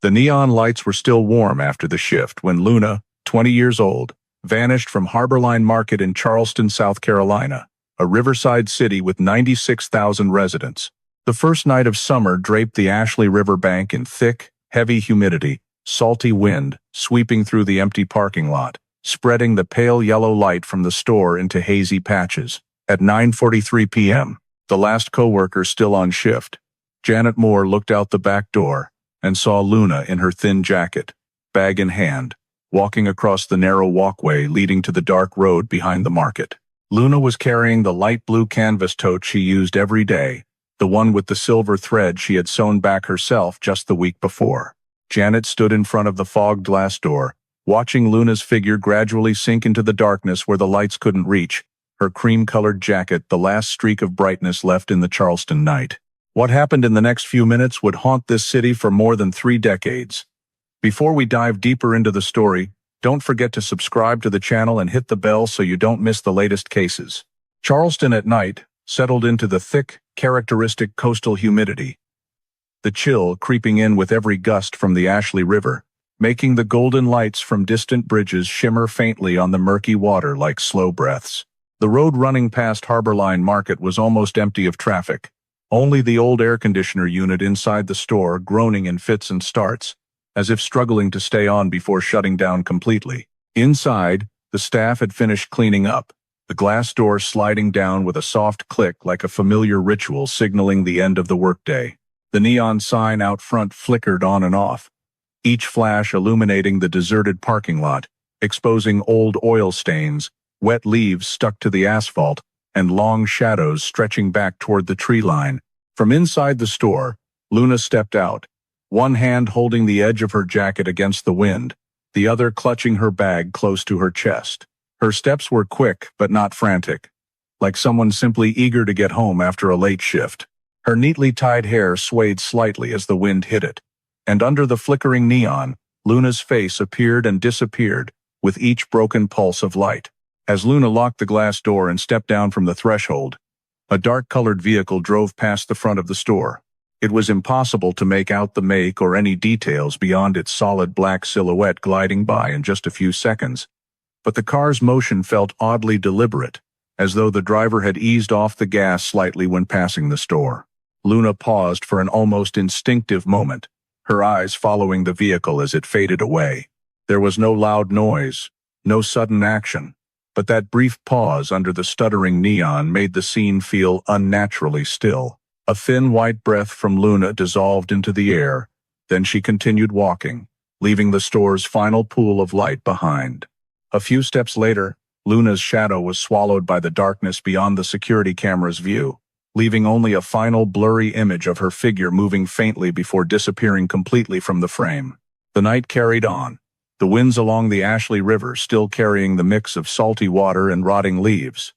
The neon lights were still warm after the shift when Luna, 20 years old, vanished from Harborline Market in Charleston, South Carolina, a riverside city with 96,000 residents. The first night of summer draped the Ashley River bank in thick, heavy humidity, salty wind sweeping through the empty parking lot, spreading the pale yellow light from the store into hazy patches. At 9:43 p.m., the last coworker still on shift, Janet Moore looked out the back door and saw Luna in her thin jacket, bag in hand, walking across the narrow walkway leading to the dark road behind the market. Luna was carrying the light blue canvas tote she used every day, the one with the silver thread she had sewn back herself just the week before. Janet stood in front of the fogged glass door, watching Luna's figure gradually sink into the darkness where the lights couldn't reach, her cream-colored jacket the last streak of brightness left in the Charleston night. What happened in the next few minutes would haunt this city for more than 3 decades. Before we dive deeper into the story, don't forget to subscribe to the channel and hit the bell so you don't miss the latest cases. Charleston at night settled into the thick, characteristic coastal humidity, the chill creeping in with every gust from the Ashley River, making the golden lights from distant bridges shimmer faintly on the murky water like slow breaths. The road running past Harborline Market was almost empty of traffic, only the old air conditioner unit inside the store groaning in fits and starts, as if struggling to stay on before shutting down completely. Inside, the staff had finished cleaning up, the glass door sliding down with a soft click like a familiar ritual signaling the end of the workday. The neon sign out front flickered on and off, each flash illuminating the deserted parking lot, exposing old oil stains, wet leaves stuck to the asphalt, and long shadows stretching back toward the tree line. From inside the store, Luna stepped out, one hand holding the edge of her jacket against the wind, the other clutching her bag close to her chest. Her steps were quick but not frantic, like someone simply eager to get home after a late shift. Her neatly tied hair swayed slightly as the wind hit it, and under the flickering neon, Luna's face appeared and disappeared with each broken pulse of light. As Luna locked the glass door and stepped down from the threshold, a dark-colored vehicle drove past the front of the store. It was impossible to make out the make or any details beyond its solid black silhouette gliding by in just a few seconds, but the car's motion felt oddly deliberate, as though the driver had eased off the gas slightly when passing the store. Luna paused for an almost instinctive moment, her eyes following the vehicle as it faded away. There was no loud noise, no sudden action, but that brief pause under the stuttering neon made the scene feel unnaturally still. A thin white breath from Luna dissolved into the air, then she continued walking, leaving the store's final pool of light behind. A few steps later, Luna's shadow was swallowed by the darkness beyond the security camera's view, leaving only a final blurry image of her figure moving faintly before disappearing completely from the frame. The night carried on, the winds along the Ashley River still carrying the mix of salty water and rotting leaves.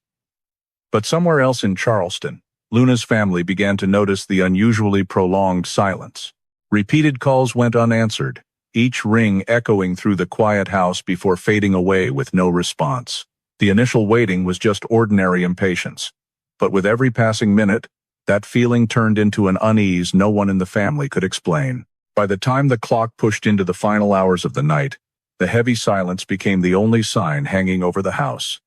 But somewhere else in Charleston, Luna's family began to notice the unusually prolonged silence. Repeated calls went unanswered, each ring echoing through the quiet house before fading away with no response. The initial waiting was just ordinary impatience, but with every passing minute, that feeling turned into an unease no one in the family could explain. By the time the clock pushed into the final hours of the night, the heavy silence became the only sign hanging over the house.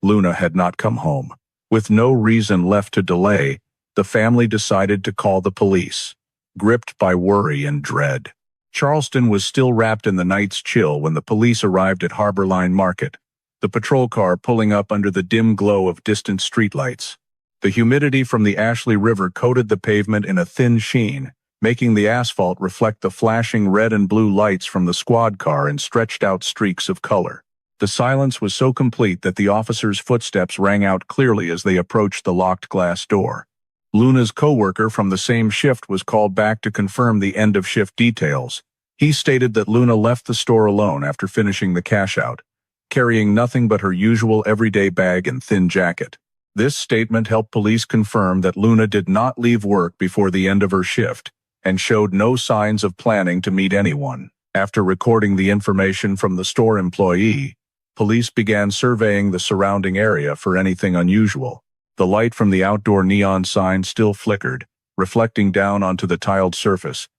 Luna had not come home. With no reason left to delay, the family decided to call the police, gripped by worry and dread. Charleston was still wrapped in the night's chill when the police arrived at Harborline Market, the patrol car pulling up under the dim glow of distant streetlights. The humidity from the Ashley River coated the pavement in a thin sheen, making the asphalt reflect the flashing red and blue lights from the squad car in stretched-out streaks of color. The silence was so complete that the officers' footsteps rang out clearly as they approached the locked glass door. Luna's coworker from the same shift was called back to confirm the end-of-shift details. He stated that Luna left the store alone after finishing the cash-out, carrying nothing but her usual everyday bag and thin jacket. This statement helped police confirm that Luna did not leave work before the end of her shift and showed no signs of planning to meet anyone. After recording the information from the store employee, police began surveying the surrounding area for anything unusual. The light from the outdoor neon sign still flickered, reflecting down onto the tiled surface,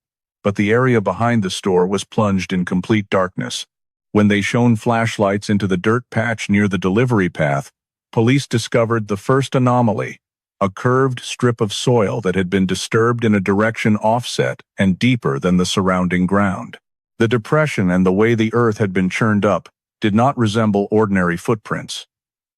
but the area behind the store was plunged in complete darkness. When they shone flashlights into the dirt patch near the delivery path, police discovered the first anomaly, a curved strip of soil that had been disturbed in a direction offset and deeper than the surrounding ground. The depression and the way the earth had been churned up did not resemble ordinary footprints.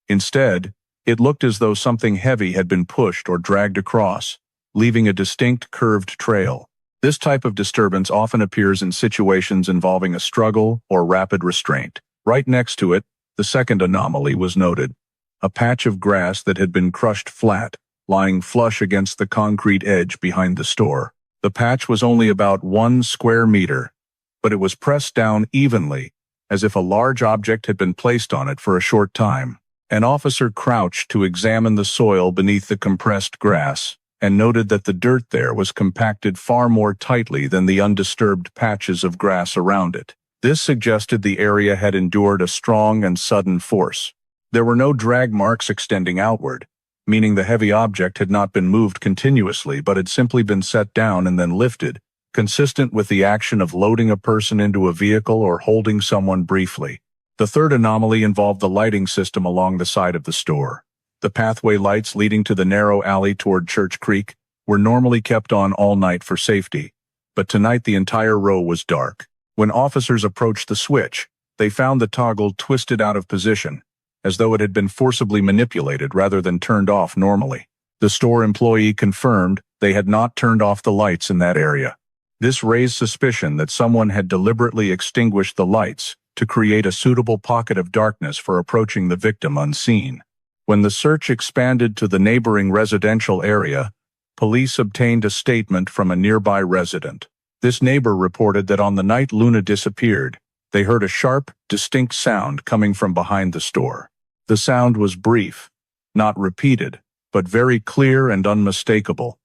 Instead, it looked as though something heavy had been pushed or dragged across, leaving a distinct curved trail. This type of disturbance often appears in situations involving a struggle or rapid restraint. Right next to it, the second anomaly was noted, a patch of grass that had been crushed flat, lying flush against the concrete edge behind the store. The patch was only about 1 square meter, but it was pressed down evenly, as if a large object had been placed on it for a short time. An officer crouched to examine the soil beneath the compressed grass, and noted that the dirt there was compacted far more tightly than the undisturbed patches of grass around it. This suggested the area had endured a strong and sudden force. There were no drag marks extending outward, meaning the heavy object had not been moved continuously but had simply been set down and then lifted, consistent with the action of loading a person into a vehicle or holding someone briefly. The third anomaly involved the lighting system along the side of the store. The pathway lights leading to the narrow alley toward Church Creek were normally kept on all night for safety, but tonight the entire row was dark. When officers approached the switch, they found the toggle twisted out of position, as though it had been forcibly manipulated rather than turned off normally. The store employee confirmed they had not turned off the lights in that area. This raised suspicion that someone had deliberately extinguished the lights to create a suitable pocket of darkness for approaching the victim unseen. When the search expanded to the neighboring residential area, police obtained a statement from a nearby resident. This neighbor reported that on the night Luna disappeared, they heard a sharp, distinct sound coming from behind the store. The sound was brief, not repeated, but very clear and unmistakable,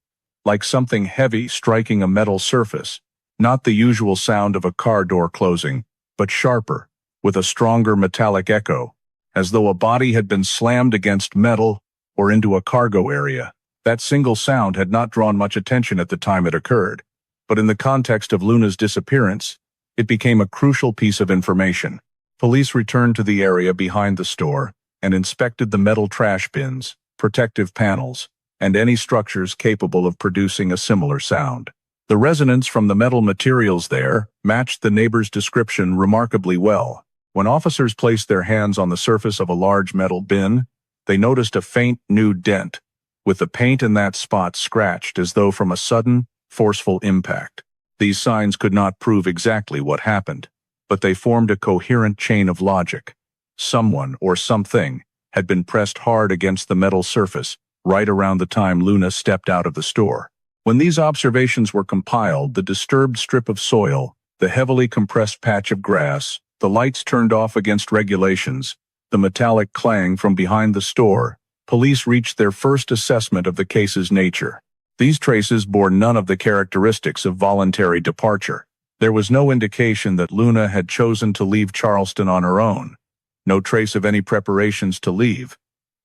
like something heavy striking a metal surface, not the usual sound of a car door closing, but sharper, with a stronger metallic echo, as though a body had been slammed against metal or into a cargo area. That single sound had not drawn much attention at the time it occurred, but in the context of Luna's disappearance, it became a crucial piece of information. Police returned to the area behind the store and inspected the metal trash bins, protective panels, and any structures capable of producing a similar sound. The resonance from the metal materials there matched the neighbor's description remarkably well. When officers placed their hands on the surface of a large metal bin, they noticed a faint new dent, with the paint in that spot scratched as though from a sudden, forceful impact. These signs could not prove exactly what happened, but they formed a coherent chain of logic. Someone or something had been pressed hard against the metal surface right around the time Luna stepped out of the store. When these observations were compiled, the disturbed strip of soil, the heavily compressed patch of grass, the lights turned off against regulations, the metallic clang from behind the store, police reached their first assessment of the case's nature. These traces bore none of the characteristics of voluntary departure. There was no indication that Luna had chosen to leave Charleston on her own, no trace of any preparations to leave,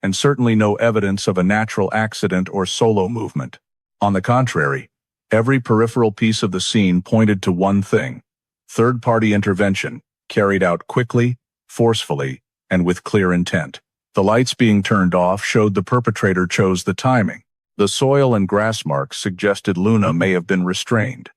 and certainly no evidence of a natural accident or solo movement. On the contrary, every peripheral piece of the scene pointed to one thing: third-party intervention, carried out quickly, forcefully, and with clear intent. The lights being turned off showed the perpetrator chose the timing. The soil and grass marks suggested Luna may have been restrained.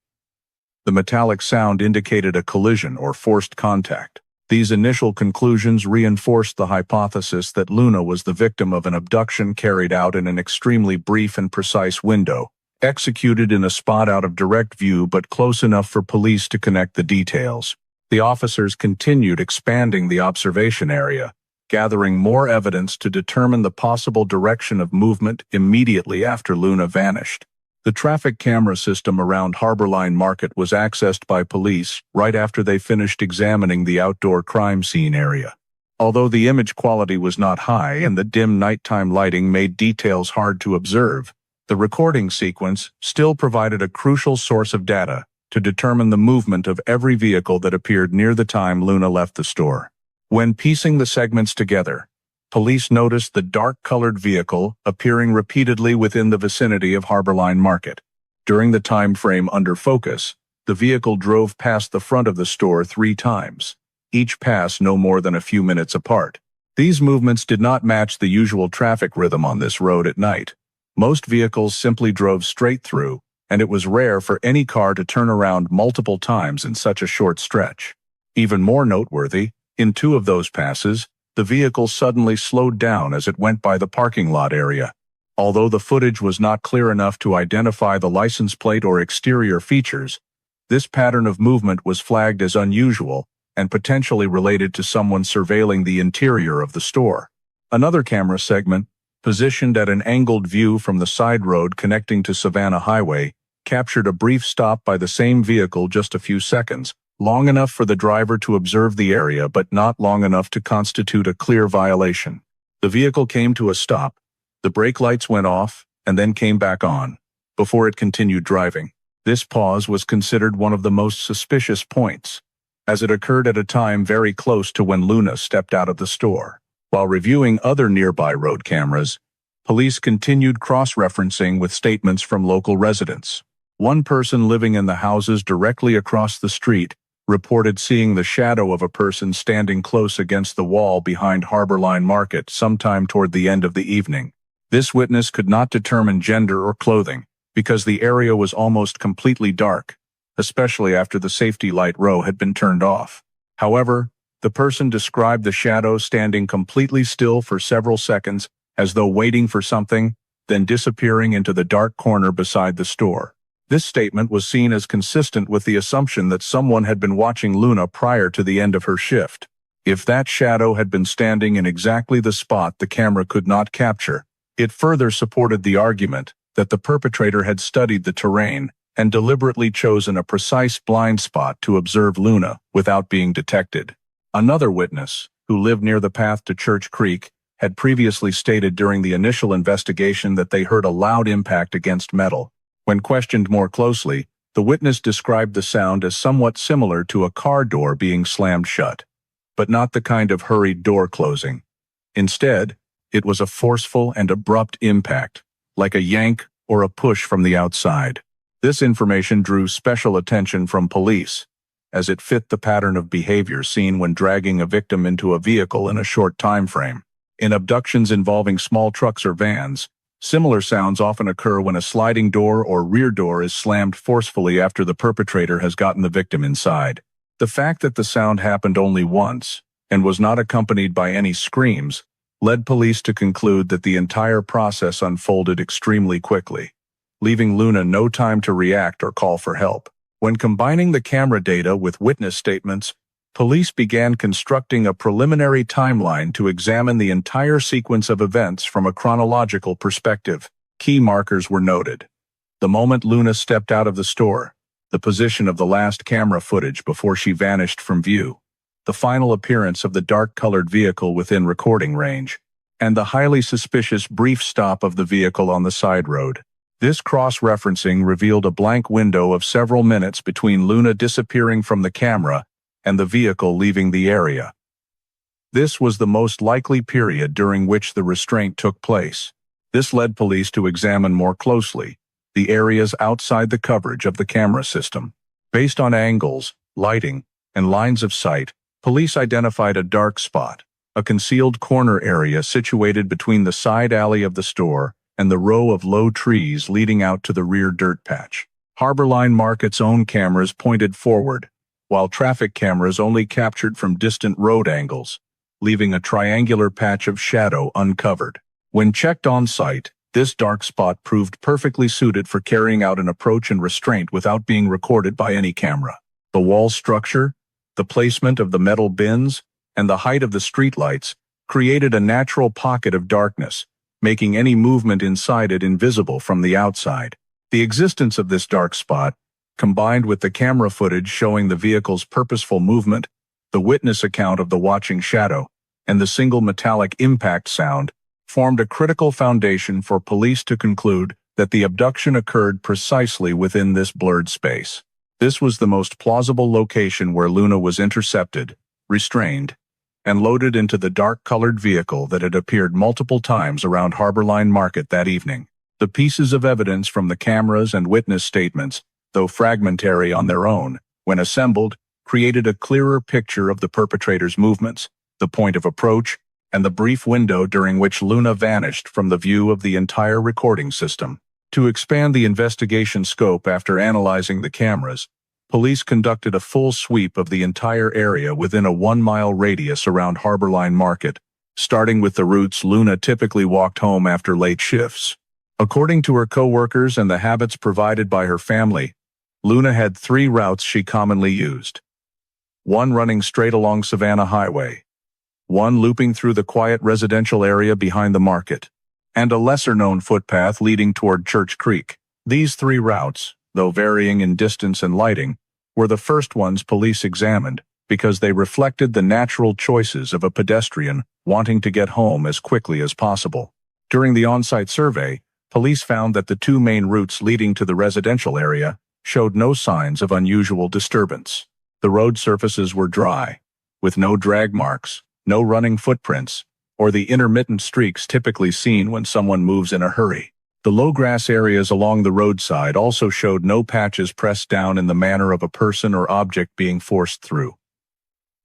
The metallic sound indicated a collision or forced contact. These initial conclusions reinforced the hypothesis that Luna was the victim of an abduction carried out in an extremely brief and precise window, executed in a spot out of direct view but close enough for police to connect the details. The officers continued expanding the observation area, gathering more evidence to determine the possible direction of movement immediately after Luna vanished. The traffic camera system around Harborline Market was accessed by police right after they finished examining the outdoor crime scene area. Although the image quality was not high and the dim nighttime lighting made details hard to observe, the recording sequence still provided a crucial source of data to determine the movement of every vehicle that appeared near the time Luna left the store. When piecing the segments together, police noticed the dark-colored vehicle appearing repeatedly within the vicinity of Harborline Market. During the time frame under focus, The vehicle drove past the front of the store 3 times, each pass no more than a few minutes apart. These movements did not match the usual traffic rhythm on this road at night. Most vehicles simply drove straight through, and it was rare for any car to turn around multiple times in such a short stretch. Even more noteworthy, in 2 of those passes, the vehicle suddenly slowed down as it went by the parking lot area. Although the footage was not clear enough to identify the license plate or exterior features, this pattern of movement was flagged as unusual and potentially related to someone surveilling the interior of the store. Another camera segment, positioned at an angled view from the side road connecting to Savannah Highway, captured a brief stop by the same vehicle just a few seconds, long enough for the driver to observe the area but not long enough to constitute a clear violation. The vehicle came to a stop, the brake lights went off, and then came back on, before it continued driving. This pause was considered one of the most suspicious points, as it occurred at a time very close to when Luna stepped out of the store. While reviewing other nearby road cameras, police continued cross-referencing with statements from local residents. One person living in the houses directly across the street reported seeing the shadow of a person standing close against the wall behind Harborline Market sometime toward the end of the evening. This witness could not determine gender or clothing, because the area was almost completely dark, especially after the safety light row had been turned off. However, the person described the shadow standing completely still for several seconds, as though waiting for something, then disappearing into the dark corner beside the store. This statement was seen as consistent with the assumption that someone had been watching Luna prior to the end of her shift. If that shadow had been standing in exactly the spot the camera could not capture, it further supported the argument that the perpetrator had studied the terrain and deliberately chosen a precise blind spot to observe Luna without being detected. Another witness, who lived near the path to Church Creek, had previously stated during the initial investigation that they heard a loud impact against metal. When questioned more closely, the witness described the sound as somewhat similar to a car door being slammed shut, but not the kind of hurried door closing. Instead, it was a forceful and abrupt impact, like a yank or a push from the outside. This information drew special attention from police, as it fit the pattern of behavior seen when dragging a victim into a vehicle in a short time frame. In abductions involving small trucks or vans, similar sounds often occur when a sliding door or rear door is slammed forcefully after the perpetrator has gotten the victim inside. The fact that the sound happened only once, and was not accompanied by any screams, led police to conclude that the entire process unfolded extremely quickly, leaving Luna no time to react or call for help. When combining the camera data with witness statements, police began constructing a preliminary timeline to examine the entire sequence of events from a chronological perspective. Key markers were noted: the moment Luna stepped out of the store, the position of the last camera footage before she vanished from view, the final appearance of the dark-colored vehicle within recording range, and the highly suspicious brief stop of the vehicle on the side road. This cross-referencing revealed a blank window of several minutes between Luna disappearing from the camera and the vehicle leaving the area. This was the most likely period during which the restraint took place. This led police to examine more closely the areas outside the coverage of the camera system. Based on angles, lighting, and lines of sight, police identified a dark spot, a concealed corner area situated between the side alley of the store and the row of low trees leading out to the rear dirt patch. Harborline Market's own cameras pointed forward, while traffic cameras only captured from distant road angles, leaving a triangular patch of shadow uncovered. When checked on site, this dark spot proved perfectly suited for carrying out an approach and restraint without being recorded by any camera. The wall structure, the placement of the metal bins, and the height of the streetlights created a natural pocket of darkness, making any movement inside it invisible from the outside. The existence of this dark spot, combined with the camera footage showing the vehicle's purposeful movement, the witness account of the watching shadow, and the single metallic impact sound, formed a critical foundation for police to conclude that the abduction occurred precisely within this blurred space. This was the most plausible location where Luna was intercepted, restrained, and loaded into the dark-colored vehicle that had appeared multiple times around Harborline Market that evening. The pieces of evidence from the cameras and witness statements though fragmentary on their own, when assembled, created a clearer picture of the perpetrator's movements, the point of approach, and the brief window during which Luna vanished from the view of the entire recording system. To expand the investigation scope after analyzing the cameras, police conducted a full sweep of the entire area within a 1-mile radius around Harborline Market, starting with the routes Luna typically walked home after late shifts. According to her co-workers and the habits provided by her family, Luna had 3 routes she commonly used. One running straight along Savannah Highway, one looping through the quiet residential area behind the market, and a lesser-known footpath leading toward Church Creek. These 3 routes, though varying in distance and lighting, were the first ones police examined because they reflected the natural choices of a pedestrian wanting to get home as quickly as possible. During the on-site survey, police found that the 2 main routes leading to the residential area showed no signs of unusual disturbance. The road surfaces were dry, with no drag marks, no running footprints, or the intermittent streaks typically seen when someone moves in a hurry. The low grass areas along the roadside also showed no patches pressed down in the manner of a person or object being forced through.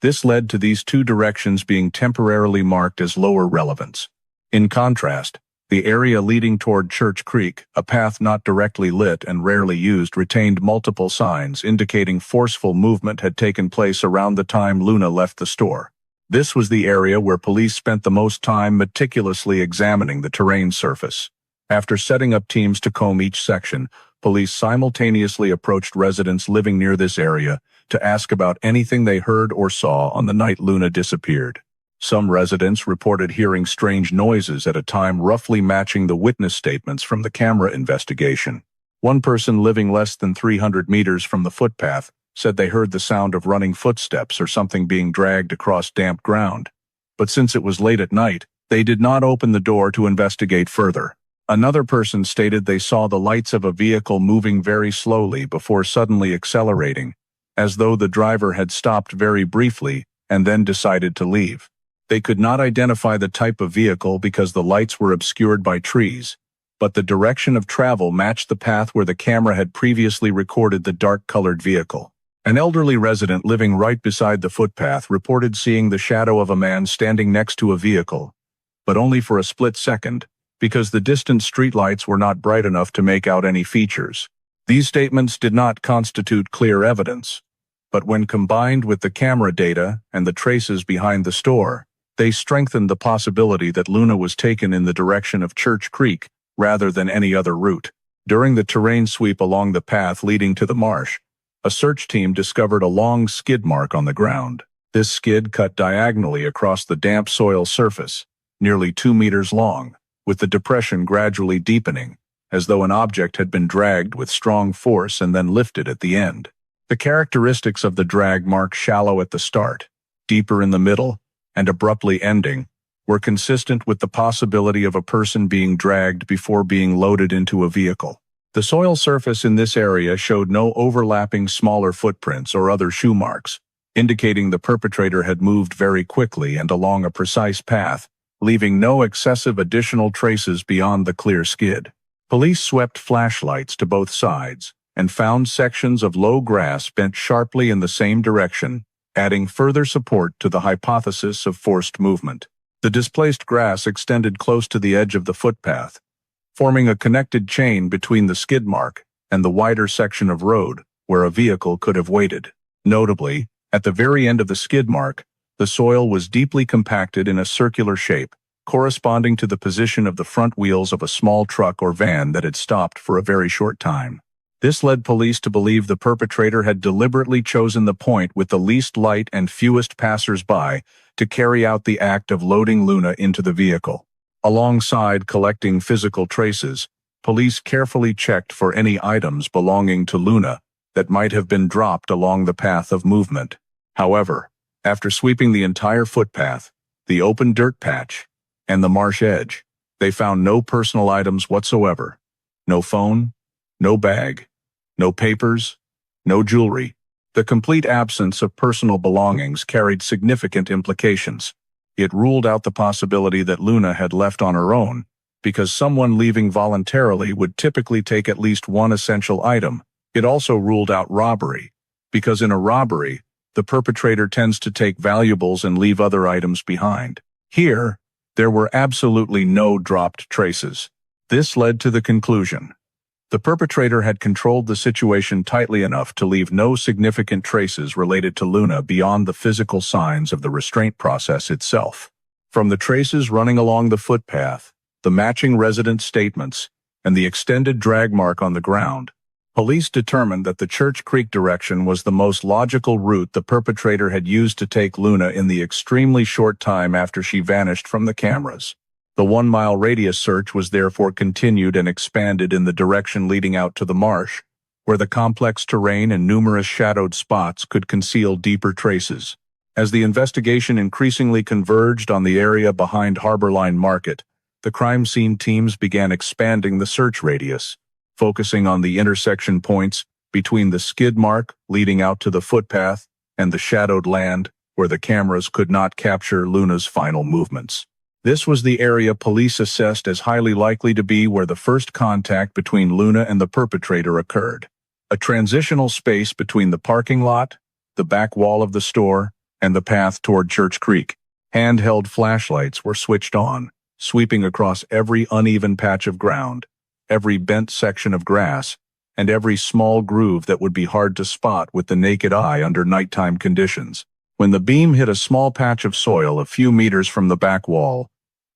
This led to these 2 directions being temporarily marked as lower relevance. In contrast, the area leading toward Church Creek, a path not directly lit and rarely used, retained multiple signs indicating forceful movement had taken place around the time Luna left the store. This was the area where police spent the most time meticulously examining the terrain surface. After setting up teams to comb each section, police simultaneously approached residents living near this area to ask about anything they heard or saw on the night Luna disappeared. Some residents reported hearing strange noises at a time roughly matching the witness statements from the camera investigation. One person living less than 300 meters from the footpath said they heard the sound of running footsteps or something being dragged across damp ground. But since it was late at night, they did not open the door to investigate further. Another person stated they saw the lights of a vehicle moving very slowly before suddenly accelerating, as though the driver had stopped very briefly and then decided to leave. They could not identify the type of vehicle because the lights were obscured by trees, but the direction of travel matched the path where the camera had previously recorded the dark-colored vehicle. An elderly resident living right beside the footpath reported seeing the shadow of a man standing next to a vehicle, but only for a split second, because the distant streetlights were not bright enough to make out any features. These statements did not constitute clear evidence, but when combined with the camera data and the traces behind the store, they strengthened the possibility that Luna was taken in the direction of Church Creek rather than any other route. During the terrain sweep along the path leading to the marsh, a search team discovered a long skid mark on the ground. This skid cut diagonally across the damp soil surface, nearly 2 meters long, with the depression gradually deepening, as though an object had been dragged with strong force and then lifted at the end. The characteristics of the drag mark, shallow at the start, deeper in the middle, and abruptly ending, were consistent with the possibility of a person being dragged before being loaded into a vehicle. The soil surface in this area showed no overlapping smaller footprints or other shoe marks, indicating the perpetrator had moved very quickly and along a precise path, leaving no excessive additional traces beyond the clear skid. Police swept flashlights to both sides and found sections of low grass bent sharply in the same direction, adding further support to the hypothesis of forced movement. The displaced grass extended close to the edge of the footpath, forming a connected chain between the skid mark and the wider section of road where a vehicle could have waited. Notably, at the very end of the skid mark, the soil was deeply compacted in a circular shape, corresponding to the position of the front wheels of a small truck or van that had stopped for a very short time. This led police to believe the perpetrator had deliberately chosen the point with the least light and fewest passers-by to carry out the act of loading Luna into the vehicle. Alongside collecting physical traces, police carefully checked for any items belonging to Luna that might have been dropped along the path of movement. However, after sweeping the entire footpath, the open dirt patch, and the marsh edge, they found no personal items whatsoever. No phone, no bag, no papers, no jewelry. The complete absence of personal belongings carried significant implications. It ruled out the possibility that Luna had left on her own, because someone leaving voluntarily would typically take at least one essential item, It also ruled out robbery, because in a robbery, the perpetrator tends to take valuables and leave other items behind. Here, there were absolutely no dropped traces. This led to the conclusion: the perpetrator had controlled the situation tightly enough to leave no significant traces related to Luna beyond the physical signs of the restraint process itself. From the traces running along the footpath, the matching resident statements, and the extended drag mark on the ground, police determined that the Church Creek direction was the most logical route the perpetrator had used to take Luna in the extremely short time after she vanished from the cameras. The 1-mile radius search was therefore continued and expanded in the direction leading out to the marsh, where the complex terrain and numerous shadowed spots could conceal deeper traces. As the investigation increasingly converged on the area behind Harborline Market, the crime scene teams began expanding the search radius, focusing on the intersection points between the skid mark leading out to the footpath and the shadowed land where the cameras could not capture Luna's final movements. This was the area police assessed as highly likely to be where the first contact between Luna and the perpetrator occurred. A transitional space between the parking lot, the back wall of the store, and the path toward Church Creek. Handheld flashlights were switched on, sweeping across every uneven patch of ground, every bent section of grass, and every small groove that would be hard to spot with the naked eye under nighttime conditions. When the beam hit a small patch of soil a few meters from the back wall,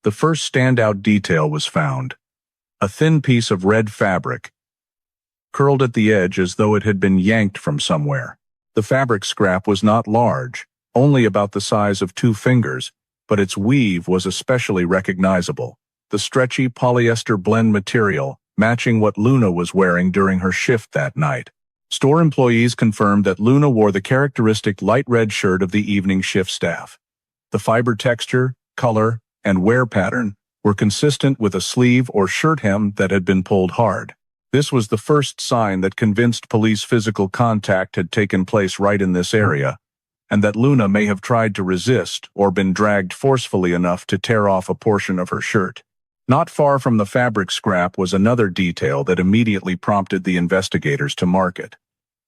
the first standout detail was found: a thin piece of red fabric, curled at the edge as though it had been yanked from somewhere. The fabric scrap was not large, only about the size of 2 fingers, but its weave was especially recognizable: the stretchy polyester blend material matching what Luna was wearing during her shift that night. Store employees confirmed that Luna wore the characteristic light red shirt of the evening shift staff. The fiber texture, color, and wear pattern were consistent with a sleeve or shirt hem that had been pulled hard. This was the first sign that convinced police physical contact had taken place right in this area, and that Luna may have tried to resist or been dragged forcefully enough to tear off a portion of her shirt. Not far from the fabric scrap was another detail that immediately prompted the investigators to mark it: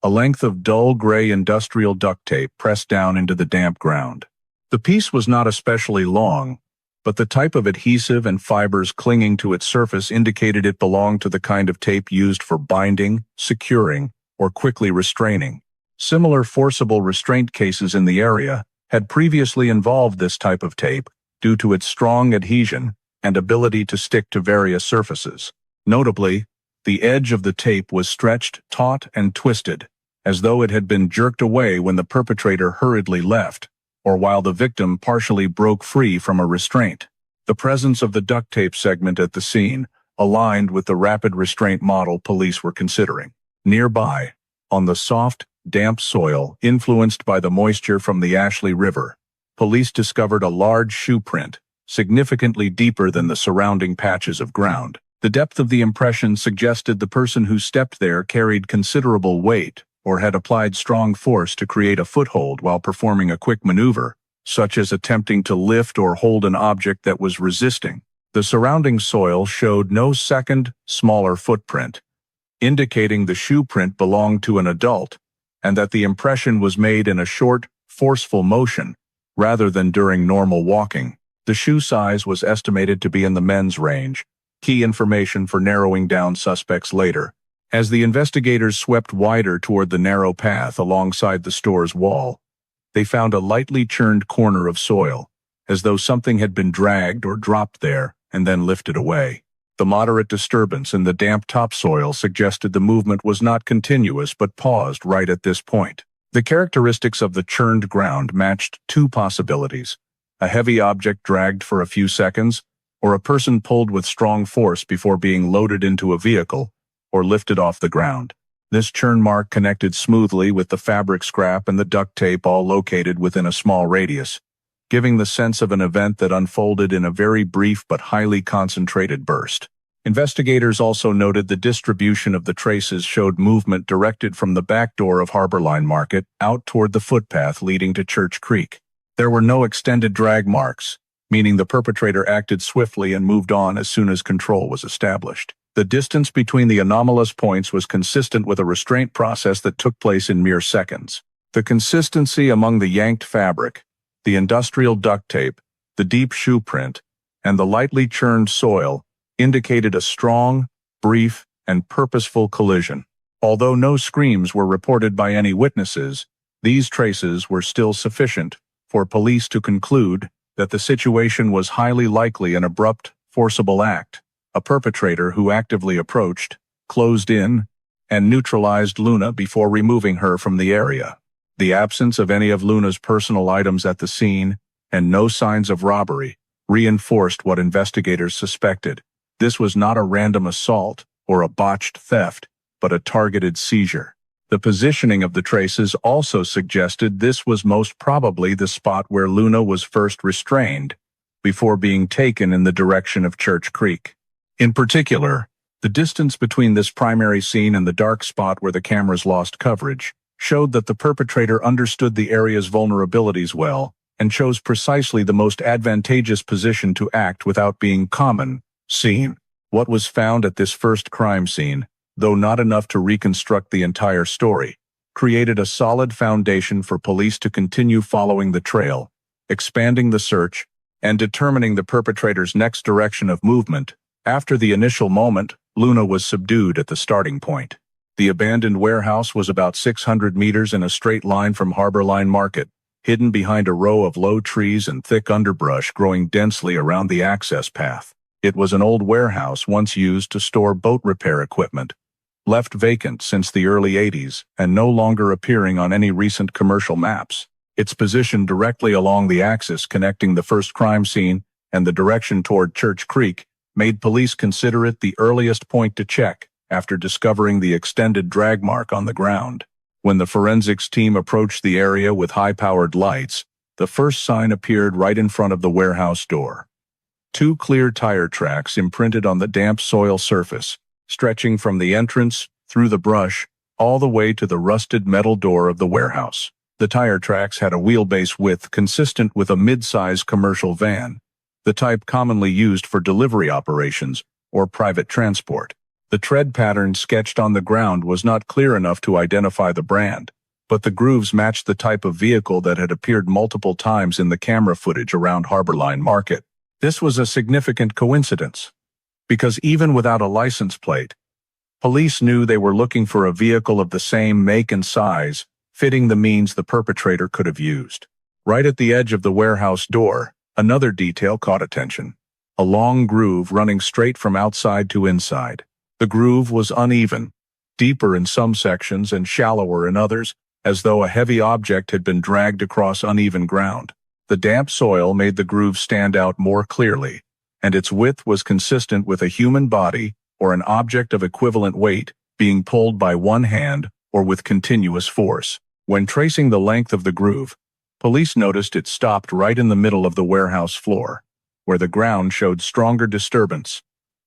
a length of dull gray industrial duct tape pressed down into the damp ground. The piece was not especially long, but the type of adhesive and fibers clinging to its surface indicated it belonged to the kind of tape used for binding, securing, or quickly restraining. Similar forcible restraint cases in the area had previously involved this type of tape due to its strong adhesion and ability to stick to various surfaces. Notably, the edge of the tape was stretched, taut, and twisted, as though it had been jerked away when the perpetrator hurriedly left, or while the victim partially broke free from a restraint. The presence of the duct tape segment at the scene aligned with the rapid restraint model police were considering. Nearby, on the soft, damp soil influenced by the moisture from the Ashley River, police discovered a large shoe print, significantly deeper than the surrounding patches of ground. The depth of the impression suggested the person who stepped there carried considerable weight or had applied strong force to create a foothold while performing a quick maneuver, such as attempting to lift or hold an object that was resisting. The surrounding soil showed no second, smaller footprint, indicating the shoe print belonged to an adult, and that the impression was made in a short, forceful motion, rather than during normal walking. The shoe size was estimated to be in the men's range, key information for narrowing down suspects later. As the investigators swept wider toward the narrow path alongside the store's wall, they found a lightly churned corner of soil, as though something had been dragged or dropped there and then lifted away. The moderate disturbance in the damp topsoil suggested the movement was not continuous but paused right at this point. The characteristics of the churned ground matched 2 possibilities: a heavy object dragged for a few seconds, or a person pulled with strong force before being loaded into a vehicle or lifted off the ground. This churn mark connected smoothly with the fabric scrap and the duct tape, all located within a small radius, giving the sense of an event that unfolded in a very brief but highly concentrated burst. Investigators also noted the distribution of the traces showed movement directed from the back door of Harborline Market out toward the footpath leading to Church Creek. There were no extended drag marks, meaning the perpetrator acted swiftly and moved on as soon as control was established. The distance between the anomalous points was consistent with a restraint process that took place in mere seconds. The consistency among the yanked fabric, the industrial duct tape, the deep shoe print, and the lightly churned soil indicated a strong, brief, and purposeful collision. Although no screams were reported by any witnesses, these traces were still sufficient for police to conclude that the situation was highly likely an abrupt, forcible act. A perpetrator who actively approached, closed in, and neutralized Luna before removing her from the area. The absence of any of Luna's personal items at the scene, and no signs of robbery, reinforced what investigators suspected. This was not a random assault or a botched theft, but a targeted seizure. The positioning of the traces also suggested this was most probably the spot where Luna was first restrained, before being taken in the direction of Church Creek. In particular, the distance between this primary scene and the dark spot where the cameras lost coverage showed that the perpetrator understood the area's vulnerabilities well and chose precisely the most advantageous position to act without being seen. What was found at this first crime scene, though not enough to reconstruct the entire story, created a solid foundation for police to continue following the trail, expanding the search, and determining the perpetrator's next direction of movement. After the initial moment, Luna was subdued at the starting point. The abandoned warehouse was about 600 meters in a straight line from Harborline Market, hidden behind a row of low trees and thick underbrush growing densely around the access path. It was an old warehouse once used to store boat repair equipment, left vacant since the early 80s and no longer appearing on any recent commercial maps. Its position directly along the axis connecting the first crime scene and the direction toward Church Creek made police consider it the earliest point to check after discovering the extended drag mark on the ground. When the forensics team approached the area with high-powered lights, the first sign appeared right in front of the warehouse door. 2 clear tire tracks imprinted on the damp soil surface, stretching from the entrance, through the brush, all the way to the rusted metal door of the warehouse. The tire tracks had a wheelbase width consistent with a mid-size commercial van, the type commonly used for delivery operations or private transport. The tread pattern sketched on the ground was not clear enough to identify the brand, but the grooves matched the type of vehicle that had appeared multiple times in the camera footage around Harborline Market. This was a significant coincidence, because even without a license plate, police knew they were looking for a vehicle of the same make and size, fitting the means the perpetrator could have used. Right at the edge of the warehouse door, another detail caught attention: a long groove running straight from outside to inside. The groove was uneven, deeper in some sections and shallower in others, as though a heavy object had been dragged across uneven ground. The damp soil made the groove stand out more clearly, and its width was consistent with a human body or an object of equivalent weight being pulled by one hand or with continuous force. When tracing the length of the groove, police noticed it stopped right in the middle of the warehouse floor, where the ground showed stronger disturbance,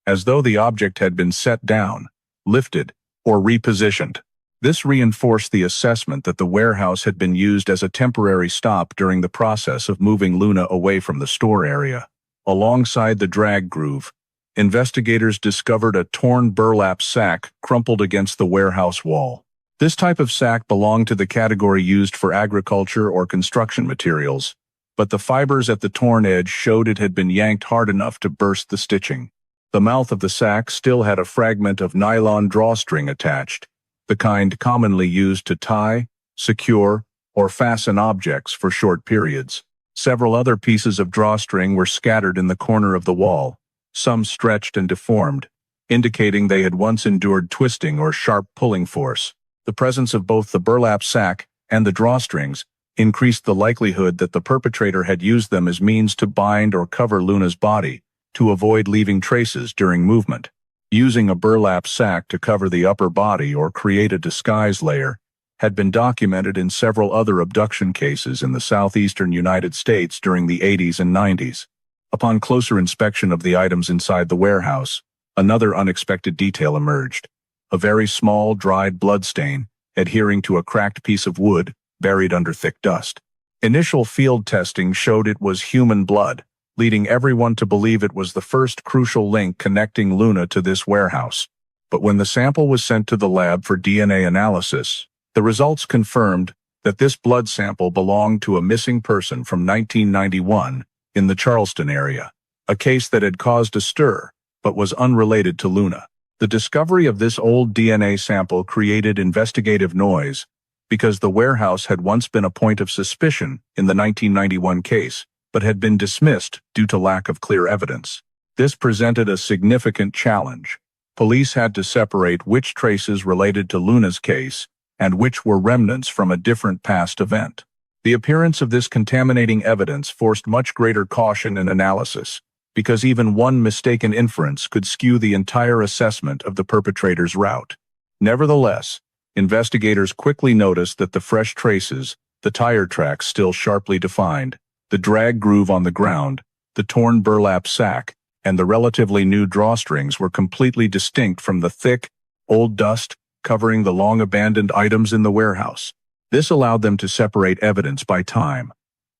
as though the object had been set down, lifted, or repositioned. This reinforced the assessment that the warehouse had been used as a temporary stop during the process of moving Luna away from the store area. Alongside the drag groove, investigators discovered a torn burlap sack crumpled against the warehouse wall. This type of sack belonged to the category used for agriculture or construction materials, but the fibers at the torn edge showed it had been yanked hard enough to burst the stitching. The mouth of the sack still had a fragment of nylon drawstring attached, the kind commonly used to tie, secure, or fasten objects for short periods. Several other pieces of drawstring were scattered in the corner of the wall, some stretched and deformed, indicating they had once endured twisting or sharp pulling force. The presence of both the burlap sack and the drawstrings increased the likelihood that the perpetrator had used them as means to bind or cover Luna's body, to avoid leaving traces during movement. Using a burlap sack to cover the upper body or create a disguise layer had been documented in several other abduction cases in the southeastern United States during the 80s and 90s. Upon closer inspection of the items inside the warehouse, another unexpected detail emerged: a very small, dried blood stain adhering to a cracked piece of wood buried under thick dust. Initial field testing showed it was human blood, leading everyone to believe it was the first crucial link connecting Luna to this warehouse. But when the sample was sent to the lab for DNA analysis, the results confirmed that this blood sample belonged to a missing person from 1991 in the Charleston area, a case that had caused a stir but was unrelated to Luna. The discovery of this old DNA sample created investigative noise because the warehouse had once been a point of suspicion in the 1991 case, but had been dismissed due to lack of clear evidence. This presented a significant challenge. Police had to separate which traces related to Luna's case and which were remnants from a different past event. The appearance of this contaminating evidence forced much greater caution and analysis, because even one mistaken inference could skew the entire assessment of the perpetrator's route. Nevertheless, investigators quickly noticed that the fresh traces, the tire tracks still sharply defined, the drag groove on the ground, the torn burlap sack, and the relatively new drawstrings were completely distinct from the thick, old dust covering the long-abandoned items in the warehouse. This allowed them to separate evidence by time.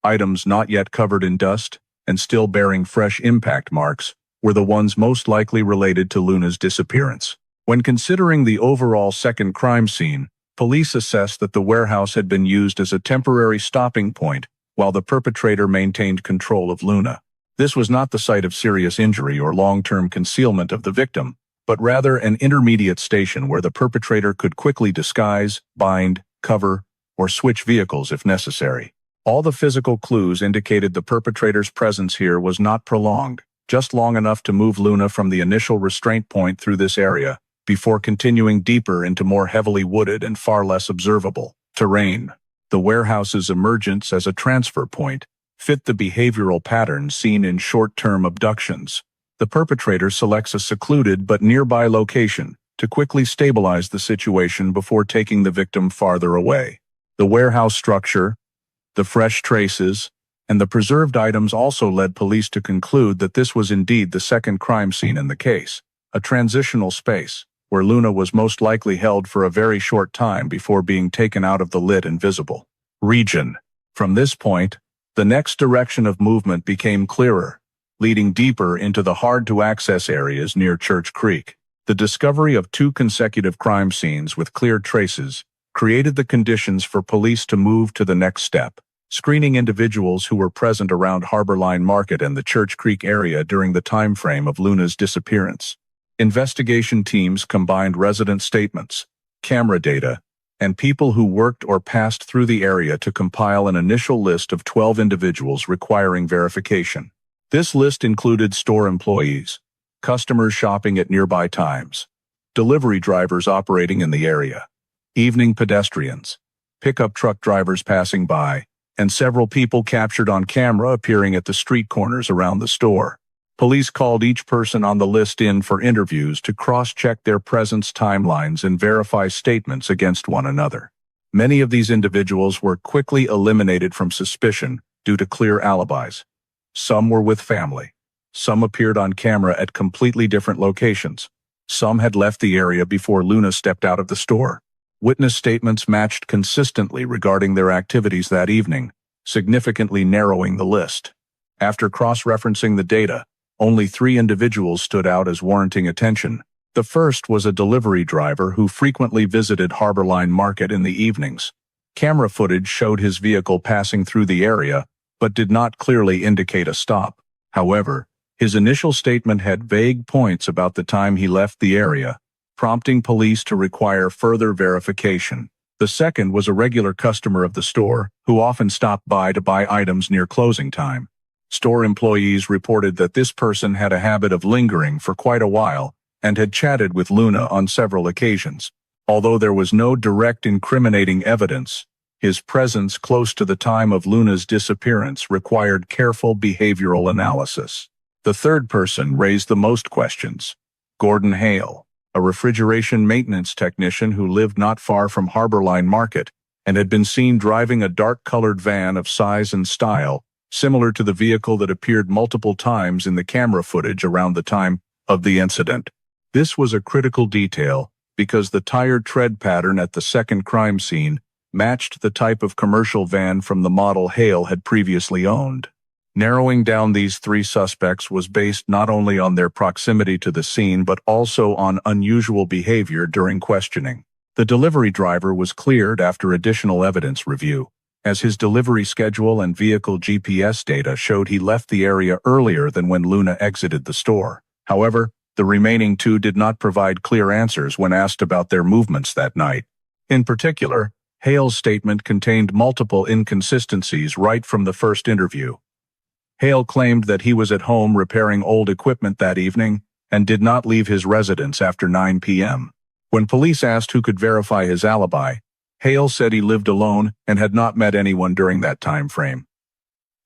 Items not yet covered in dust and still bearing fresh impact marks were the ones most likely related to Luna's disappearance. When considering the overall second crime scene, police assessed that the warehouse had been used as a temporary stopping point while the perpetrator maintained control of Luna. This was not the site of serious injury or long-term concealment of the victim, but rather an intermediate station where the perpetrator could quickly disguise, bind, cover, or switch vehicles if necessary. All the physical clues indicated the perpetrator's presence here was not prolonged, just long enough to move Luna from the initial restraint point through this area, before continuing deeper into more heavily wooded and far less observable terrain. The warehouse's emergence as a transfer point fit the behavioral pattern seen in short-term abductions. The perpetrator selects a secluded but nearby location to quickly stabilize the situation before taking the victim farther away. The warehouse structure, the fresh traces, and the preserved items also led police to conclude that this was indeed the second crime scene in the case, a transitional space where Luna was most likely held for a very short time before being taken out of the lit and visible region. From this point, the next direction of movement became clearer, leading deeper into the hard-to-access areas near Church Creek. The discovery of two consecutive crime scenes with clear traces created the conditions for police to move to the next step, screening individuals who were present around Harborline Market and the Church Creek area during the time frame of Luna's disappearance. Investigation teams combined resident statements, camera data, and people who worked or passed through the area to compile an initial list of 12 individuals requiring verification. This list included store employees, customers shopping at nearby times, delivery drivers operating in the area, evening pedestrians, pickup truck drivers passing by, and several people captured on camera appearing at the street corners around the store. Police called each person on the list in for interviews to cross-check their presence timelines and verify statements against one another. Many of these individuals were quickly eliminated from suspicion due to clear alibis. Some were with family. Some appeared on camera at completely different locations. Some had left the area before Luna stepped out of the store. Witness statements matched consistently regarding their activities that evening, significantly narrowing the list. After cross-referencing the data, only 3 individuals stood out as warranting attention. The first was a delivery driver who frequently visited Harborline Market in the evenings. Camera footage showed his vehicle passing through the area, but did not clearly indicate a stop. However, his initial statement had vague points about the time he left the area, prompting police to require further verification. The second was a regular customer of the store, who often stopped by to buy items near closing time. Store employees reported that this person had a habit of lingering for quite a while and had chatted with Luna on several occasions. Although there was no direct incriminating evidence, his presence close to the time of Luna's disappearance required careful behavioral analysis. The third person raised the most questions. Gordon Hale, a refrigeration maintenance technician who lived not far from Harborline Market and had been seen driving a dark-colored van of size and style similar to the vehicle that appeared multiple times in the camera footage around the time of the incident. This was a critical detail because the tire tread pattern at the second crime scene matched the type of commercial van from the model Hale had previously owned. Narrowing down these three suspects was based not only on their proximity to the scene but also on unusual behavior during questioning. The delivery driver was cleared after additional evidence review, as his delivery schedule and vehicle GPS data showed he left the area earlier than when Luna exited the store. However, the remaining two did not provide clear answers when asked about their movements that night. In particular, Hale's statement contained multiple inconsistencies right from the first interview. Hale claimed that he was at home repairing old equipment that evening and did not leave his residence after 9 p.m. When police asked who could verify his alibi, Hale said he lived alone and had not met anyone during that time frame.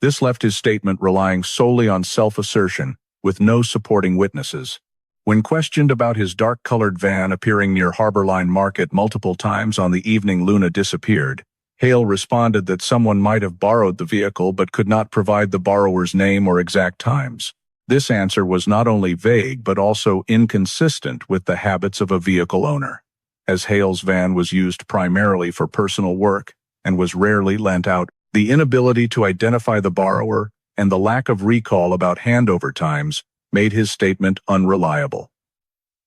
This left his statement relying solely on self-assertion, with no supporting witnesses. When questioned about his dark-colored van appearing near Harborline Market multiple times on the evening Luna disappeared, Hale responded that someone might have borrowed the vehicle but could not provide the borrower's name or exact times. This answer was not only vague but also inconsistent with the habits of a vehicle owner, as Hale's van was used primarily for personal work and was rarely lent out. The inability to identify the borrower and the lack of recall about handover times made his statement unreliable.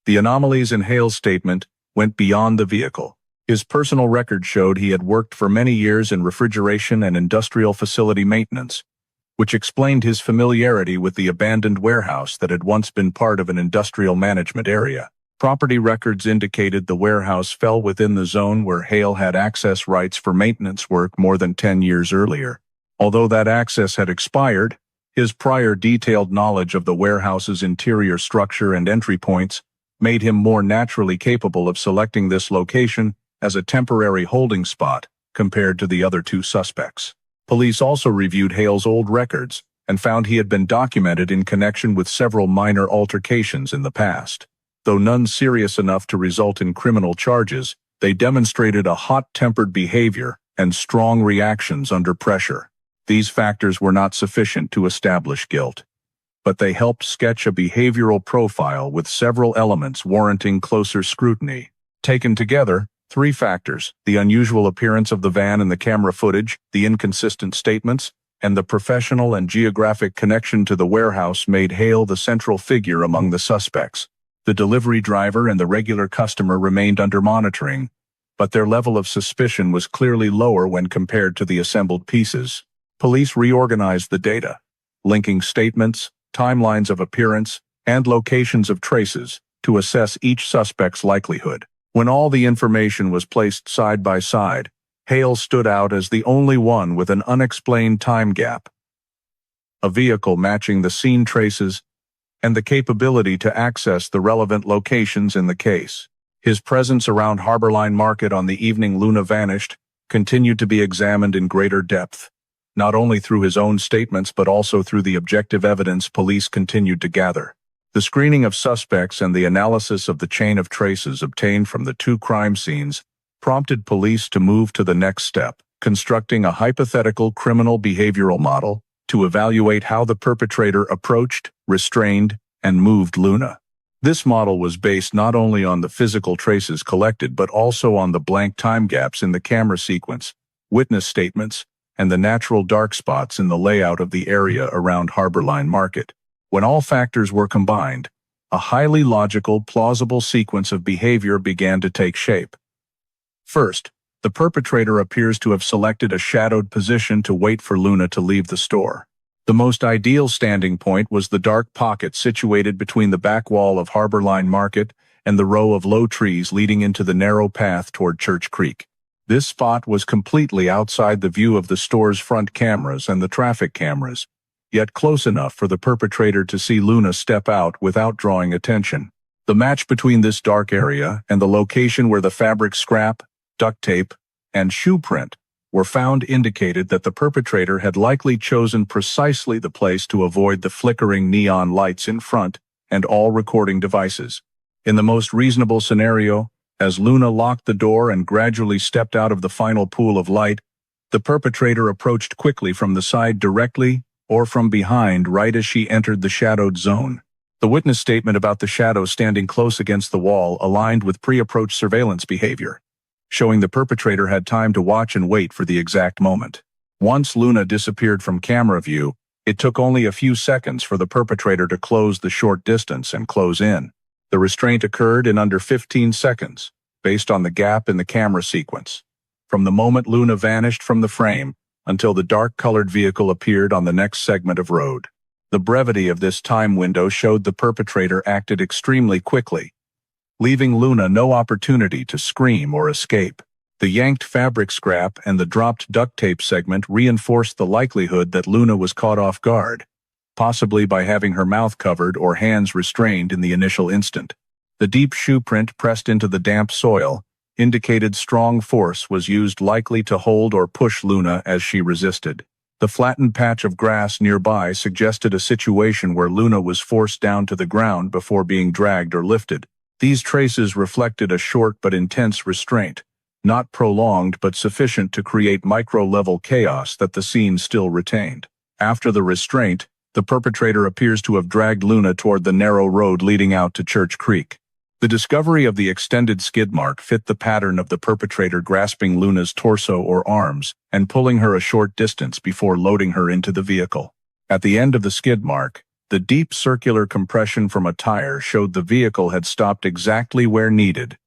The anomalies in Hale's statement went beyond the vehicle. His personal record showed he had worked for many years in refrigeration and industrial facility maintenance, which explained his familiarity with the abandoned warehouse that had once been part of an industrial management area. Property records indicated the warehouse fell within the zone where Hale had access rights for maintenance work more than 10 years earlier. Although that access had expired, his prior detailed knowledge of the warehouse's interior structure and entry points made him more naturally capable of selecting this location as a temporary holding spot compared to the other two suspects. Police also reviewed Hale's old records and found he had been documented in connection with several minor altercations in the past. Though none serious enough to result in criminal charges, they demonstrated a hot-tempered behavior and strong reactions under pressure. These factors were not sufficient to establish guilt, but they helped sketch a behavioral profile with several elements warranting closer scrutiny. Taken together, three factors: the unusual appearance of the van in the camera footage, the inconsistent statements, and the professional and geographic connection to the warehouse made Hale the central figure among the suspects. The delivery driver and the regular customer remained under monitoring, but their level of suspicion was clearly lower when compared to the assembled pieces. Police reorganized the data, linking statements, timelines of appearance, and locations of traces to assess each suspect's likelihood. When all the information was placed side by side, Hale stood out as the only one with an unexplained time gap, a vehicle matching the scene traces, and the capability to access the relevant locations in the case. His presence around Harborline Market on the evening Luna vanished continued to be examined in greater depth, not only through his own statements but also through the objective evidence police continued to gather. The screening of suspects and the analysis of the chain of traces obtained from the two crime scenes prompted police to move to the next step, constructing a hypothetical criminal behavioral model to evaluate how the perpetrator approached, restrained, and moved Luna. This model was based not only on the physical traces collected but also on the blank time gaps in the camera sequence, witness statements, and the natural dark spots in the layout of the area around Harborline Market. When all factors were combined, a highly logical, plausible sequence of behavior began to take shape. First, the perpetrator appears to have selected a shadowed position to wait for Luna to leave the store. The most ideal standing point was the dark pocket situated between the back wall of Harborline Market and the row of low trees leading into the narrow path toward Church Creek. This spot was completely outside the view of the store's front cameras and the traffic cameras, yet close enough for the perpetrator to see Luna step out without drawing attention. The match between this dark area and the location where the fabric scrap, duct tape, and shoe print were found indicated that the perpetrator had likely chosen precisely the place to avoid the flickering neon lights in front and all recording devices. In the most reasonable scenario, as Luna locked the door and gradually stepped out of the final pool of light, the perpetrator approached quickly from the side directly or from behind right as she entered the shadowed zone. The witness statement about the shadow standing close against the wall aligned with pre-approach surveillance behavior, showing the perpetrator had time to watch and wait for the exact moment. Once Luna disappeared from camera view, It took only a few seconds for the perpetrator to close the short distance and close in. The restraint occurred in under 15 seconds, based on the gap in the camera sequence, from the moment Luna vanished from the frame until the dark-colored vehicle appeared on the next segment of road. The brevity of this time window showed the perpetrator acted extremely quickly, leaving Luna no opportunity to scream or escape. The yanked fabric scrap and the dropped duct tape segment reinforced the likelihood that Luna was caught off guard, possibly by having her mouth covered or hands restrained in the initial instant. The deep shoe print pressed into the damp soil indicated strong force was used, likely to hold or push Luna as she resisted. The flattened patch of grass nearby suggested a situation where Luna was forced down to the ground before being dragged or lifted. These traces reflected a short but intense restraint, not prolonged but sufficient to create micro-level chaos that the scene still retained. After the restraint, the perpetrator appears to have dragged Luna toward the narrow road leading out to Church Creek. The discovery of the extended skid mark fit the pattern of the perpetrator grasping Luna's torso or arms and pulling her a short distance before loading her into the vehicle. At the end of the skid mark, the deep circular compression from a tire showed the vehicle had stopped exactly where needed,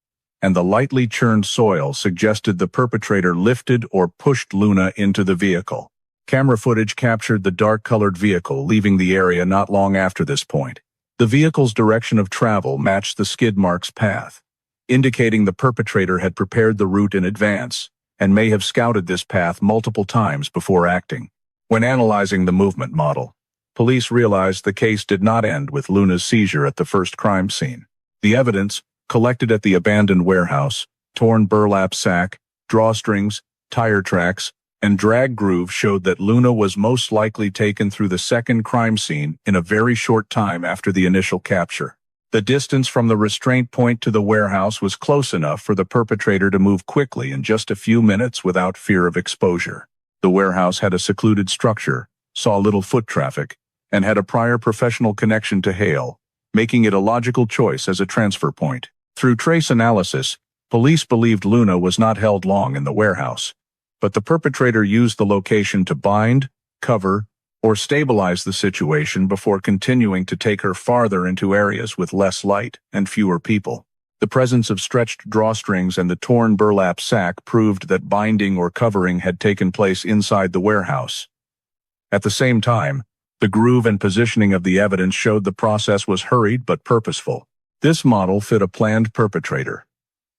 and the lightly churned soil suggested the perpetrator lifted or pushed Luna into the vehicle. Camera footage captured the dark-colored vehicle leaving the area not long after this point. The vehicle's direction of travel matched the skid mark's path, indicating the perpetrator had prepared the route in advance and may have scouted this path multiple times before acting. When analyzing the movement model, police realized the case did not end with Luna's seizure at the first crime scene. The evidence, collected at the abandoned warehouse, torn burlap sack, drawstrings, tire tracks, and drag groove showed that Luna was most likely taken through the second crime scene in a very short time after the initial capture. The distance from the restraint point to the warehouse was close enough for the perpetrator to move quickly in just a few minutes without fear of exposure. The warehouse had a secluded structure, saw little foot traffic, and had a prior professional connection to Hale, making it a logical choice as a transfer point. Through trace analysis, police believed Luna was not held long in the warehouse, but the perpetrator used the location to bind, cover, or stabilize the situation before continuing to take her farther into areas with less light and fewer people. The presence of stretched drawstrings and the torn burlap sack proved that binding or covering had taken place inside the warehouse. At the same time, the groove and positioning of the evidence showed the process was hurried but purposeful. This model fit a planned perpetrator.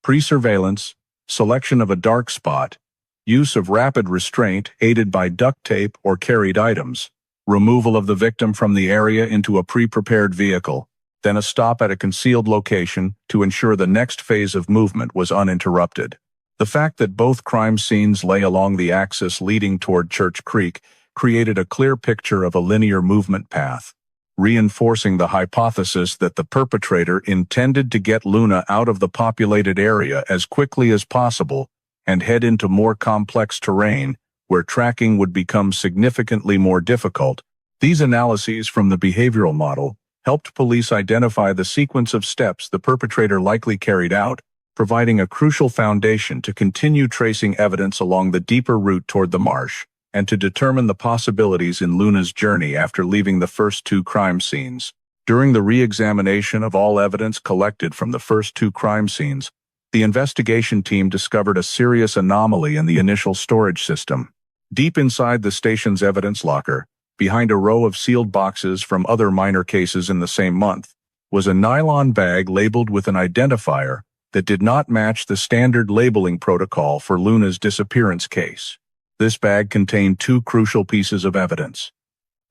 Pre-surveillance, selection of a dark spot, use of rapid restraint aided by duct tape or carried items, removal of the victim from the area into a pre-prepared vehicle, then a stop at a concealed location to ensure the next phase of movement was uninterrupted. The fact that both crime scenes lay along the axis leading toward Church Creek created a clear picture of a linear movement path, reinforcing the hypothesis that the perpetrator intended to get Luna out of the populated area as quickly as possible and head into more complex terrain where tracking would become significantly more difficult. These analyses from the behavioral model helped police identify the sequence of steps the perpetrator likely carried out, providing a crucial foundation to continue tracing evidence along the deeper route toward the marsh, and to determine the possibilities in Luna's journey after leaving the first two crime scenes. During the re-examination of all evidence collected from the first two crime scenes, the investigation team discovered a serious anomaly in the initial storage system. Deep inside the station's evidence locker, behind a row of sealed boxes from other minor cases in the same month, was a nylon bag labeled with an identifier that did not match the standard labeling protocol for Luna's disappearance case. This bag contained two crucial pieces of evidence: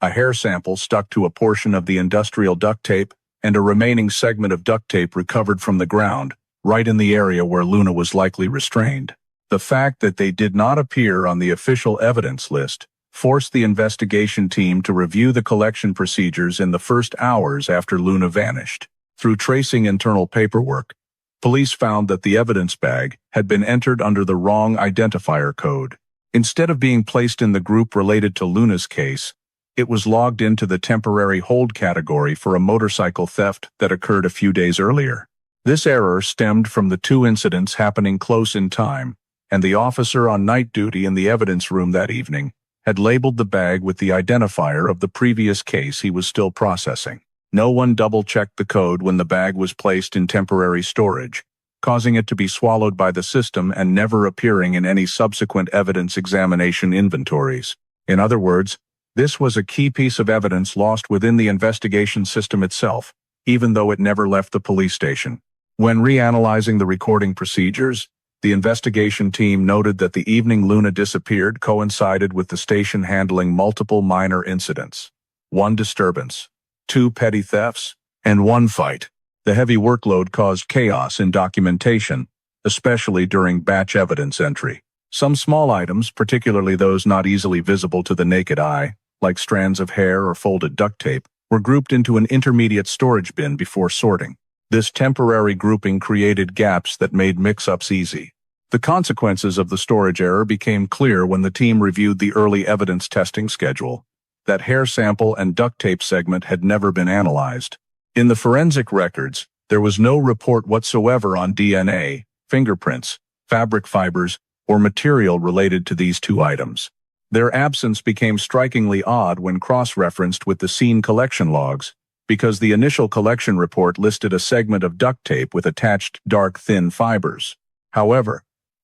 a hair sample stuck to a portion of the industrial duct tape and a remaining segment of duct tape recovered from the ground, right in the area where Luna was likely restrained. The fact that they did not appear on the official evidence list forced the investigation team to review the collection procedures in the first hours after Luna vanished. Through tracing internal paperwork, police found that the evidence bag had been entered under the wrong identifier code. Instead of being placed in the group related to Luna's case, it was logged into the temporary hold category for a motorcycle theft that occurred a few days earlier. This error stemmed from the two incidents happening close in time, and the officer on night duty in the evidence room that evening had labeled the bag with the identifier of the previous case he was still processing. No one double-checked the code when the bag was placed in temporary storage, causing it to be swallowed by the system and never appearing in any subsequent evidence examination inventories. In other words, this was a key piece of evidence lost within the investigation system itself, even though it never left the police station. When reanalyzing the recording procedures, the investigation team noted that the evening Luna disappeared coincided with the station handling multiple minor incidents: 1 disturbance, 2 petty thefts, and 1 fight. The heavy workload caused chaos in documentation, especially during batch evidence entry. Some small items, particularly those not easily visible to the naked eye, like strands of hair or folded duct tape, were grouped into an intermediate storage bin before sorting. This temporary grouping created gaps that made mix-ups easy. The consequences of the storage error became clear when the team reviewed the early evidence testing schedule. That hair sample and duct tape segment had never been analyzed. In the forensic records, there was no report whatsoever on DNA, fingerprints, fabric fibers, or material related to these 2 items. Their absence became strikingly odd when cross-referenced with the scene collection logs, because the initial collection report listed a segment of duct tape with attached dark thin fibers. However,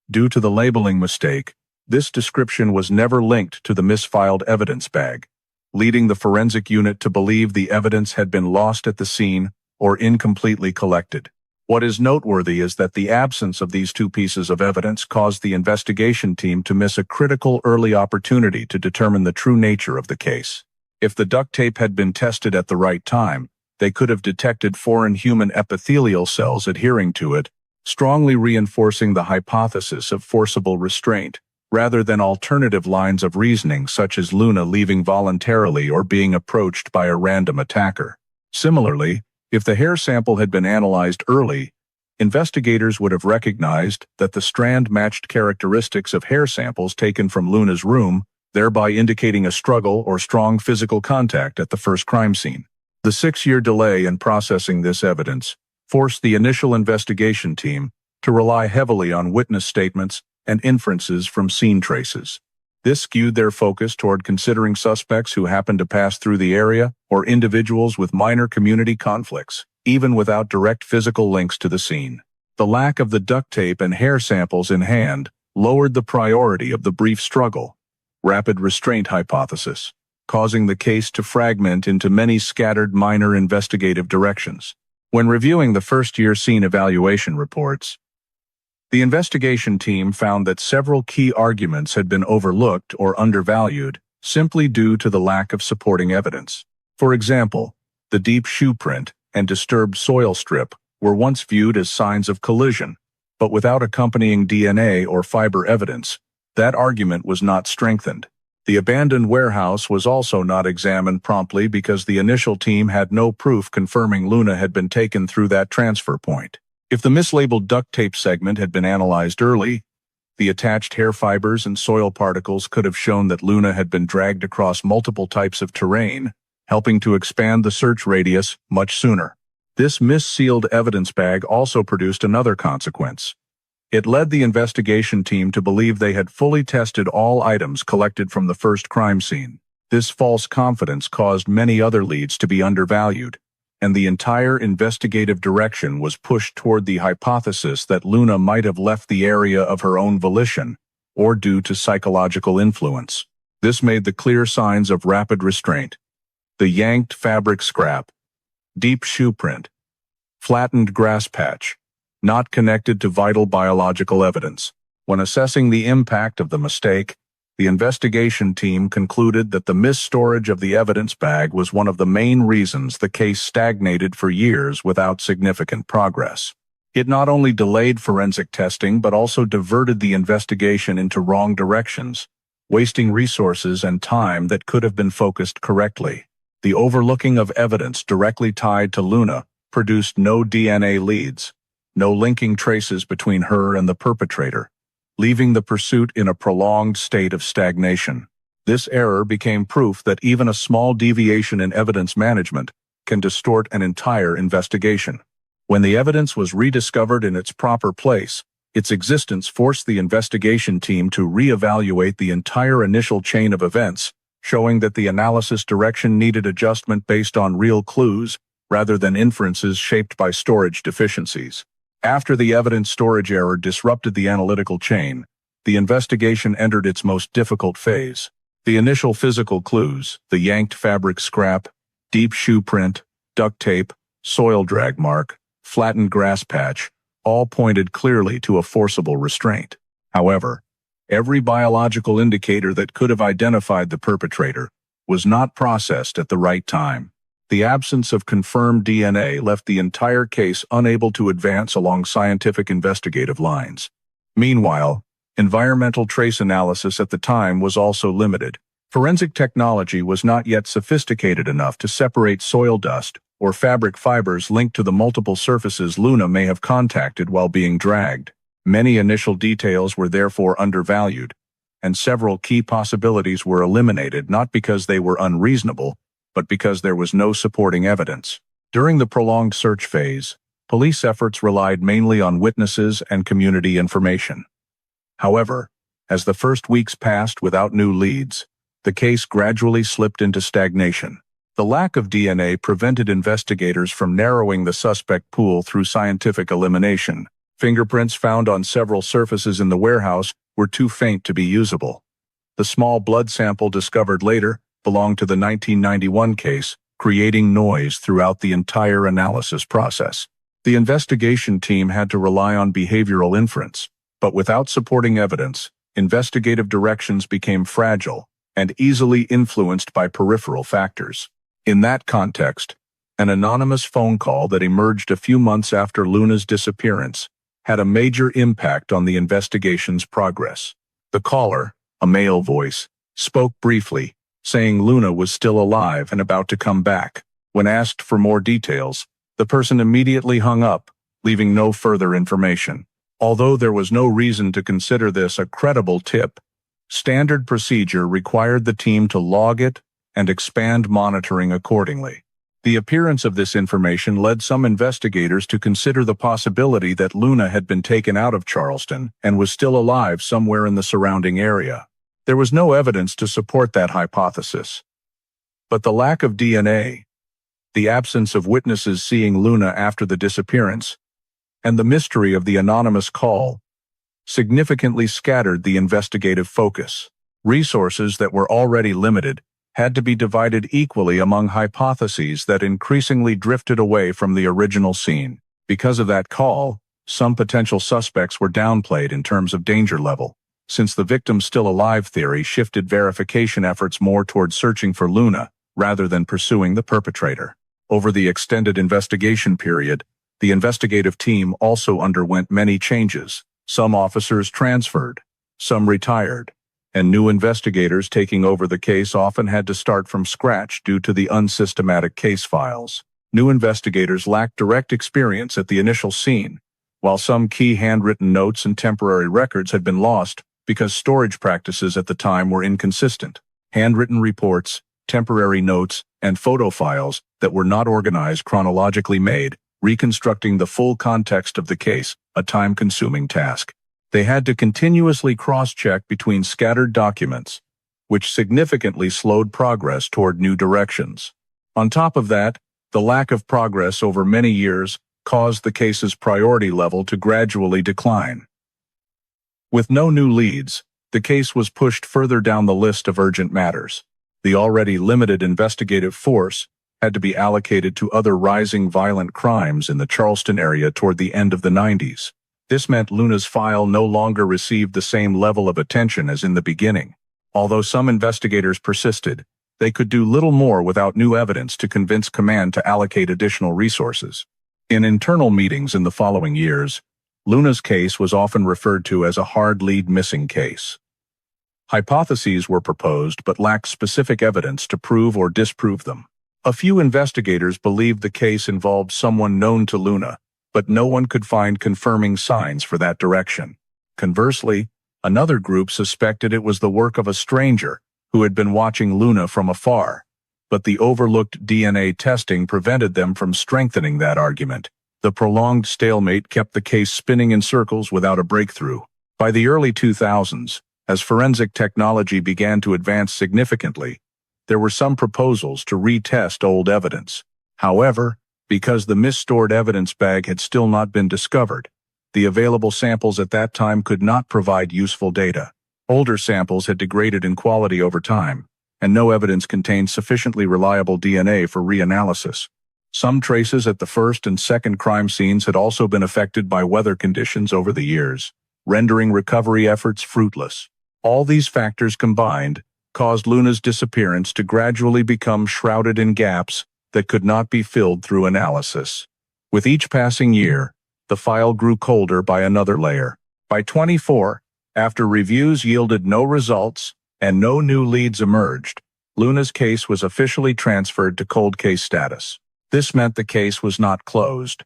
due to the labeling mistake, this description was never linked to the misfiled evidence bag, leading the forensic unit to believe the evidence had been lost at the scene or incompletely collected. What is noteworthy is that the absence of these 2 pieces of evidence caused the investigation team to miss a critical early opportunity to determine the true nature of the case. If the duct tape had been tested at the right time, they could have detected foreign human epithelial cells adhering to it, strongly reinforcing the hypothesis of forcible restraint, rather than alternative lines of reasoning such as Luna leaving voluntarily or being approached by a random attacker. Similarly, if the hair sample had been analyzed early, investigators would have recognized that the strand matched characteristics of hair samples taken from Luna's room, thereby indicating a struggle or strong physical contact at the first crime scene. The 6-year delay in processing this evidence forced the initial investigation team to rely heavily on witness statements and inferences from scene traces. This skewed their focus toward considering suspects who happened to pass through the area or individuals with minor community conflicts, even without direct physical links to the scene. The lack of the duct tape and hair samples in hand lowered the priority of the brief struggle, rapid restraint hypothesis, causing the case to fragment into many scattered minor investigative directions. When reviewing the first-year scene evaluation reports, the investigation team found that several key arguments had been overlooked or undervalued simply due to the lack of supporting evidence. For example, the deep shoe print and disturbed soil strip were once viewed as signs of collision, but without accompanying DNA or fiber evidence, that argument was not strengthened. The abandoned warehouse was also not examined promptly because the initial team had no proof confirming Luna had been taken through that transfer point. If the mislabeled duct tape segment had been analyzed early, the attached hair fibers and soil particles could have shown that Luna had been dragged across multiple types of terrain, helping to expand the search radius much sooner. This missealed evidence bag also produced another consequence. It led the investigation team to believe they had fully tested all items collected from the first crime scene. This false confidence caused many other leads to be undervalued, and the entire investigative direction was pushed toward the hypothesis that Luna might have left the area of her own volition or due to psychological influence. This made the clear signs of rapid restraint: the yanked fabric scrap, deep shoe print, flattened grass patch, not connected to vital biological evidence. When assessing the impact of the mistake, the investigation team concluded that the misstorage of the evidence bag was one of the main reasons the case stagnated for years without significant progress. It not only delayed forensic testing but also diverted the investigation into wrong directions, wasting resources and time that could have been focused correctly. The overlooking of evidence directly tied to Luna produced no DNA leads, no linking traces between her and the perpetrator, leaving the pursuit in a prolonged state of stagnation. This error became proof that even a small deviation in evidence management can distort an entire investigation. When the evidence was rediscovered in its proper place, Its existence forced the investigation team to reevaluate the entire initial chain of events, showing that the analysis direction needed adjustment based on real clues rather than inferences shaped by storage deficiencies. After the evidence storage error disrupted the analytical chain, the investigation entered its most difficult phase. The initial physical clues, the yanked fabric scrap, deep shoe print, duct tape, soil drag mark, flattened grass patch, all pointed clearly to a forcible restraint. However, every biological indicator that could have identified the perpetrator was not processed at the right time. The absence of confirmed DNA left the entire case unable to advance along scientific investigative lines. Meanwhile, environmental trace analysis at the time was also limited. Forensic technology was not yet sophisticated enough to separate soil dust or fabric fibers linked to the multiple surfaces Luna may have contacted while being dragged. Many initial details were therefore undervalued, and several key possibilities were eliminated not because they were unreasonable, but because there was no supporting evidence. During the prolonged search phase, police efforts relied mainly on witnesses and community information. However, as the first weeks passed without new leads, the case gradually slipped into stagnation. The lack of DNA prevented investigators from narrowing the suspect pool through scientific elimination. Fingerprints found on several surfaces in the warehouse were too faint to be usable. The small blood sample discovered later belonged to the 1991 case, creating noise throughout the entire analysis process. The investigation team had to rely on behavioral inference, but without supporting evidence, investigative directions became fragile and easily influenced by peripheral factors. In that context, an anonymous phone call that emerged a few months after Luna's disappearance had a major impact on the investigation's progress. The caller, a male voice, spoke briefly, saying Luna was still alive and about to come back. When asked for more details, the person immediately hung up, leaving no further information. Although there was no reason to consider this a credible tip, standard procedure required the team to log it and expand monitoring accordingly. The appearance of this information led some investigators to consider the possibility that Luna had been taken out of Charleston and was still alive somewhere in the surrounding area. There was no evidence to support that hypothesis. But the lack of DNA, the absence of witnesses seeing Luna after the disappearance, and the mystery of the anonymous call significantly scattered the investigative focus. Resources that were already limited had to be divided equally among hypotheses that increasingly drifted away from the original scene. Because of that call, some potential suspects were downplayed in terms of danger level, since the victim's still alive theory shifted verification efforts more toward searching for Luna rather than pursuing the perpetrator. Over the extended investigation period, the investigative team also underwent many changes. Some officers transferred, some retired, and new investigators taking over the case often had to start from scratch due to the unsystematic case files. New investigators lacked direct experience at the initial scene, while some key handwritten notes and temporary records had been lost because storage practices at the time were inconsistent. Handwritten reports, temporary notes, and photo files that were not organized chronologically made reconstructing the full context of the case a time-consuming task. They had to continuously cross-check between scattered documents, which significantly slowed progress toward new directions. On top of that, the lack of progress over many years caused the case's priority level to gradually decline. With no new leads, the case was pushed further down the list of urgent matters. The already limited investigative force had to be allocated to other rising violent crimes in the Charleston area toward the end of the 90s. This meant Luna's file no longer received the same level of attention as in the beginning. Although some investigators persisted, they could do little more without new evidence to convince command to allocate additional resources. In internal meetings in the following years, Luna's case was often referred to as a hard lead missing case. Hypotheses were proposed but lacked specific evidence to prove or disprove them. A few investigators believed the case involved someone known to Luna, but no one could find confirming signs for that direction. Conversely, another group suspected it was the work of a stranger who had been watching Luna from afar, but the overlooked DNA testing prevented them from strengthening that argument, The prolonged stalemate kept the case spinning in circles without a breakthrough. By the early 2000s, as forensic technology began to advance significantly, there were some proposals to retest old evidence. However, because the misstored evidence bag had still not been discovered, the available samples at that time could not provide useful data. Older samples had degraded in quality over time, and no evidence contained sufficiently reliable DNA for reanalysis. Some traces at the first and second crime scenes had also been affected by weather conditions over the years, rendering recovery efforts fruitless. All these factors combined caused Luna's disappearance to gradually become shrouded in gaps that could not be filled through analysis. With each passing year, the file grew colder by another layer. By 24, after reviews yielded no results and no new leads emerged, Luna's case was officially transferred to cold case status. This meant the case was not closed,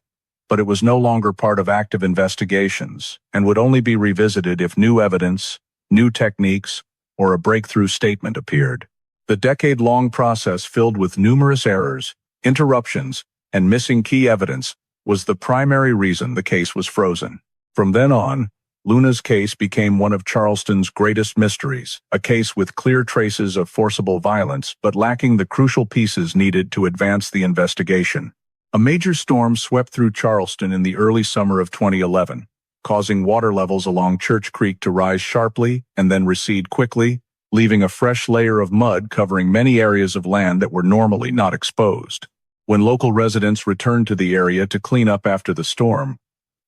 but it was no longer part of active investigations and would only be revisited if new evidence, new techniques, or a breakthrough statement appeared. The decade-long process filled with numerous errors, interruptions, and missing key evidence was the primary reason the case was frozen. From then on, Luna's case became one of Charleston's greatest mysteries, a case with clear traces of forcible violence but lacking the crucial pieces needed to advance the investigation. A major storm swept through Charleston in the early summer of 2011, causing water levels along Church Creek to rise sharply and then recede quickly, leaving a fresh layer of mud covering many areas of land that were normally not exposed. When local residents returned to the area to clean up after the storm,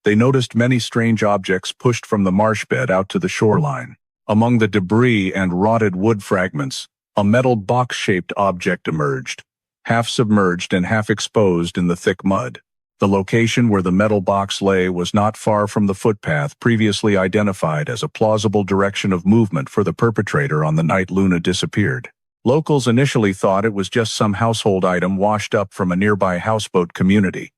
they noticed many strange objects pushed from the marsh bed out to the shoreline. Among the debris and rotted wood fragments, a metal box-shaped object emerged, half submerged and half exposed in the thick mud. The location where the metal box lay was not far from the footpath previously identified as a plausible direction of movement for the perpetrator on the night Luna disappeared. Locals initially thought it was just some household item washed up from a nearby houseboat community,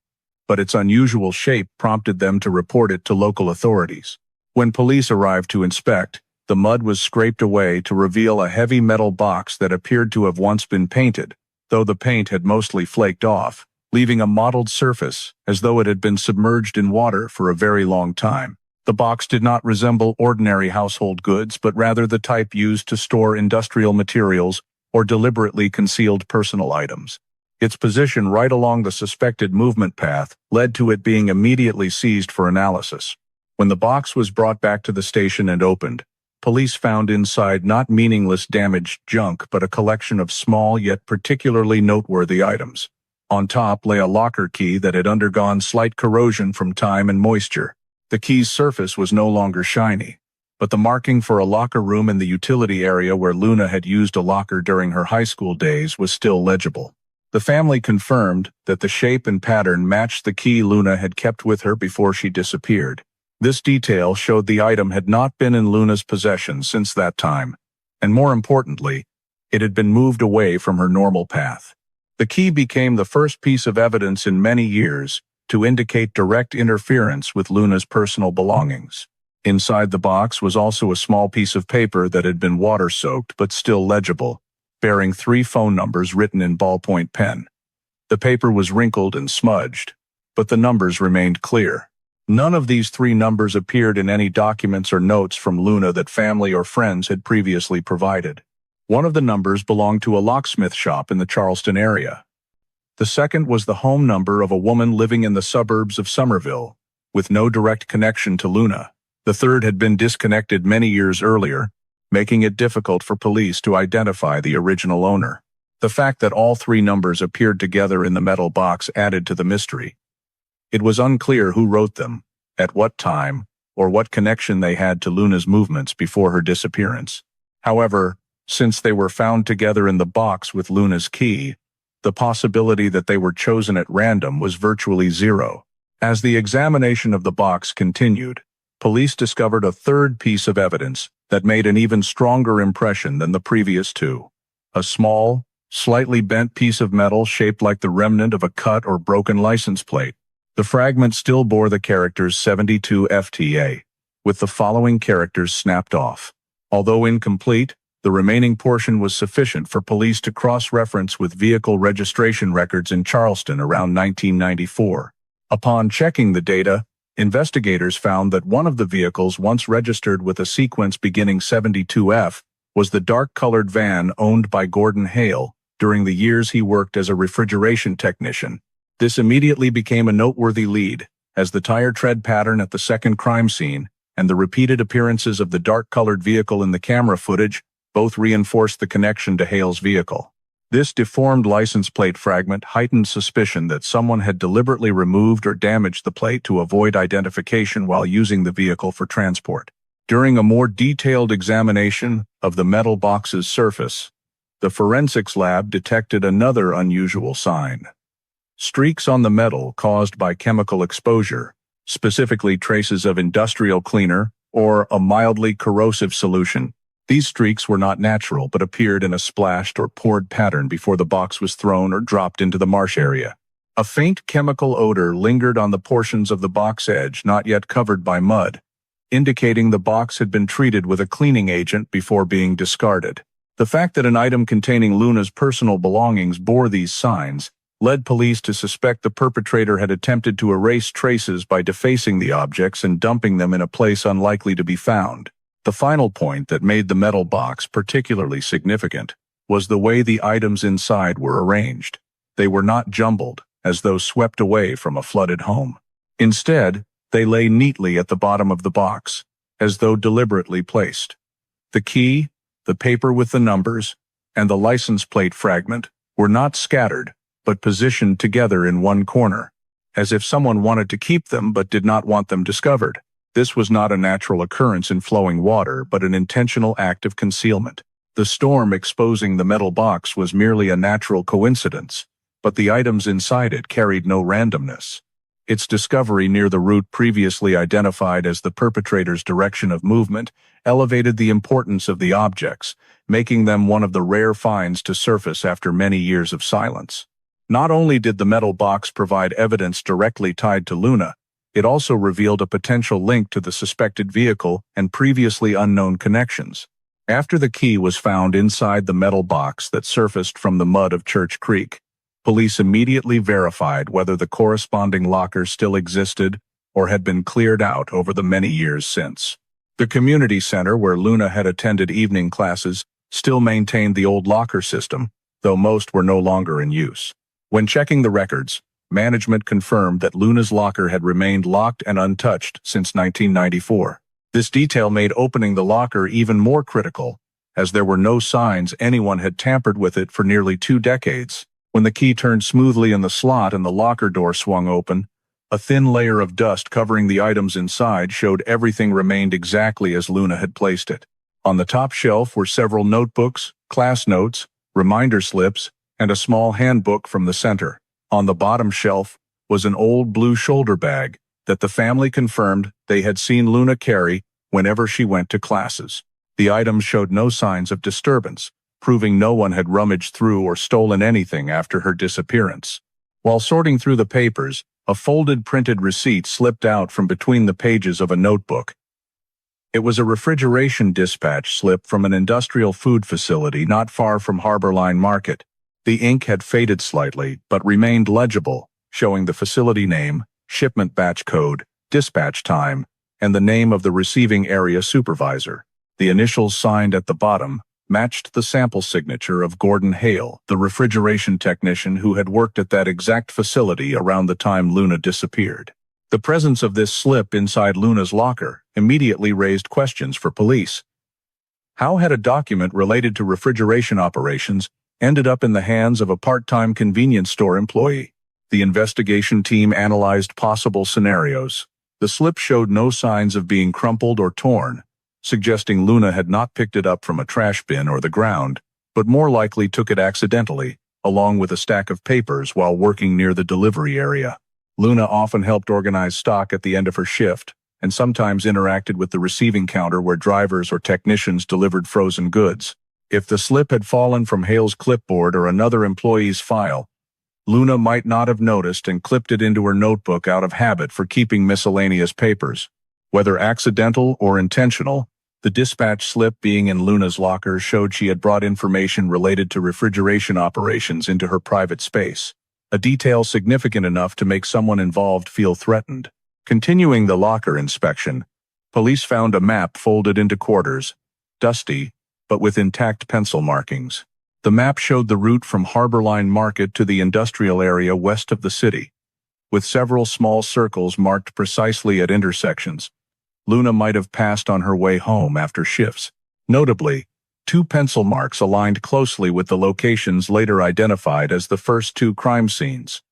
but its unusual shape prompted them to report it to local authorities. When police arrived to inspect, the mud was scraped away to reveal a heavy metal box that appeared to have once been painted, though the paint had mostly flaked off, leaving a mottled surface as though it had been submerged in water for a very long time. The box did not resemble ordinary household goods, but rather the type used to store industrial materials or deliberately concealed personal items. Its position right along the suspected movement path led to it being immediately seized for analysis. When the box was brought back to the station and opened, police found inside not meaningless damaged junk but a collection of small yet particularly noteworthy items. On top lay a locker key that had undergone slight corrosion from time and moisture. The key's surface was no longer shiny, but the marking for a locker room in the utility area where Luna had used a locker during her high school days was still legible. The family confirmed that the shape and pattern matched the key Luna had kept with her before she disappeared. This detail showed the item had not been in Luna's possession since that time, and more importantly, it had been moved away from her normal path. The key became the first piece of evidence in many years to indicate direct interference with Luna's personal belongings. Inside the box was also a small piece of paper that had been water-soaked but still legible, bearing 3 phone numbers written in ballpoint pen. The paper was wrinkled and smudged, but the numbers remained clear. None of these 3 numbers appeared in any documents or notes from Luna that family or friends had previously provided. One of the numbers belonged to a locksmith shop in the Charleston area. The second was the home number of a woman living in the suburbs of Somerville, with no direct connection to Luna. The third had been disconnected many years earlier, making it difficult for police to identify the original owner. The fact that all 3 numbers appeared together in the metal box added to the mystery. It was unclear who wrote them, at what time, or what connection they had to Luna's movements before her disappearance. However, since they were found together in the box with Luna's key, the possibility that they were chosen at random was virtually zero. As the examination of the box continued, police discovered a third piece of evidence that made an even stronger impression than the previous 2. A small, slightly bent piece of metal shaped like the remnant of a cut or broken license plate. The fragment still bore the characters 72 FTA, with the following characters snapped off. Although incomplete, the remaining portion was sufficient for police to cross-reference with vehicle registration records in Charleston around 1994. Upon checking the data, investigators found that one of the vehicles once registered with a sequence beginning 72F was the dark-colored van owned by Gordon Hale during the years he worked as a refrigeration technician. This immediately became a noteworthy lead, as the tire tread pattern at the second crime scene and the repeated appearances of the dark-colored vehicle in the camera footage both reinforced the connection to Hale's vehicle. This deformed license plate fragment heightened suspicion that someone had deliberately removed or damaged the plate to avoid identification while using the vehicle for transport. During a more detailed examination of the metal box's surface, the forensics lab detected another unusual sign. Streaks on the metal caused by chemical exposure, specifically traces of industrial cleaner or a mildly corrosive solution. These streaks were not natural but appeared in a splashed or poured pattern before the box was thrown or dropped into the marsh area. A faint chemical odor lingered on the portions of the box edge not yet covered by mud, indicating the box had been treated with a cleaning agent before being discarded. The fact that an item containing Luna's personal belongings bore these signs led police to suspect the perpetrator had attempted to erase traces by defacing the objects and dumping them in a place unlikely to be found. The final point that made the metal box particularly significant was the way the items inside were arranged. They were not jumbled, as though swept away from a flooded home. Instead, they lay neatly at the bottom of the box, as though deliberately placed. The key, the paper with the numbers, and the license plate fragment were not scattered, but positioned together in one corner, as if someone wanted to keep them but did not want them discovered. This was not a natural occurrence in flowing water, but an intentional act of concealment. The storm exposing the metal box was merely a natural coincidence, but the items inside it carried no randomness. Its discovery near the route previously identified as the perpetrator's direction of movement elevated the importance of the objects, making them one of the rare finds to surface after many years of silence. Not only did the metal box provide evidence directly tied to Luna, it also revealed a potential link to the suspected vehicle and previously unknown connections. After the key was found inside the metal box that surfaced from the mud of Church Creek, police immediately verified whether the corresponding locker still existed or had been cleared out over the many years since. The community center where Luna had attended evening classes still maintained the old locker system, though most were no longer in use. When checking the records, management confirmed that Luna's locker had remained locked and untouched since 1994. This detail made opening the locker even more critical, as there were no signs anyone had tampered with it for nearly 2 decades. When the key turned smoothly in the slot and the locker door swung open, a thin layer of dust covering the items inside showed everything remained exactly as Luna had placed it. On the top shelf were several notebooks, class notes, reminder slips, and a small handbook from the center. On the bottom shelf was an old blue shoulder bag that the family confirmed they had seen Luna carry whenever she went to classes. The items showed no signs of disturbance, proving no one had rummaged through or stolen anything after her disappearance. While sorting through the papers, a folded printed receipt slipped out from between the pages of a notebook. It was a refrigeration dispatch slip from an industrial food facility not far from Harborline Market. The ink had faded slightly, but remained legible, showing the facility name, shipment batch code, dispatch time, and the name of the receiving area supervisor. The initials signed at the bottom matched the sample signature of Gordon Hale, the refrigeration technician who had worked at that exact facility around the time Luna disappeared. The presence of this slip inside Luna's locker immediately raised questions for police. How had a document related to refrigeration operations ended up in the hands of a part-time convenience store employee? The investigation team analyzed possible scenarios. The slip showed no signs of being crumpled or torn, suggesting Luna had not picked it up from a trash bin or the ground, but more likely took it accidentally, along with a stack of papers while working near the delivery area. Luna often helped organize stock at the end of her shift, and sometimes interacted with the receiving counter where drivers or technicians delivered frozen goods. If the slip had fallen from Hale's clipboard or another employee's file, Luna might not have noticed and clipped it into her notebook out of habit for keeping miscellaneous papers. Whether accidental or intentional, the dispatch slip being in Luna's locker showed she had brought information related to refrigeration operations into her private space. a detail significant enough to make someone involved feel threatened. Continuing the locker inspection, police found a map folded into quarters, dusty, but with intact pencil markings. The map showed the route from Harborline Market to the industrial area west of the city, with several small circles marked precisely at intersections. Luna might have passed on her way home after shifts. Notably, 2 pencil marks aligned closely with the locations later identified as the first 2 crime scenes: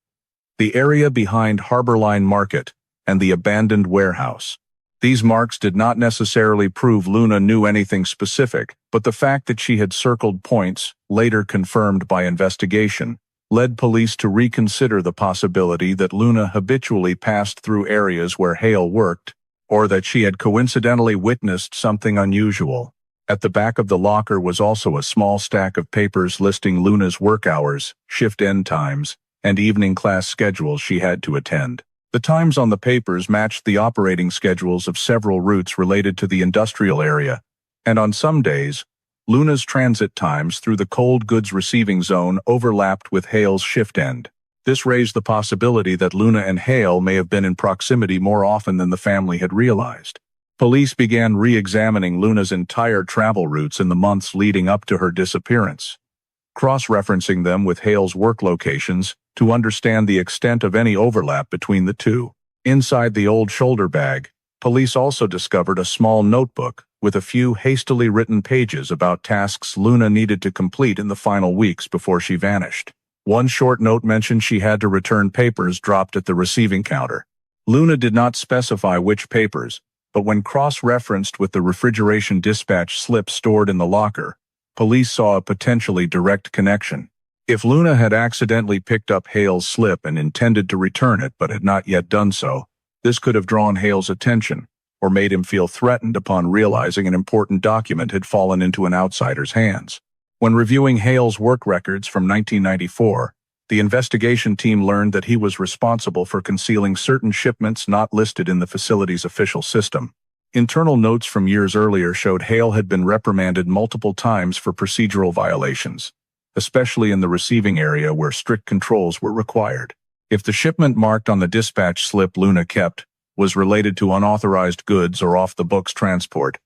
the area behind Harborline Market and the abandoned warehouse. These marks did not necessarily prove Luna knew anything specific, but the fact that she had circled points, later confirmed by investigation, led police to reconsider the possibility that Luna habitually passed through areas where Hale worked, or that she had coincidentally witnessed something unusual. At the back of the locker was also a small stack of papers listing Luna's work hours, shift end times, and evening class schedules she had to attend. The times on the papers matched the operating schedules of several routes related to the industrial area, and on some days, Luna's transit times through the cold goods receiving zone overlapped with Hale's shift end. This raised the possibility that Luna and Hale may have been in proximity more often than the family had realized. Police began re-examining Luna's entire travel routes in the months leading up to her disappearance, cross-referencing them with Hale's work locations to understand the extent of any overlap between the two. Inside the old shoulder bag, police also discovered a small notebook with a few hastily written pages about tasks Luna needed to complete in the final weeks before she vanished. One short note mentioned she had to return papers dropped at the receiving counter. Luna did not specify which papers, but when cross-referenced with the refrigeration dispatch slip stored in the locker, police saw a potentially direct connection. If Luna had accidentally picked up Hale's slip and intended to return it but had not yet done so, this could have drawn Hale's attention, or made him feel threatened upon realizing an important document had fallen into an outsider's hands. When reviewing Hale's work records from 1994, the investigation team learned that he was responsible for concealing certain shipments not listed in the facility's official system. Internal notes from years earlier showed Hale had been reprimanded multiple times for procedural violations, especially in the receiving area where strict controls were required. If the shipment marked on the dispatch slip Luna kept was related to unauthorized goods or off-the-books transport,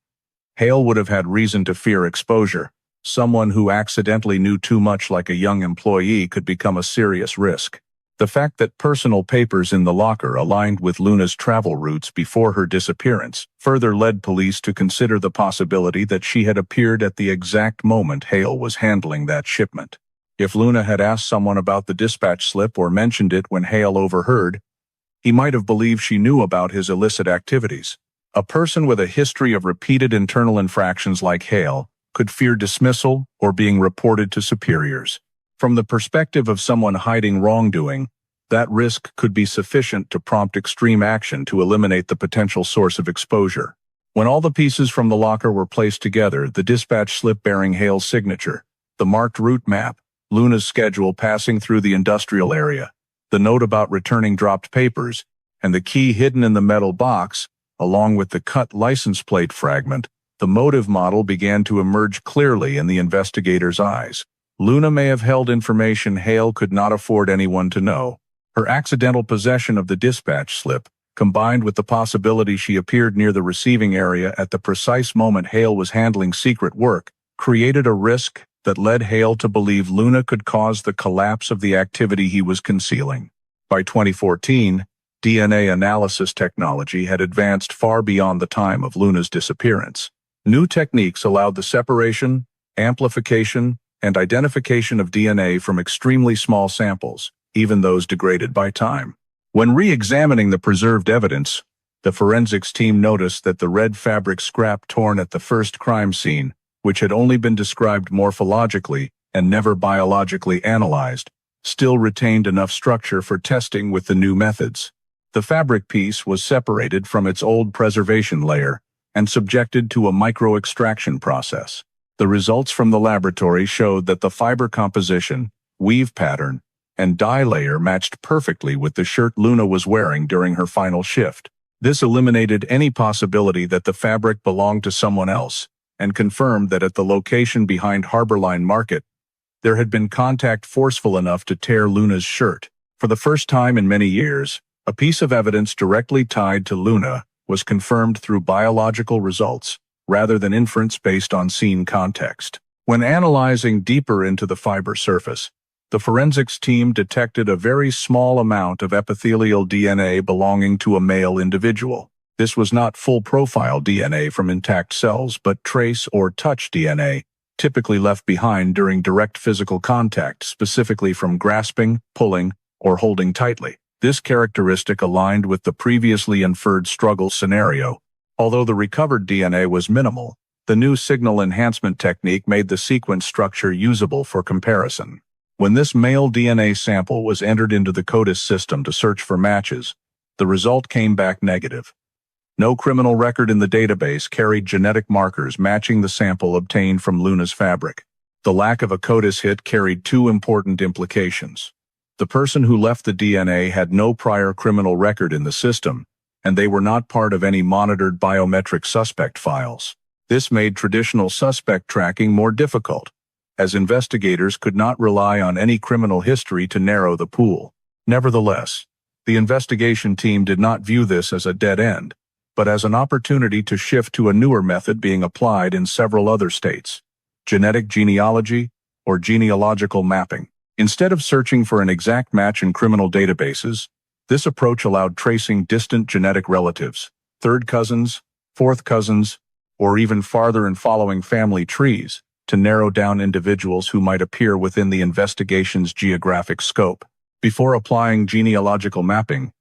Hale would have had reason to fear exposure. Someone who accidentally knew too much like a young employee could become a serious risk. The fact that personal papers in the locker aligned with Luna's travel routes before her disappearance further led police to consider the possibility that she had appeared at the exact moment Hale was handling that shipment. If Luna had asked someone about the dispatch slip or mentioned it when Hale overheard, he might have believed she knew about his illicit activities. A person with a history of repeated internal infractions like Hale could fear dismissal or being reported to superiors. From the perspective of someone hiding wrongdoing, that risk could be sufficient to prompt extreme action to eliminate the potential source of exposure. When all the pieces from the locker were placed together, the dispatch slip bearing Hale's signature, the marked route map, Luna's schedule passing through the industrial area, the note about returning dropped papers, and the key hidden in the metal box, along with the cut license plate fragment, the motive model began to emerge clearly in the investigators' eyes. Luna may have held information Hale could not afford anyone to know. Her accidental possession of the dispatch slip, combined with the possibility she appeared near the receiving area at the precise moment Hale was handling secret work, created a risk that led Hale to believe Luna could cause the collapse of the activity he was concealing. By 2014, DNA analysis technology had advanced far beyond the time of Luna's disappearance. New techniques allowed the separation, amplification, and identification of DNA from extremely small samples, even those degraded by time. When re-examining the preserved evidence, the forensics team noticed that the red fabric scrap torn at the first crime scene, which had only been described morphologically and never biologically analyzed, still retained enough structure for testing with the new methods. The fabric piece was separated from its old preservation layer and subjected to a micro-extraction process. The results from the laboratory showed that the fiber composition, weave pattern, and dye layer matched perfectly with the shirt Luna was wearing during her final shift. This eliminated any possibility that the fabric belonged to someone else, and confirmed that at the location behind Harborline Market, there had been contact forceful enough to tear Luna's shirt. For the first time in many years, a piece of evidence directly tied to Luna was confirmed through biological results, rather than inference based on scene context. When analyzing deeper into the fiber surface, the forensics team detected a very small amount of epithelial DNA belonging to a male individual. This was not full-profile DNA from intact cells, but trace or touch DNA, typically left behind during direct physical contact, specifically from grasping, pulling, or holding tightly. This characteristic aligned with the previously inferred struggle scenario. Although the recovered DNA was minimal, the new signal enhancement technique made the sequence structure usable for comparison. When this male DNA sample was entered into the CODIS system to search for matches, the result came back negative. No criminal record in the database carried genetic markers matching the sample obtained from Luna's fabric. The lack of a CODIS hit carried two important implications. The person who left the DNA had no prior criminal record in the system, and they were not part of any monitored biometric suspect files. This made traditional suspect tracking more difficult, as investigators could not rely on any criminal history to narrow the pool. Nevertheless, the investigation team did not view this as a dead end, but as an opportunity to shift to a newer method being applied in several other states: genetic genealogy, or genealogical mapping. Instead of searching for an exact match in criminal databases, this approach allowed tracing distant genetic relatives, third cousins, fourth cousins, or even farther in following family trees, to narrow down individuals who might appear within the investigation's geographic scope. Before applying genealogical mapping,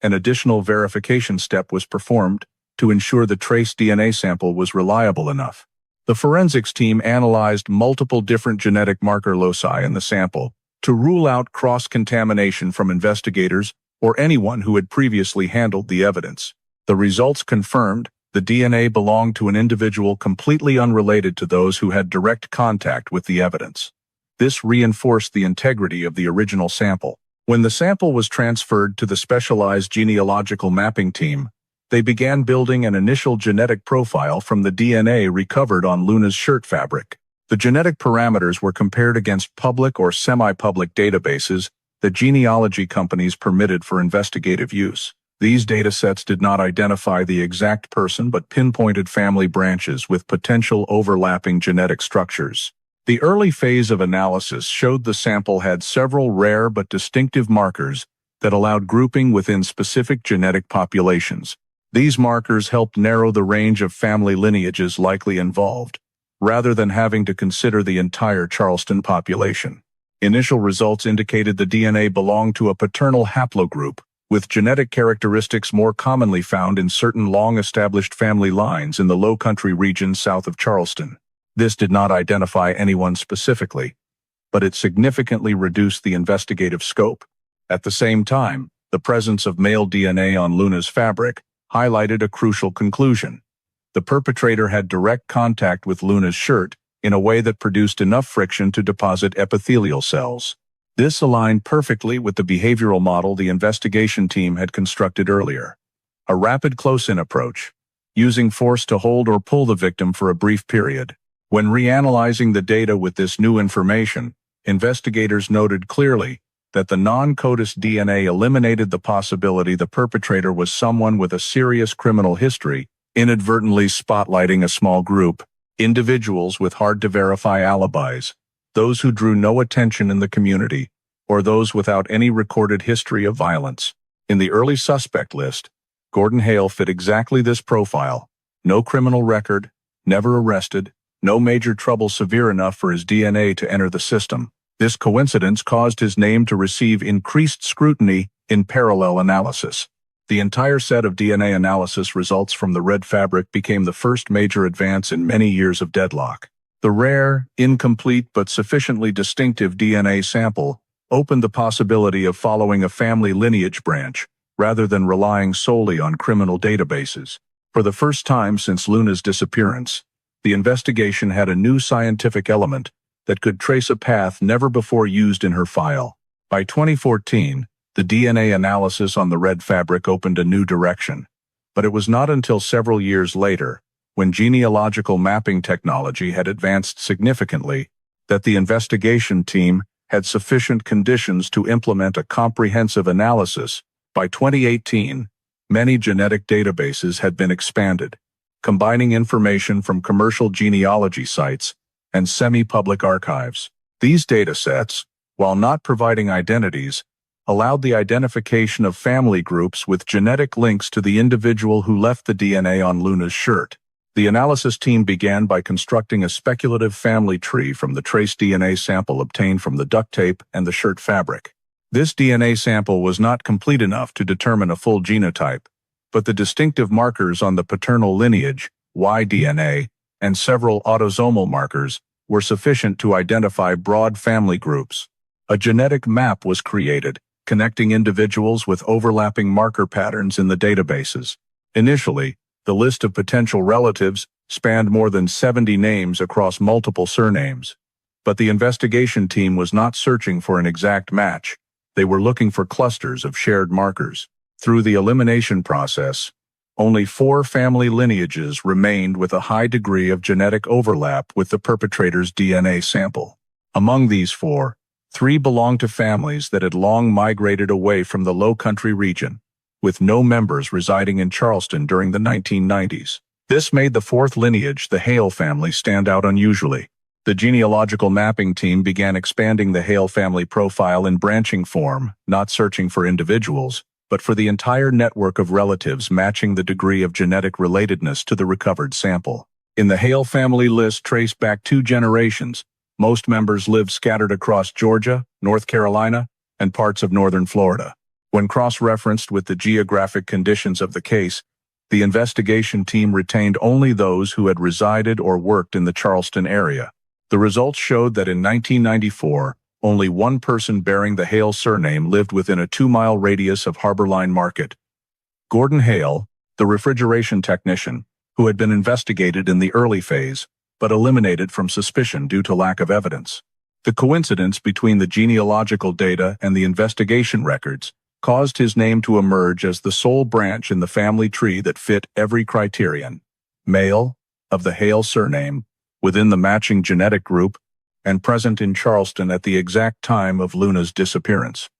an additional verification step was performed to ensure the trace DNA sample was reliable enough. The forensics team analyzed multiple different genetic marker loci in the sample to rule out cross-contamination from investigators or anyone who had previously handled the evidence. The results confirmed the DNA belonged to an individual completely unrelated to those who had direct contact with the evidence. This reinforced the integrity of the original sample. When the sample was transferred to the specialized genealogical mapping team, they began building an initial genetic profile from the DNA recovered on Luna's shirt fabric. The genetic parameters were compared against public or semi-public databases that genealogy companies permitted for investigative use. These datasets did not identify the exact person but pinpointed family branches with potential overlapping genetic structures. The early phase of analysis showed the sample had several rare but distinctive markers that allowed grouping within specific genetic populations. These markers helped narrow the range of family lineages likely involved, rather than having to consider the entire Charleston population. Initial results indicated the DNA belonged to a paternal haplogroup, with genetic characteristics more commonly found in certain long-established family lines in the low-country region south of Charleston. This did not identify anyone specifically, but it significantly reduced the investigative scope. At the same time, the presence of male DNA on Luna's fabric highlighted a crucial conclusion. The perpetrator had direct contact with Luna's shirt in a way that produced enough friction to deposit epithelial cells. This aligned perfectly with the behavioral model the investigation team had constructed earlier. A rapid close-in approach, using force to hold or pull the victim for a brief period. When reanalyzing the data with this new information, investigators noted clearly that the non-CODIS DNA eliminated the possibility the perpetrator was someone with a serious criminal history, inadvertently spotlighting a small group, individuals with hard-to-verify alibis, those who drew no attention in the community, or those without any recorded history of violence. In the early suspect list, Gordon Hale fit exactly this profile: no criminal record, never arrested, no major trouble severe enough for his DNA to enter the system. This coincidence caused his name to receive increased scrutiny in parallel analysis. The entire set of DNA analysis results from the red fabric became the first major advance in many years of deadlock. The rare, incomplete but sufficiently distinctive DNA sample opened the possibility of following a family lineage branch, rather than relying solely on criminal databases. For the first time since Luna's disappearance, the investigation had a new scientific element that could trace a path never before used in her file. By 2014, the DNA analysis on the red fabric opened a new direction, but it was not until several years later, when genealogical mapping technology had advanced significantly, that the investigation team had sufficient conditions to implement a comprehensive analysis. By 2018, many genetic databases had been expanded, combining information from commercial genealogy sites and semi-public archives. These datasets, while not providing identities, allowed the identification of family groups with genetic links to the individual who left the DNA on Luna's shirt. The analysis team began by constructing a speculative family tree from the trace DNA sample obtained from the duct tape and the shirt fabric. This DNA sample was not complete enough to determine a full genotype, but the distinctive markers on the paternal lineage, Y-DNA, and several autosomal markers were sufficient to identify broad family groups. A genetic map was created, connecting individuals with overlapping marker patterns in the databases. Initially, the list of potential relatives spanned more than 70 names across multiple surnames. But the investigation team was not searching for an exact match. They were looking for clusters of shared markers. Through the elimination process, only 4 family lineages remained with a high degree of genetic overlap with the perpetrator's DNA sample. Among these 4, 3 belonged to families that had long migrated away from the Low Country region, with no members residing in Charleston during the 1990s. This made the 4th lineage, the Hale family, stand out unusually. The genealogical mapping team began expanding the Hale family profile in branching form, not searching for individuals, but for the entire network of relatives matching the degree of genetic relatedness to the recovered sample. In the Hale family list traced back 2 generations, most members lived scattered across Georgia, North Carolina, and parts of northern Florida. When cross-referenced with the geographic conditions of the case, the investigation team retained only those who had resided or worked in the Charleston area. The results showed that in 1994, only 1 person bearing the Hale surname lived within a 2-mile radius of Harborline Market. Gordon Hale, the refrigeration technician, who had been investigated in the early phase, but eliminated from suspicion due to lack of evidence. The coincidence between the genealogical data and the investigation records caused his name to emerge as the sole branch in the family tree that fit every criterion: male, of the Hale surname, within the matching genetic group, and present in Charleston at the exact time of Luna's disappearance.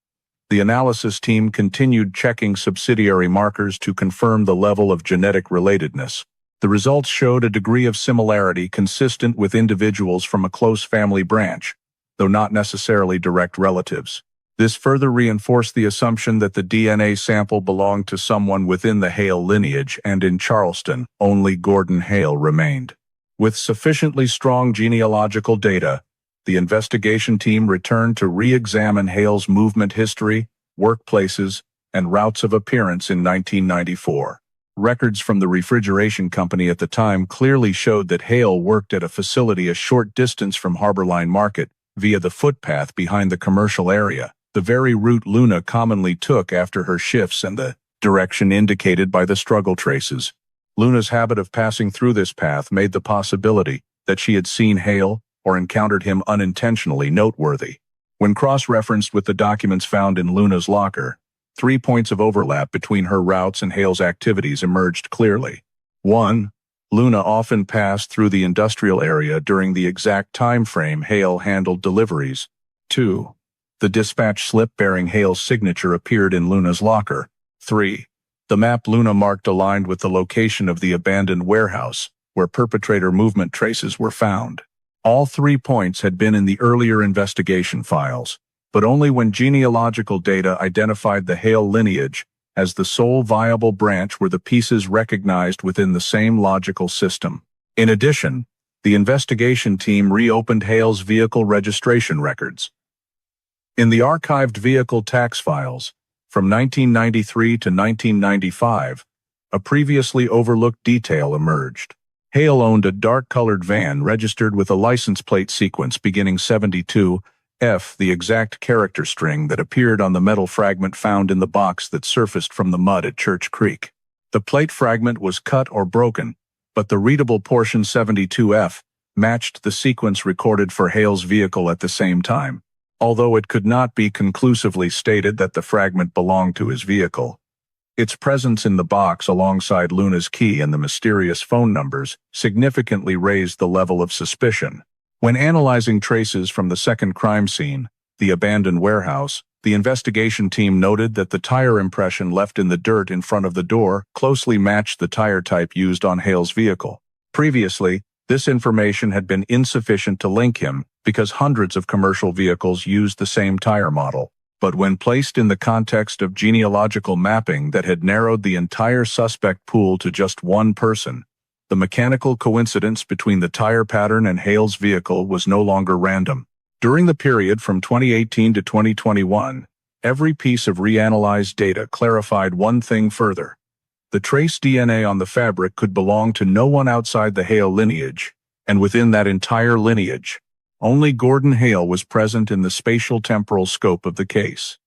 The analysis team continued checking subsidiary markers to confirm the level of genetic relatedness. The results showed a degree of similarity consistent with individuals from a close family branch, though not necessarily direct relatives. This further reinforced the assumption that the DNA sample belonged to someone within the Hale lineage, and in Charleston, only Gordon Hale remained. With sufficiently strong genealogical data, the investigation team returned to re-examine Hale's movement history, workplaces, and routes of appearance in 1994. Records from the refrigeration company at the time clearly showed that Hale worked at a facility a short distance from Harborline Market via the footpath behind the commercial area, the very route Luna commonly took after her shifts and the direction indicated by the struggle traces. Luna's habit of passing through this path made the possibility that she had seen Hale or encountered him unintentionally noteworthy. When cross-referenced with the documents found in Luna's locker, 3 points of overlap between her routes and Hale's activities emerged clearly. 1. Luna often passed through the industrial area during the exact time frame Hale handled deliveries. 2. The dispatch slip bearing Hale's signature appeared in Luna's locker. 3. The map Luna marked aligned with the location of the abandoned warehouse, where perpetrator movement traces were found. All 3 points had been in the earlier investigation files, but only when genealogical data identified the Hale lineage as the sole viable branch were the pieces recognized within the same logical system. In addition, the investigation team reopened Hale's vehicle registration records. In the archived vehicle tax files, from 1993 to 1995, a previously overlooked detail emerged. Hale owned a dark-colored van registered with a license plate sequence beginning 72F, the exact character string that appeared on the metal fragment found in the box that surfaced from the mud at Church Creek. The plate fragment was cut or broken, but the readable portion 72F matched the sequence recorded for Hale's vehicle at the same time. Although it could not be conclusively stated that the fragment belonged to his vehicle, its presence in the box alongside Luna's key and the mysterious phone numbers significantly raised the level of suspicion. When analyzing traces from the second crime scene, the abandoned warehouse, the investigation team noted that the tire impression left in the dirt in front of the door closely matched the tire type used on Hale's vehicle. Previously, this information had been insufficient to link him because hundreds of commercial vehicles used the same tire model. But when placed in the context of genealogical mapping that had narrowed the entire suspect pool to just one person, the mechanical coincidence between the tire pattern and Hale's vehicle was no longer random. During the period from 2018 to 2021, every piece of reanalyzed data clarified one thing further. The trace DNA on the fabric could belong to no one outside the Hale lineage, and within that entire lineage, only Gordon Hale was present in the spatial-temporal scope of the case.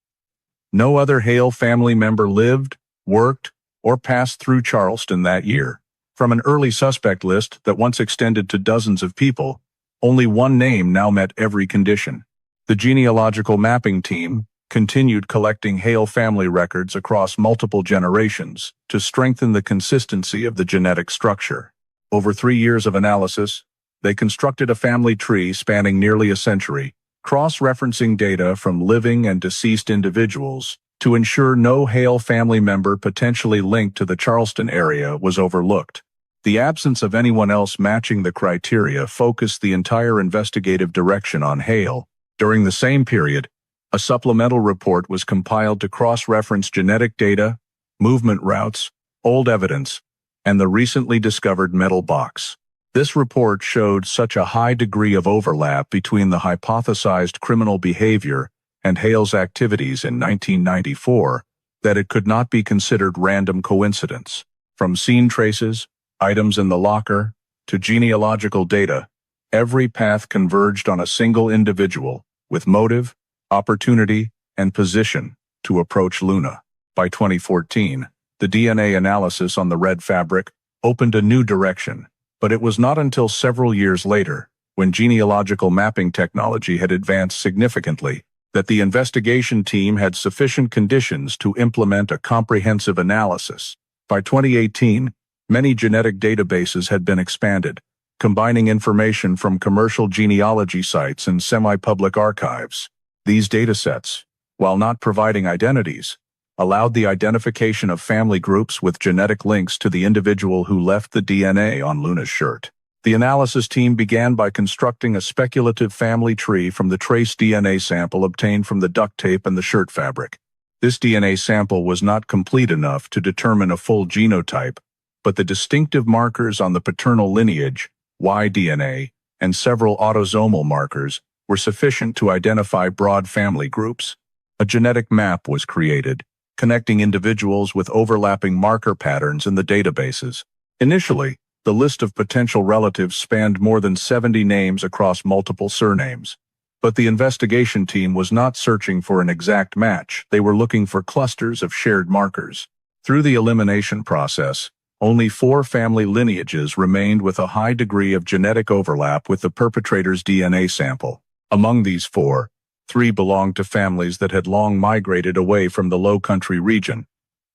No other Hale family member lived, worked, or passed through Charleston that year. From an early suspect list that once extended to dozens of people, only one name now met every condition. The genealogical mapping team continued collecting Hale family records across multiple generations to strengthen the consistency of the genetic structure. Over 3 years of analysis, they constructed a family tree spanning nearly a century, cross-referencing data from living and deceased individuals to ensure no Hale family member potentially linked to the Charleston area was overlooked. The absence of anyone else matching the criteria focused the entire investigative direction on Hale. During the same period, a supplemental report was compiled to cross-reference genetic data, movement routes, old evidence, and the recently discovered metal box. This report showed such a high degree of overlap between the hypothesized criminal behavior and Hale's activities in 1994 that it could not be considered random coincidence. From scene traces, items in the locker, to genealogical data, every path converged on a single individual with motive, opportunity, and position to approach Luna. By 2014, the DNA analysis on the red fabric opened a new direction. But it was not until several years later, when genealogical mapping technology had advanced significantly, that the investigation team had sufficient conditions to implement a comprehensive analysis. By 2018, many genetic databases had been expanded, combining information from commercial genealogy sites and semi-public archives. These datasets, while not providing identities, allowed the identification of family groups with genetic links to the individual who left the DNA on Luna's shirt. The analysis team began by constructing a speculative family tree from the trace DNA sample obtained from the duct tape and the shirt fabric. This DNA sample was not complete enough to determine a full genotype, but the distinctive markers on the paternal lineage, Y-DNA, and several autosomal markers were sufficient to identify broad family groups. A genetic map was created, connecting individuals with overlapping marker patterns in the databases. Initially, the list of potential relatives spanned more than 70 names across multiple surnames. But the investigation team was not searching for an exact match. They were looking for clusters of shared markers. Through the elimination process, only 4 family lineages remained with a high degree of genetic overlap with the perpetrator's DNA sample. Among these 4, 3 belonged to families that had long migrated away from the Low Country region,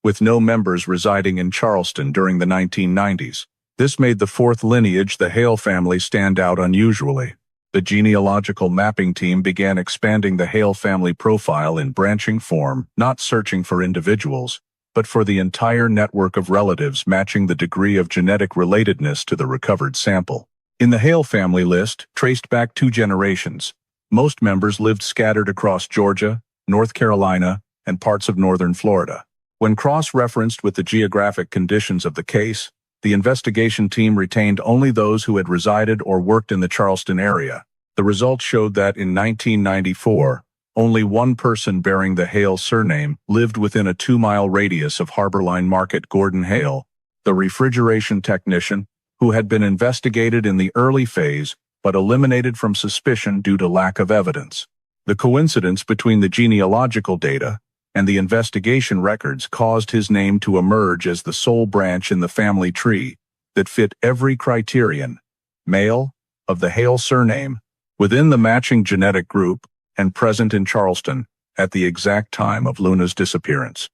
with no members residing in Charleston during the 1990s. This made the 4th lineage, the Hale family, stand out unusually. The genealogical mapping team began expanding the Hale family profile in branching form, not searching for individuals, but for the entire network of relatives matching the degree of genetic relatedness to the recovered sample. In the Hale family list, traced back 2 generations, most members lived scattered across Georgia, North Carolina, and parts of northern Florida. When cross-referenced with the geographic conditions of the case, the investigation team retained only those who had resided or worked in the Charleston area. The results showed that in 1994, only one person bearing the Hale surname lived within a 2-mile radius of Harborline Market. Gordon Hale, the refrigeration technician, who had been investigated in the early phase but eliminated from suspicion due to lack of evidence. The coincidence between the genealogical data and the investigation records caused his name to emerge as the sole branch in the family tree that fit every criterion, male, of the Hale surname, within the matching genetic group, and present in Charleston at the exact time of Luna's disappearance.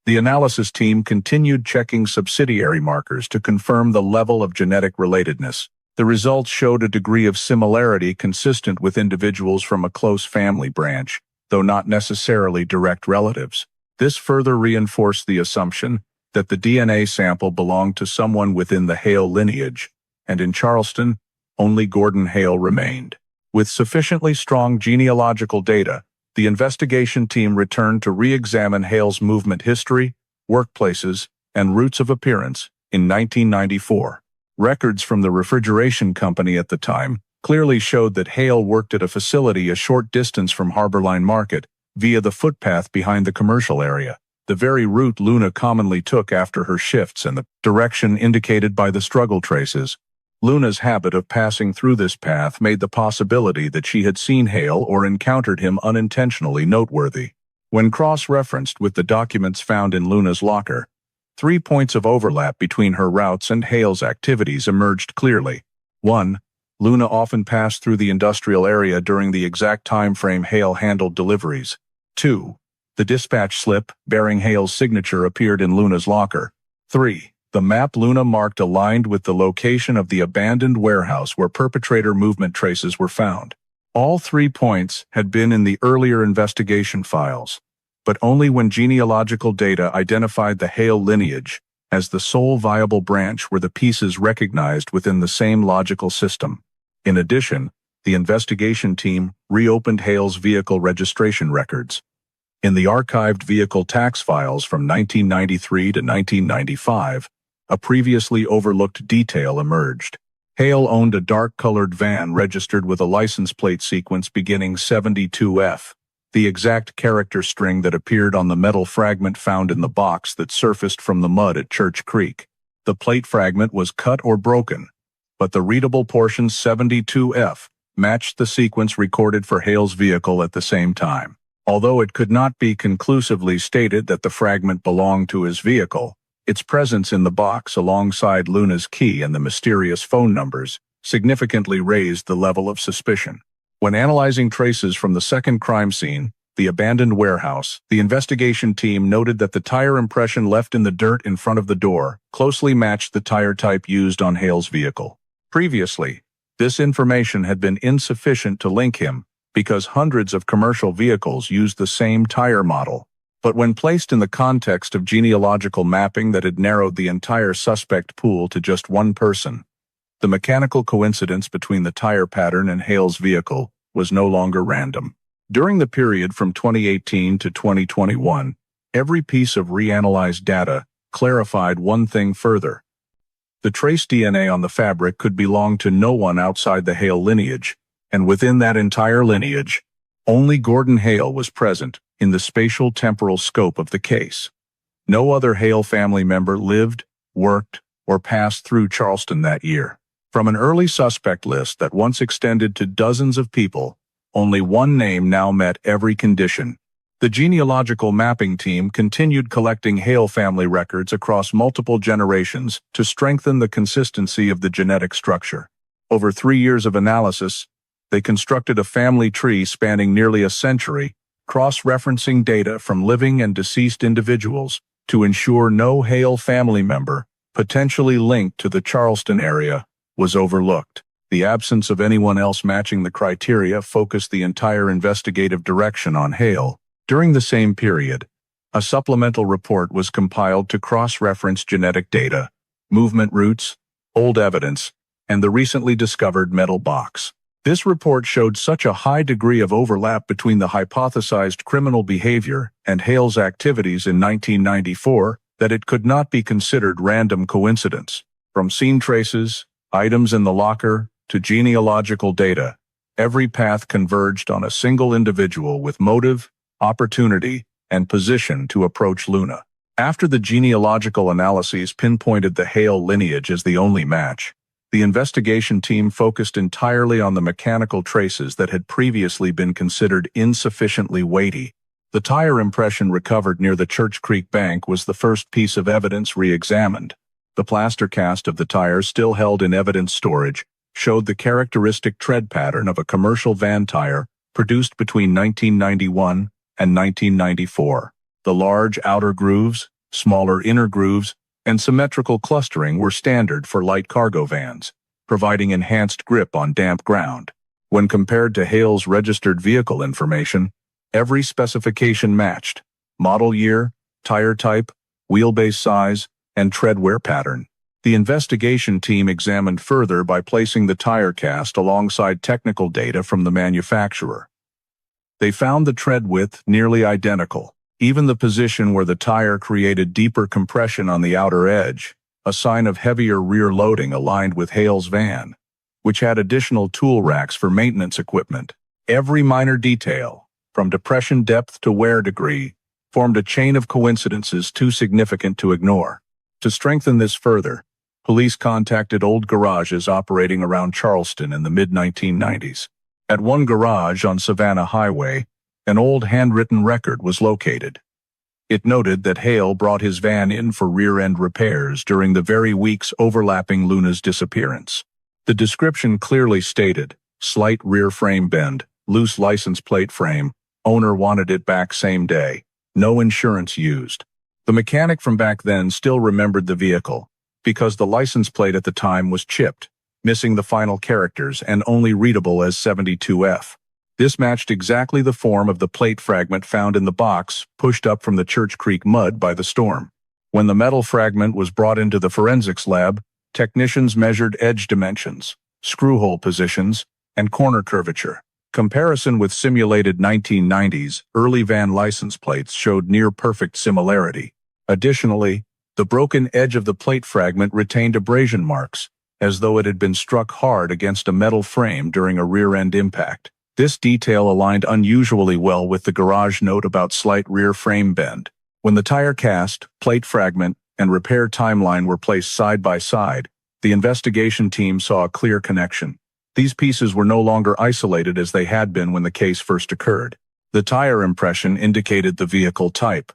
The analysis team continued checking subsidiary markers to confirm the level of genetic relatedness. The results showed a degree of similarity consistent with individuals from a close family branch, though not necessarily direct relatives. This further reinforced the assumption that the DNA sample belonged to someone within the Hale lineage, and in Charleston, only Gordon Hale remained. With sufficiently strong genealogical data, the investigation team returned to re-examine Hale's movement history, workplaces, and routes of appearance in 1994. Records from the refrigeration company at the time clearly showed that Hale worked at a facility a short distance from Harborline Market via the footpath behind the commercial area, the very route Luna commonly took after her shifts and the direction indicated by the struggle traces. Luna's habit of passing through this path made the possibility that she had seen Hale or encountered him unintentionally noteworthy. When cross-referenced with the documents found in Luna's locker, 3 points of overlap between her routes and Hale's activities emerged clearly. 1. Luna often passed through the industrial area during the exact time frame Hale handled deliveries. 2. The dispatch slip bearing Hale's signature appeared in Luna's locker. 3. The map Luna marked aligned with the location of the abandoned warehouse where perpetrator movement traces were found. All 3 points had been in the earlier investigation files, but only when genealogical data identified the Hale lineage as the sole viable branch were the pieces recognized within the same logical system. In addition, the investigation team reopened Hale's vehicle registration records. In the archived vehicle tax files from 1993 to 1995, a previously overlooked detail emerged. Hale owned a dark-colored van registered with a license plate sequence beginning 72F, the exact character string that appeared on the metal fragment found in the box that surfaced from the mud at Church Creek. The plate fragment was cut or broken, but the readable portion 72F matched the sequence recorded for Hale's vehicle at the same time. Although it could not be conclusively stated that the fragment belonged to his vehicle, its presence in the box alongside Luna's key and the mysterious phone numbers significantly raised the level of suspicion. When analyzing traces from the second crime scene, the abandoned warehouse, the investigation team noted that the tire impression left in the dirt in front of the door closely matched the tire type used on Hale's vehicle. Previously, this information had been insufficient to link him because hundreds of commercial vehicles used the same tire model. But when placed in the context of genealogical mapping that had narrowed the entire suspect pool to just one person, the mechanical coincidence between the tire pattern and Hale's vehicle was no longer random. During the period from 2018 to 2021, every piece of reanalyzed data clarified one thing further. The trace DNA on the fabric could belong to no one outside the Hale lineage, and within that entire lineage, only Gordon Hale was present in the spatial-temporal scope of the case. No other Hale family member lived, worked, or passed through Charleston that year. From an early suspect list that once extended to dozens of people, only one name now met every condition. The genealogical mapping team continued collecting Hale family records across multiple generations to strengthen the consistency of the genetic structure. Over 3 years of analysis, they constructed a family tree spanning nearly a century, cross-referencing data from living and deceased individuals to ensure no Hale family member, potentially linked to the Charleston area, was overlooked. The absence of anyone else matching the criteria focused the entire investigative direction on Hale. During the same period, a supplemental report was compiled to cross-reference genetic data, movement routes, old evidence, and the recently discovered metal box. This report showed such a high degree of overlap between the hypothesized criminal behavior and Hale's activities in 1994 that it could not be considered random coincidence. From scene traces, items in the locker, to genealogical data, every path converged on a single individual with motive, opportunity, and position to approach Luna. After the genealogical analyses pinpointed the Hale lineage as the only match, the investigation team focused entirely on the mechanical traces that had previously been considered insufficiently weighty. The tire impression recovered near the Church Creek bank was the first piece of evidence re-examined. The plaster cast of the tire still held in evidence storage showed the characteristic tread pattern of a commercial van tire produced between 1991 and 1994. The large outer grooves, smaller inner grooves, and symmetrical clustering were standard for light cargo vans, providing enhanced grip on damp ground. When compared to Hale's registered vehicle information, every specification matched: model year, tire type, wheelbase size, and tread wear pattern. The investigation team examined further by placing the tire cast alongside technical data from the manufacturer. They found the tread width nearly identical. Even the position where the tire created deeper compression on the outer edge, a sign of heavier rear loading, aligned with Hale's van, which had additional tool racks for maintenance equipment. Every minor detail, from depression depth to wear degree, formed a chain of coincidences too significant to ignore. To strengthen this further, police contacted old garages operating around Charleston in the mid-1990s. At one garage on Savannah Highway, an old handwritten record was located. It noted that Hale brought his van in for rear-end repairs during the very weeks overlapping Luna's disappearance. The description clearly stated, slight rear frame bend, loose license plate frame, owner wanted it back same day, no insurance used. The mechanic from back then still remembered the vehicle, because the license plate at the time was chipped, missing the final characters and only readable as 72F. This matched exactly the form of the plate fragment found in the box pushed up from the Church Creek mud by the storm. When the metal fragment was brought into the forensics lab, technicians measured edge dimensions, screw hole positions, and corner curvature. Comparison with simulated 1990s early van license plates showed near-perfect similarity. Additionally, the broken edge of the plate fragment retained abrasion marks, as though it had been struck hard against a metal frame during a rear-end impact. This detail aligned unusually well with the garage note about slight rear frame bend. When the tire cast, plate fragment, and repair timeline were placed side by side, the investigation team saw a clear connection. These pieces were no longer isolated as they had been when the case first occurred. The tire impression indicated the vehicle type.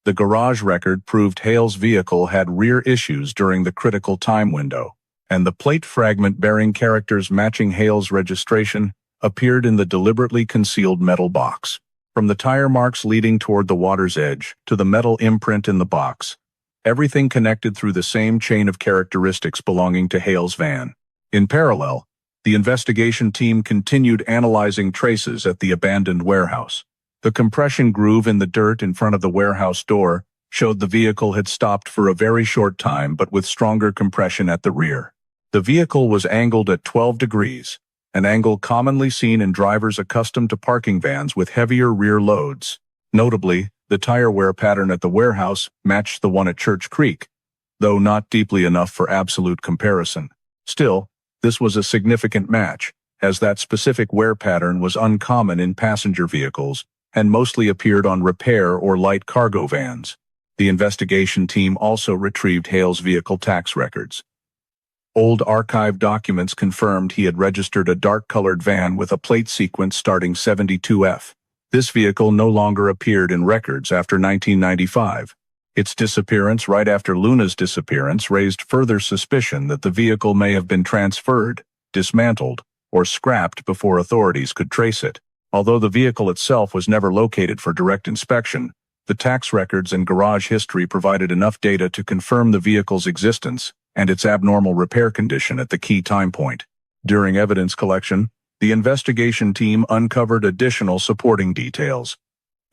The garage record proved Hale's vehicle had rear issues during the critical time window, and the plate fragment bearing characters matching Hale's registration appeared in the deliberately concealed metal box. From the tire marks leading toward the water's edge to the metal imprint in the box, everything connected through the same chain of characteristics belonging to Hale's van. In parallel, the investigation team continued analyzing traces at the abandoned warehouse. The compression groove in the dirt in front of the warehouse door showed the vehicle had stopped for a very short time but with stronger compression at the rear. The vehicle was angled at 12 degrees, an angle commonly seen in drivers accustomed to parking vans with heavier rear loads. Notably, the tire wear pattern at the warehouse matched the one at Church Creek, though not deeply enough for absolute comparison. Still, this was a significant match, as that specific wear pattern was uncommon in passenger vehicles and mostly appeared on repair or light cargo vans. The investigation team also retrieved Hale's vehicle tax records. Old archive documents confirmed he had registered a dark-colored van with a plate sequence starting 72F. This vehicle no longer appeared in records after 1995. Its disappearance right after Luna's disappearance raised further suspicion that the vehicle may have been transferred, dismantled, or scrapped before authorities could trace it. Although the vehicle itself was never located for direct inspection, the tax records and garage history provided enough data to confirm the vehicle's existence and its abnormal repair condition at the key time point. During evidence collection, the investigation team uncovered additional supporting details.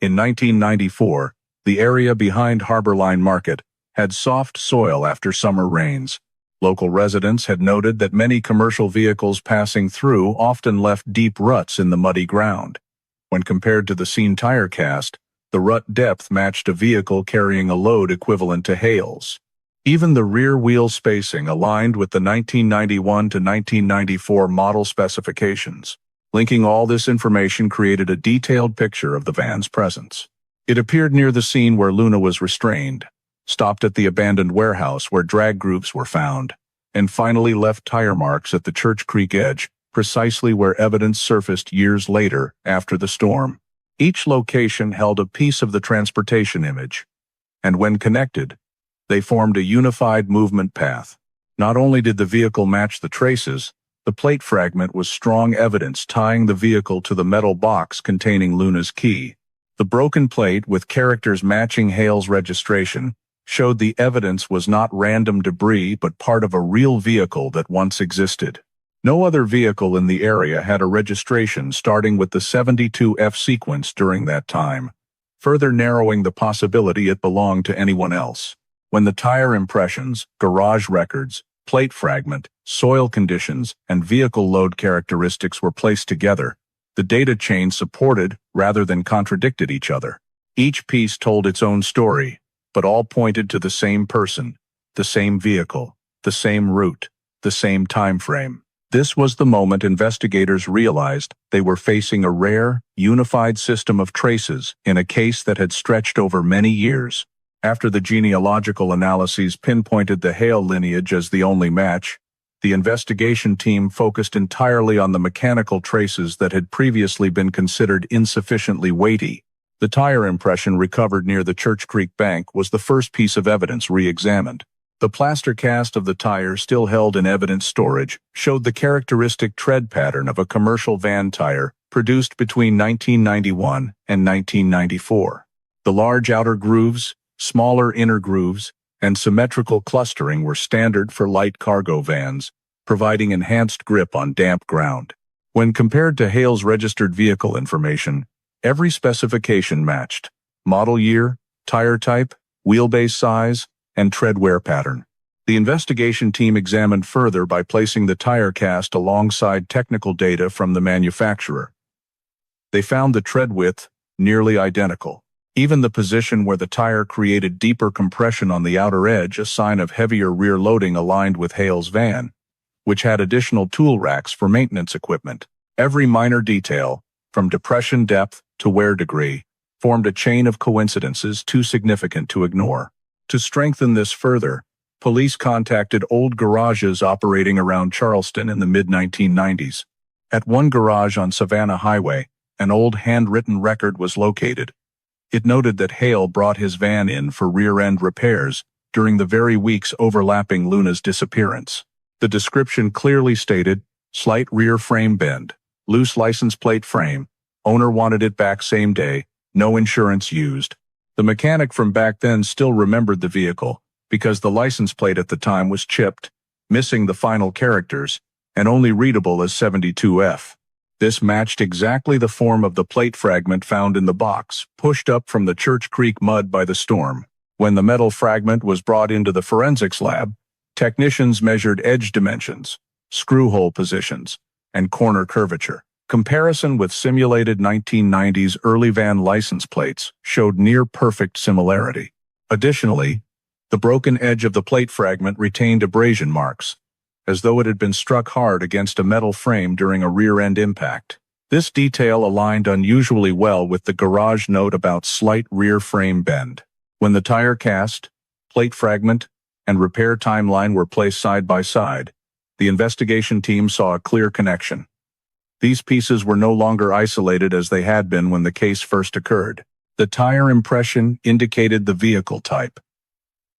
In 1994, the area behind Harborline Market had soft soil after summer rains. Local residents had noted that many commercial vehicles passing through often left deep ruts in the muddy ground. When compared to the scene tire cast, the rut depth matched a vehicle carrying a load equivalent to Hale's. Even the rear wheel spacing aligned with the 1991 to 1994 model specifications. Linking all this information created a detailed picture of the van's presence. It appeared near the scene where Luna was restrained, stopped at the abandoned warehouse where drag groups were found, and finally left tire marks at the Church Creek edge, precisely where evidence surfaced years later after the storm. Each location held a piece of the transportation image, and when connected, they formed a unified movement path. Not only did the vehicle match the traces, the plate fragment was strong evidence tying the vehicle to the metal box containing Luna's key. The broken plate, with characters matching Hale's registration, showed the evidence was not random debris but part of a real vehicle that once existed. No other vehicle in the area had a registration starting with the 72F sequence during that time, further narrowing the possibility it belonged to anyone else. When the tire impressions, garage records, plate fragment, soil conditions, and vehicle load characteristics were placed together, the data chain supported rather than contradicted each other. Each piece told its own story, but all pointed to the same person, the same vehicle, the same route, the same time frame. This was the moment investigators realized they were facing a rare, unified system of traces in a case that had stretched over many years. After the genealogical analyses pinpointed the Hale lineage as the only match, the investigation team focused entirely on the mechanical traces that had previously been considered insufficiently weighty. The tire impression recovered near the Church Creek bank was the first piece of evidence re-examined. The plaster cast of the tire still held in evidence storage showed the characteristic tread pattern of a commercial van tire produced between 1991 and 1994. The large outer grooves, smaller inner grooves, and symmetrical clustering were standard for light cargo vans, providing enhanced grip on damp ground. When compared to Hale's registered vehicle information, every specification matched: model year, tire type, wheelbase size, and tread wear pattern. The investigation team examined further by placing the tire cast alongside technical data from the manufacturer. They found the tread width nearly identical. Even the position where the tire created deeper compression on the outer edge, a sign of heavier rear loading, aligned with Hale's van, which had additional tool racks for maintenance equipment. Every minor detail, from depression depth to wear degree, formed a chain of coincidences too significant to ignore. To strengthen this further, police contacted old garages operating around Charleston in the mid-1990s. At one garage on Savannah Highway, an old handwritten record was located. It noted that Hale brought his van in for rear-end repairs during the very weeks overlapping Luna's disappearance. The description clearly stated, slight rear frame bend, loose license plate frame, owner wanted it back same day, no insurance used. The mechanic from back then still remembered the vehicle because the license plate at the time was chipped, missing the final characters, and only readable as 72F. This matched exactly the form of the plate fragment found in the box, pushed up from the Church Creek mud by the storm. When the metal fragment was brought into the forensics lab, technicians measured edge dimensions, screw hole positions, and corner curvature. Comparison with simulated 1990s early van license plates showed near-perfect similarity. Additionally, the broken edge of the plate fragment retained abrasion marks, as though it had been struck hard against a metal frame during a rear-end impact. This detail aligned unusually well with the garage note about slight rear frame bend. When the tire cast, plate fragment, and repair timeline were placed side by side, the investigation team saw a clear connection. These pieces were no longer isolated as they had been when the case first occurred. The tire impression indicated the vehicle type.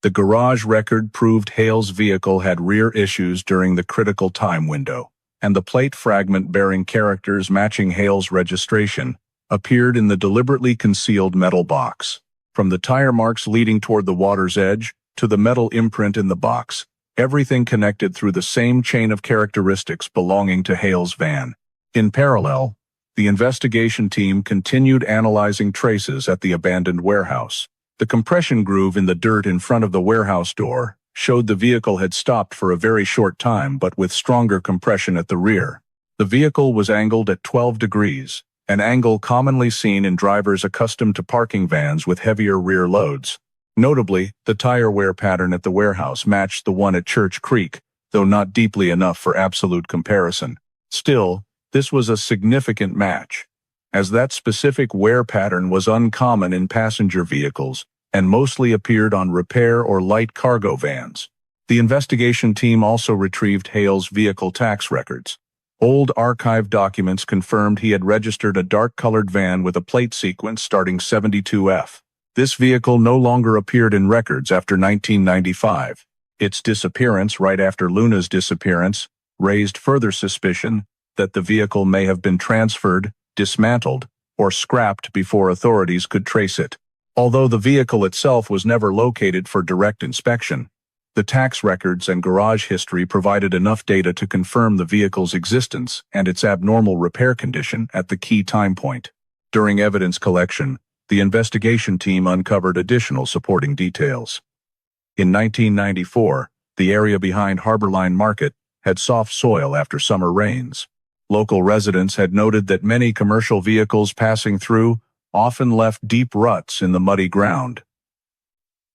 The garage record proved Hale's vehicle had rear issues during the critical time window, and the plate fragment bearing characters matching Hale's registration appeared in the deliberately concealed metal box. From the tire marks leading toward the water's edge to the metal imprint in the box, everything connected through the same chain of characteristics belonging to Hale's van. In parallel, the investigation team continued analyzing traces at the abandoned warehouse. The compression groove in the dirt in front of the warehouse door showed the vehicle had stopped for a very short time but with stronger compression at the rear. The vehicle was angled at 12 degrees, an angle commonly seen in drivers accustomed to parking vans with heavier rear loads. Notably, the tire wear pattern at the warehouse matched the one at Church Creek, though not deeply enough for absolute comparison. Still, this was a significant match, as that specific wear pattern was uncommon in passenger vehicles and mostly appeared on repair or light cargo vans. The investigation team also retrieved Hale's vehicle tax records. Old archive documents confirmed he had registered a dark-colored van with a plate sequence starting 72F. This vehicle no longer appeared in records after 1995. Its disappearance right after Luna's disappearance raised further suspicion that the vehicle may have been transferred, dismantled, or scrapped before authorities could trace it. Although the vehicle itself was never located for direct inspection, The tax records and garage history provided enough data to confirm the vehicle's existence and its abnormal repair condition at the key time point. During evidence collection, the investigation team uncovered additional supporting details. In 1994, the area behind Harborline Market had soft soil after summer rains. Local residents had noted that many commercial vehicles passing through often left deep ruts in the muddy ground.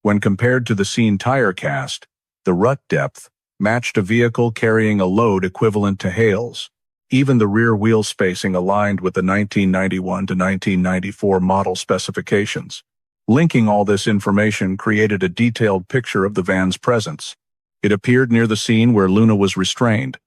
When compared to the scene tire cast, the rut depth matched a vehicle carrying a load equivalent to Hale's. Even the rear wheel spacing aligned with the 1991 to 1994 model specifications. Linking all this information created a detailed picture of the van's presence. It appeared near the scene where Luna was restrained,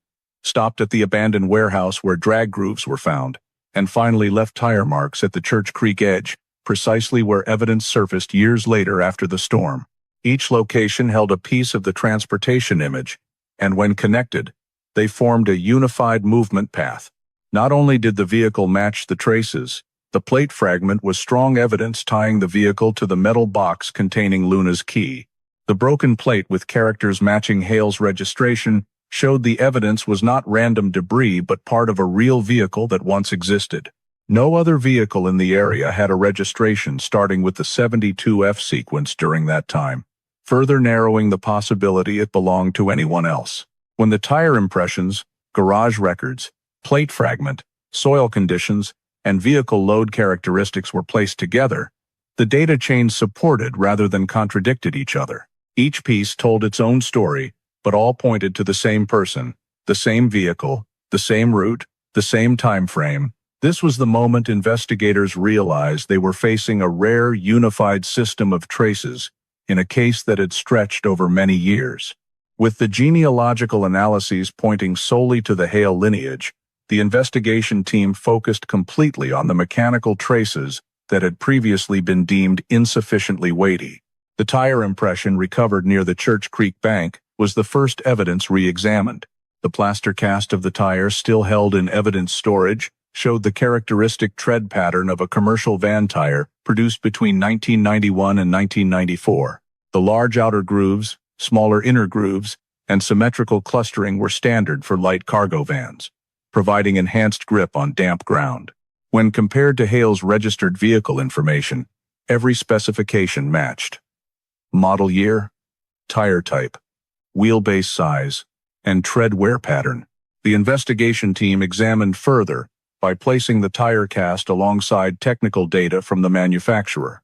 stopped at the abandoned warehouse where drag grooves were found, and finally left tire marks at the Church Creek edge, precisely where evidence surfaced years later after the storm. Each location held a piece of the transportation image, and when connected, they formed a unified movement path. Not only did the vehicle match the traces, the plate fragment was strong evidence tying the vehicle to the metal box containing Luna's key. The broken plate with characters matching Hale's registration showed the evidence was not random debris but part of a real vehicle that once existed. No other vehicle in the area had a registration starting with the 72F sequence during that time, further narrowing the possibility it belonged to anyone else. When the tire impressions, garage records, plate fragment, soil conditions, and vehicle load characteristics were placed together, the data chains supported rather than contradicted each other. Each piece told its own story, but all pointed to the same person, the same vehicle, the same route, the same time frame. This was the moment investigators realized they were facing a rare, unified system of traces in a case that had stretched over many years. With the genealogical analyses pointing solely to the Hale lineage, the investigation team focused completely on the mechanical traces that had previously been deemed insufficiently weighty. The tire impression recovered near the Church Creek bank was the first evidence re-examined. The plaster cast of the tire still held in evidence storage showed the characteristic tread pattern of a commercial van tire produced between 1991 and 1994. The large outer grooves, smaller inner grooves, and symmetrical clustering were standard for light cargo vans, providing enhanced grip on damp ground. When compared to Hale's registered vehicle information, every specification matched. Model year, tire type, wheelbase size, and tread wear pattern. The investigation team examined further by placing the tire cast alongside technical data from the manufacturer.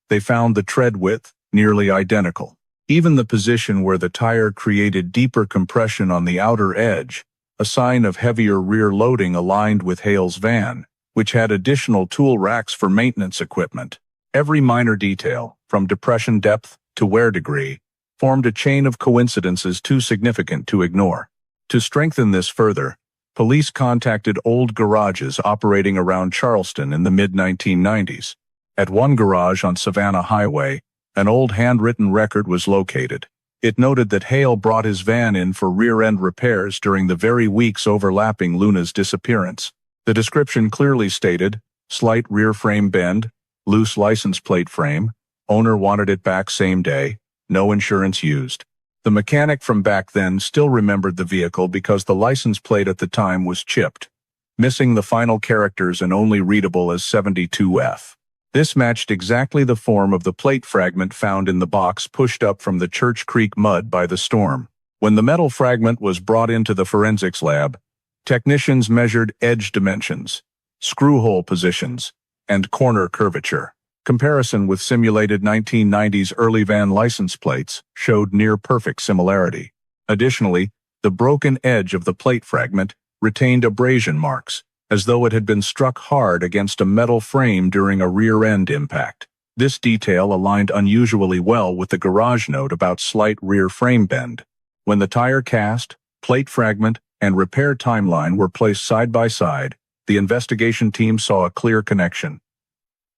They found the tread width nearly identical. Even the position where the tire created deeper compression on the outer edge, a sign of heavier rear loading, aligned with Hale's van, which had additional tool racks for maintenance equipment. Every minor detail, from depression depth to wear degree, formed a chain of coincidences too significant to ignore. To strengthen this further, police contacted old garages operating around Charleston in the mid-1990s. At one garage on Savannah Highway, an old handwritten record was located. It noted that Hale brought his van in for rear-end repairs during the very weeks overlapping Luna's disappearance. The description clearly stated, slight rear frame bend, loose license plate frame, owner wanted it back same day, no insurance used. The mechanic from back then still remembered the vehicle because the license plate at the time was chipped, missing the final characters and only readable as 72F. This matched exactly the form of the plate fragment found in the box pushed up from the Church Creek mud by the storm. When the metal fragment was brought into the forensics lab, technicians measured edge dimensions, screw hole positions, and corner curvature. Comparison with simulated 1990s early van license plates showed near-perfect similarity. Additionally, the broken edge of the plate fragment retained abrasion marks, as though it had been struck hard against a metal frame during a rear-end impact. This detail aligned unusually well with the garage note about slight rear frame bend. When the tire cast, plate fragment, and repair timeline were placed side by side, the investigation team saw a clear connection.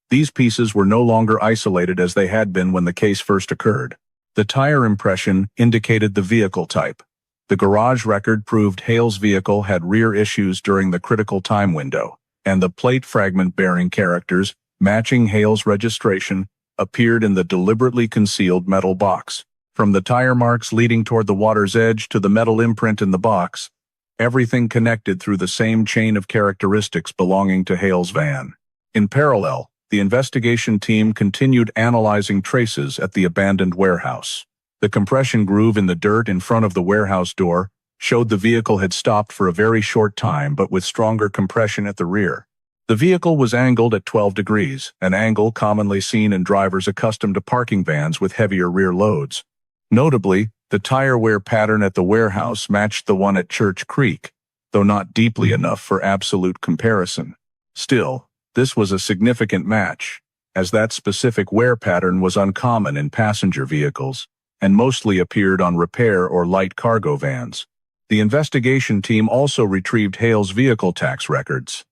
These pieces were no longer isolated as they had been when the case first occurred. The tire impression indicated the vehicle type. The garage record proved Hale's vehicle had rear issues during the critical time window, and the plate fragment bearing characters, matching Hale's registration, appeared in the deliberately concealed metal box. From the tire marks leading toward the water's edge to the metal imprint in the box, everything connected through the same chain of characteristics belonging to Hale's van. In parallel, the investigation team continued analyzing traces at the abandoned warehouse. The compression groove in the dirt in front of the warehouse door showed the vehicle had stopped for a very short time but with stronger compression at the rear. The vehicle was angled at 12 degrees, an angle commonly seen in drivers accustomed to parking vans with heavier rear loads. Notably, the tire wear pattern at the warehouse matched the one at Church Creek, though not deeply enough for absolute comparison. Still, this was a significant match, as that specific wear pattern was uncommon in passenger vehicles and mostly appeared on repair or light cargo vans. The investigation team also retrieved Hale's vehicle tax records.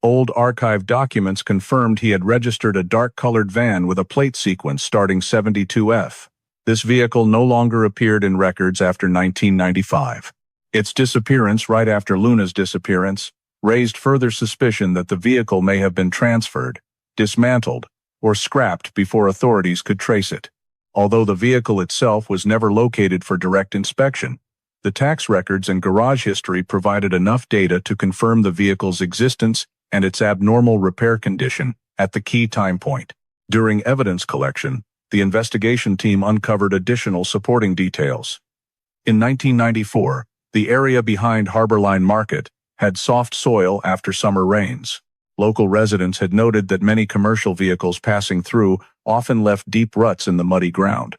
Old archive documents confirmed he had registered a dark-colored van with a plate sequence starting 72F. This vehicle no longer appeared in records after 1995. Its disappearance right after Luna's disappearance raised further suspicion that the vehicle may have been transferred, dismantled, or scrapped before authorities could trace it. Although the vehicle itself was never located for direct inspection, the tax records and garage history provided enough data to confirm the vehicle's existence and its abnormal repair condition at the key time point. During evidence collection, the investigation team uncovered additional supporting details. In 1994, the area behind Harborline Market had soft soil after summer rains. Local residents had noted that many commercial vehicles passing through often left deep ruts in the muddy ground.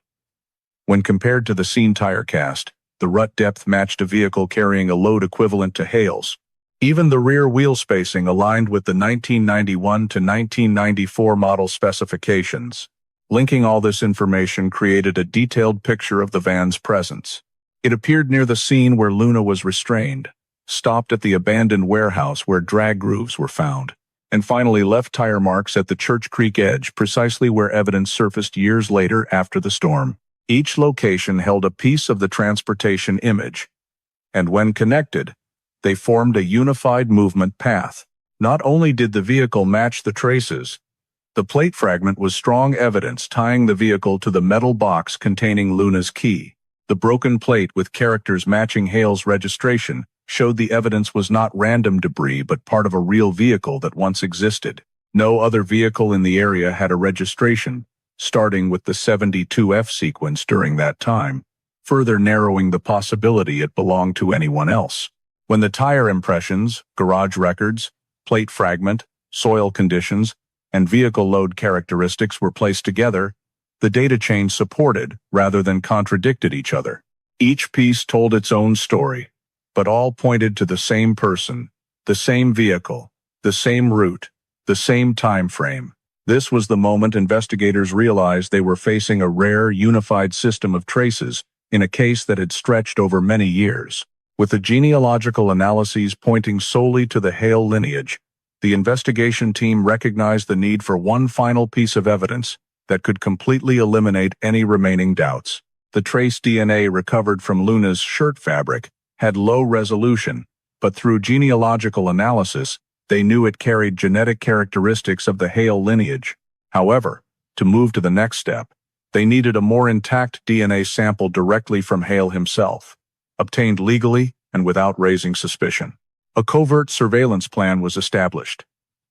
When compared to the scene tire cast, the rut depth matched a vehicle carrying a load equivalent to Hale's. Even the rear wheel spacing aligned with the 1991 to 1994 model specifications. Linking all this information created a detailed picture of the van's presence. It appeared near the scene where Luna was restrained, stopped at the abandoned warehouse where drag grooves were found, and finally left tire marks at the Church Creek edge, precisely where evidence surfaced years later after the storm. Each location held a piece of the transportation image, and when connected, they formed a unified movement path. Not only did the vehicle match the traces, the plate fragment was strong evidence tying the vehicle to the metal box containing Luna's key. The broken plate with characters matching Hale's registration showed the evidence was not random debris but part of a real vehicle that once existed. No other vehicle in the area had a registration, starting with the 72F sequence during that time, further narrowing the possibility it belonged to anyone else. When the tire impressions, garage records, plate fragment, soil conditions, and vehicle load characteristics were placed together, the data chain supported rather than contradicted each other. Each piece told its own story, but all pointed to the same person, the same vehicle, the same route, the same time frame. This was the moment investigators realized they were facing a rare, unified system of traces in a case that had stretched over many years. With the genealogical analyses pointing solely to the Hale lineage, the investigation team recognized the need for one final piece of evidence that could completely eliminate any remaining doubts. The trace DNA recovered from Luna's shirt fabric had low resolution, but through genealogical analysis, they knew it carried genetic characteristics of the Hale lineage. However, to move to the next step, they needed a more intact DNA sample directly from Hale himself, obtained legally and without raising suspicion. A covert surveillance plan was established.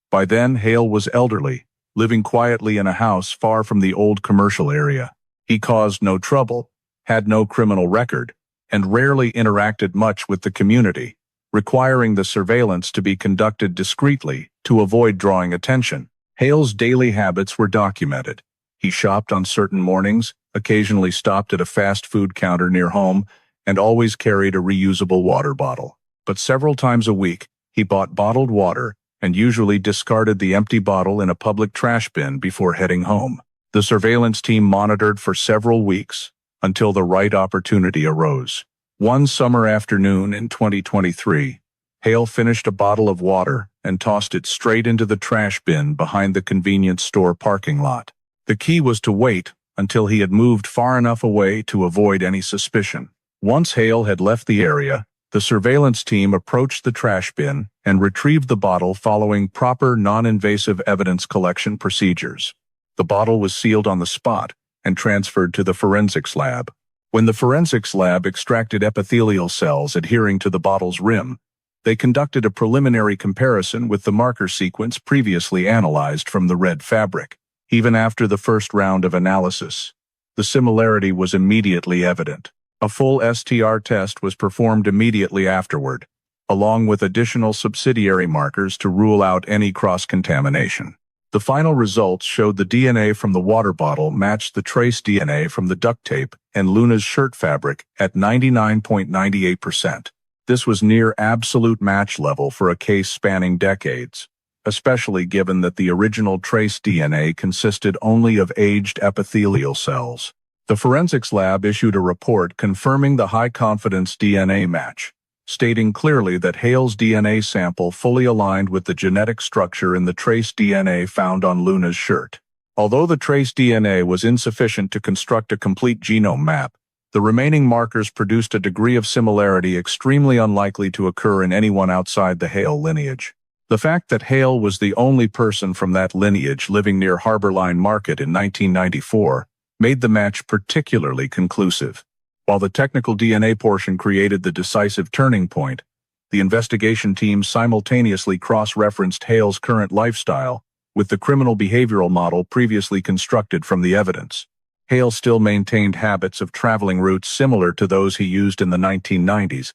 By then, Hale was elderly, living quietly in a house far from the old commercial area. He caused no trouble, had no criminal record, and rarely interacted much with the community, requiring the surveillance to be conducted discreetly to avoid drawing attention. Hale's daily habits were documented. He shopped on certain mornings, occasionally stopped at a fast food counter near home, and always carried a reusable water bottle. But several times a week, he bought bottled water and usually discarded the empty bottle in a public trash bin before heading home. The surveillance team monitored for several weeks until the right opportunity arose. One summer afternoon in 2023, Hale finished a bottle of water and tossed it straight into the trash bin behind the convenience store parking lot. The key was to wait until he had moved far enough away to avoid any suspicion. Once Hale had left the area, the surveillance team approached the trash bin and retrieved the bottle following proper non-invasive evidence collection procedures. The bottle was sealed on the spot and transferred to the forensics lab. When the forensics lab extracted epithelial cells adhering to the bottle's rim, they conducted a preliminary comparison with the marker sequence previously analyzed from the red fabric. Even after the first round of analysis, the similarity was immediately evident. A full STR test was performed immediately afterward, along with additional subsidiary markers to rule out any cross-contamination. The final results showed the DNA from the water bottle matched the trace DNA from the duct tape and Luna's shirt fabric at 99.98%. This was near absolute match level for a case spanning decades, especially given that the original trace DNA consisted only of aged epithelial cells. The forensics lab issued a report confirming the high-confidence DNA match, stating clearly that Hale's DNA sample fully aligned with the genetic structure in the trace DNA found on Luna's shirt. Although the trace DNA was insufficient to construct a complete genome map, the remaining markers produced a degree of similarity extremely unlikely to occur in anyone outside the Hale lineage. The fact that Hale was the only person from that lineage living near Harborline Market in 1994 made the match particularly conclusive. While the technical DNA portion created the decisive turning point, the investigation team simultaneously cross-referenced Hale's current lifestyle with the criminal behavioral model previously constructed from the evidence. Hale still maintained habits of traveling routes similar to those he used in the 1990s,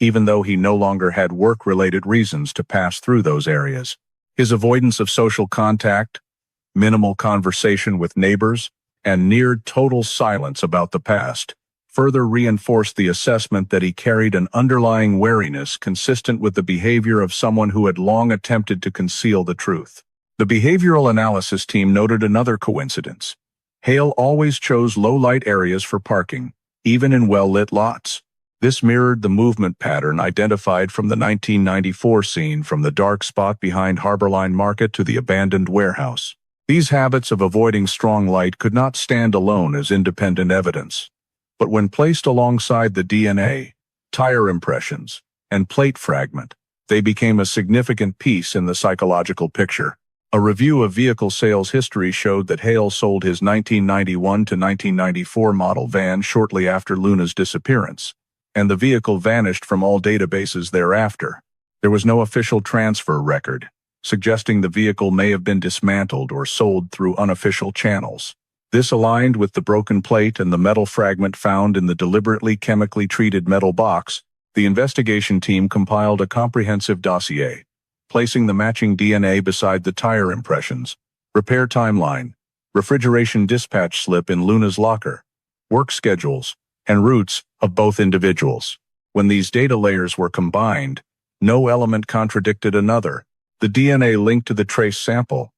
even though he no longer had work-related reasons to pass through those areas. His avoidance of social contact, minimal conversation with neighbors, and near total silence about the past further reinforced the assessment that he carried an underlying wariness consistent with the behavior of someone who had long attempted to conceal the truth. The behavioral analysis team noted another coincidence. Hale always chose low-light areas for parking, even in well-lit lots. This mirrored the movement pattern identified from the 1994 scene from the dark spot behind Harborline Market to the abandoned warehouse. These habits of avoiding strong light could not stand alone as independent evidence, but when placed alongside the DNA, tire impressions, and plate fragment, they became a significant piece in the psychological picture. A review of vehicle sales history showed that Hale sold his 1991 to 1994 model van shortly after Luna's disappearance, and the vehicle vanished from all databases thereafter. There was no official transfer record, suggesting the vehicle may have been dismantled or sold through unofficial channels. This aligned with the broken plate and the metal fragment found in the deliberately chemically treated metal box. The investigation team compiled a comprehensive dossier, placing the matching DNA beside the tire impressions, repair timeline, refrigeration dispatch slip in Luna's locker, work schedules, and routes of both individuals. When these data layers were combined, no element contradicted another. The DNA linked to the trace sample,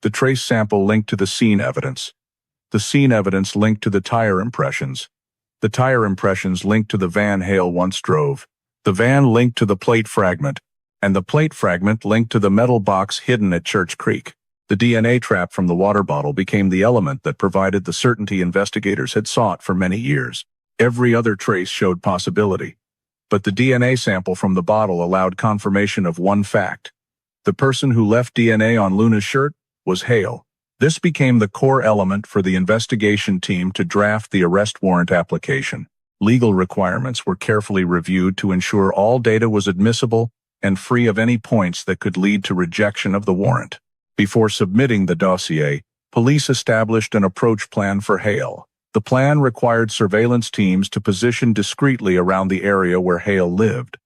the trace sample linked to the scene evidence, the scene evidence linked to the tire impressions, the tire impressions linked to the van Hale once drove, the van linked to the plate fragment, and the plate fragment linked to the metal box hidden at Church Creek. The DNA trap from the water bottle became the element that provided the certainty investigators had sought for many years. Every other trace showed possibility, but the DNA sample from the bottle allowed confirmation of one fact. The person who left DNA on Luna's shirt was Hale. This became the core element for the investigation team to draft the arrest warrant application. Legal requirements were carefully reviewed to ensure all data was admissible and free of any points that could lead to rejection of the warrant. Before submitting the dossier, police established an approach plan for Hale. The plan required surveillance teams to position discreetly around the area where Hale lived,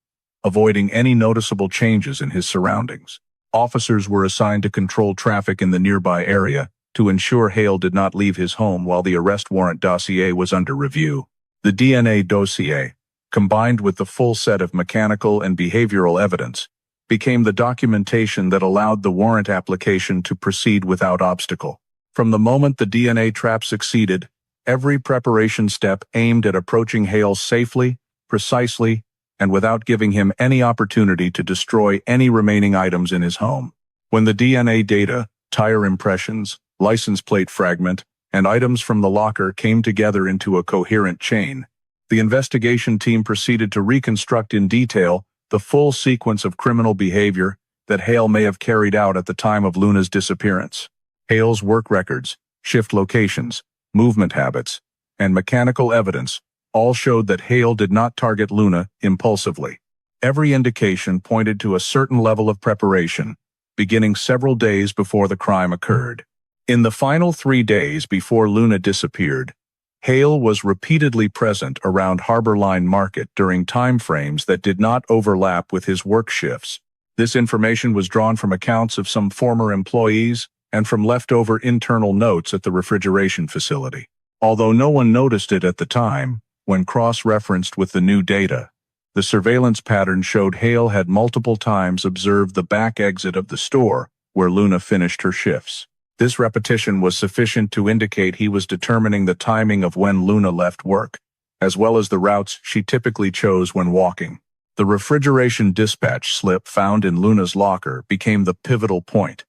avoiding any noticeable changes in his surroundings. Officers were assigned to control traffic in the nearby area to ensure Hale did not leave his home while the arrest warrant dossier was under review. The DNA dossier, combined with the full set of mechanical and behavioral evidence, became the documentation that allowed the warrant application to proceed without obstacle. From the moment the DNA trap succeeded, every preparation step aimed at approaching Hale safely, precisely, and without giving him any opportunity to destroy any remaining items in his home. When the DNA data, tire impressions, license plate fragment, and items from the locker came together into a coherent chain, the investigation team proceeded to reconstruct in detail the full sequence of criminal behavior that Hale may have carried out at the time of Luna's disappearance. Hale's work records, shift locations, movement habits, and mechanical evidence all showed that Hale did not target Luna impulsively. Every indication pointed to a certain level of preparation, beginning several days before the crime occurred. In the final 3 days before Luna disappeared, Hale was repeatedly present around Harbor Line Market during time frames that did not overlap with his work shifts. This information was drawn from accounts of some former employees and from leftover internal notes at the refrigeration facility. Although no one noticed it at the time, when cross-referenced with the new data, the surveillance pattern showed Hale had multiple times observed the back exit of the store where Luna finished her shifts. This repetition was sufficient to indicate he was determining the timing of when Luna left work, as well as the routes she typically chose when walking. The refrigeration dispatch slip found in Luna's locker became the pivotal point.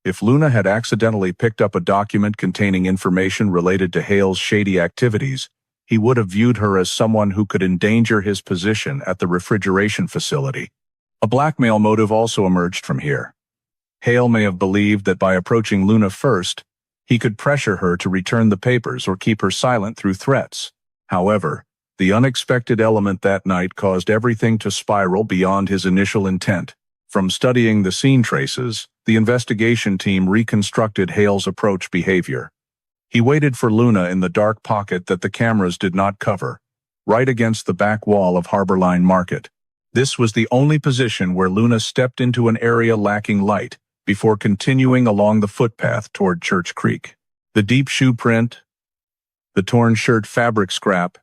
If Luna had accidentally picked up a document containing information related to Hale's shady activities, he would have viewed her as someone who could endanger his position at the refrigeration facility. A blackmail motive also emerged from here. Hale may have believed that by approaching Luna first, he could pressure her to return the papers or keep her silent through threats. However, the unexpected element that night caused everything to spiral beyond his initial intent. From studying the scene traces, the investigation team reconstructed Hale's approach behavior. He waited for Luna in the dark pocket that the cameras did not cover, right against the back wall of Harbor Line Market. This was the only position where Luna stepped into an area lacking light, before continuing along the footpath toward Church Creek. The deep shoe print, the torn shirt fabric scrap,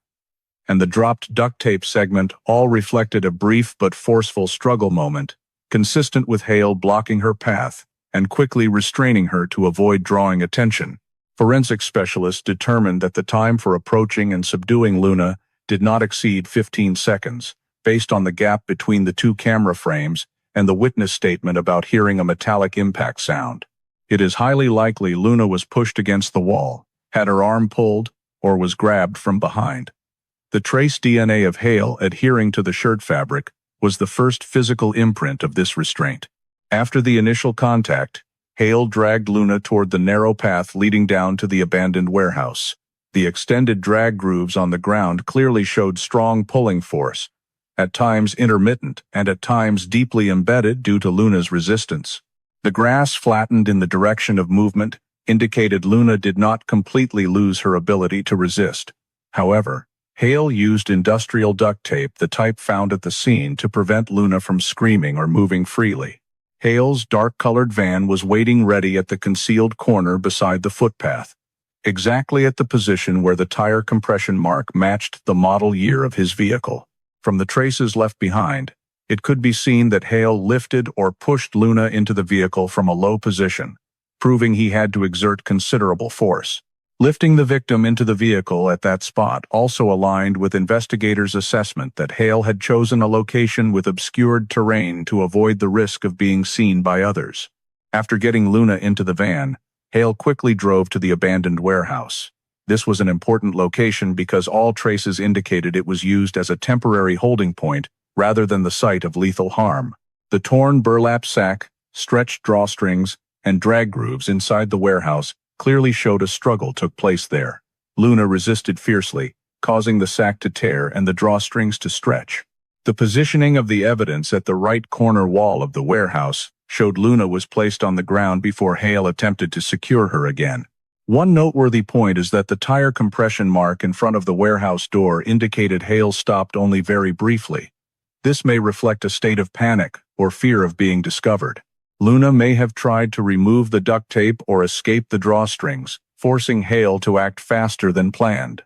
and the dropped duct tape segment all reflected a brief but forceful struggle moment, consistent with Hale blocking her path and quickly restraining her to avoid drawing attention. Forensic specialists determined that the time for approaching and subduing Luna did not exceed 15 seconds, based on the gap between the two camera frames and the witness statement about hearing a metallic impact sound. It is highly likely Luna was pushed against the wall, had her arm pulled, or was grabbed from behind. The trace DNA of Hale adhering to the shirt fabric was the first physical imprint of this restraint. After the initial contact, Hale dragged Luna toward the narrow path leading down to the abandoned warehouse. The extended drag grooves on the ground clearly showed strong pulling force, at times intermittent and at times deeply embedded due to Luna's resistance. The grass flattened in the direction of movement indicated Luna did not completely lose her ability to resist. However, Hale used industrial duct tape, the type found at the scene, to prevent Luna from screaming or moving freely. Hale's dark-colored van was waiting ready at the concealed corner beside the footpath, exactly at the position where the tire compression mark matched the model year of his vehicle. From the traces left behind, it could be seen that Hale lifted or pushed Luna into the vehicle from a low position, proving he had to exert considerable force. Lifting the victim into the vehicle at that spot also aligned with investigators' assessment that Hale had chosen a location with obscured terrain to avoid the risk of being seen by others. After getting Luna into the van, Hale quickly drove to the abandoned warehouse. This was an important location because all traces indicated it was used as a temporary holding point rather than the site of lethal harm. The torn burlap sack, stretched drawstrings, and drag grooves inside the warehouse clearly showed a struggle took place there. Luna resisted fiercely, causing the sack to tear and the drawstrings to stretch. The positioning of the evidence at the right corner wall of the warehouse showed Luna was placed on the ground before Hale attempted to secure her again. One noteworthy point is that the tire compression mark in front of the warehouse door indicated Hale stopped only very briefly. This may reflect a state of panic or fear of being discovered. Luna may have tried to remove the duct tape or escape the drawstrings, forcing Hale to act faster than planned.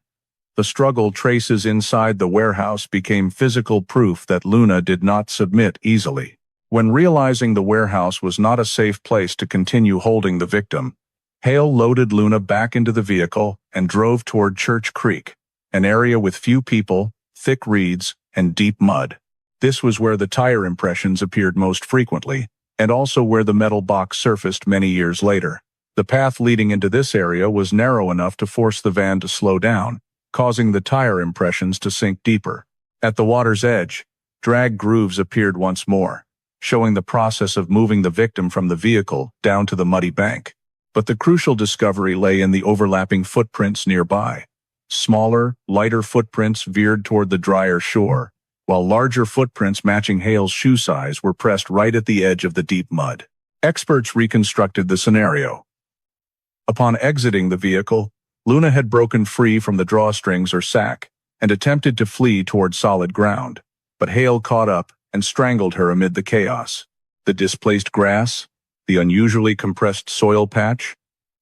The struggle traces inside the warehouse became physical proof that Luna did not submit easily. When realizing the warehouse was not a safe place to continue holding the victim, Hale loaded Luna back into the vehicle and drove toward Church Creek, an area with few people, thick reeds, and deep mud. This was where the tire impressions appeared most frequently, and also where the metal box surfaced many years later. The path leading into this area was narrow enough to force the van to slow down, causing the tire impressions to sink deeper. At the water's edge, drag grooves appeared once more, showing the process of moving the victim from the vehicle down to the muddy bank. But the crucial discovery lay in the overlapping footprints nearby. Smaller, lighter footprints veered toward the drier shore, while larger footprints matching Hale's shoe size were pressed right at the edge of the deep mud. Experts reconstructed the scenario. Upon exiting the vehicle, Luna had broken free from the drawstrings or sack and attempted to flee toward solid ground, but Hale caught up and strangled her amid the chaos. The displaced grass, the unusually compressed soil patch,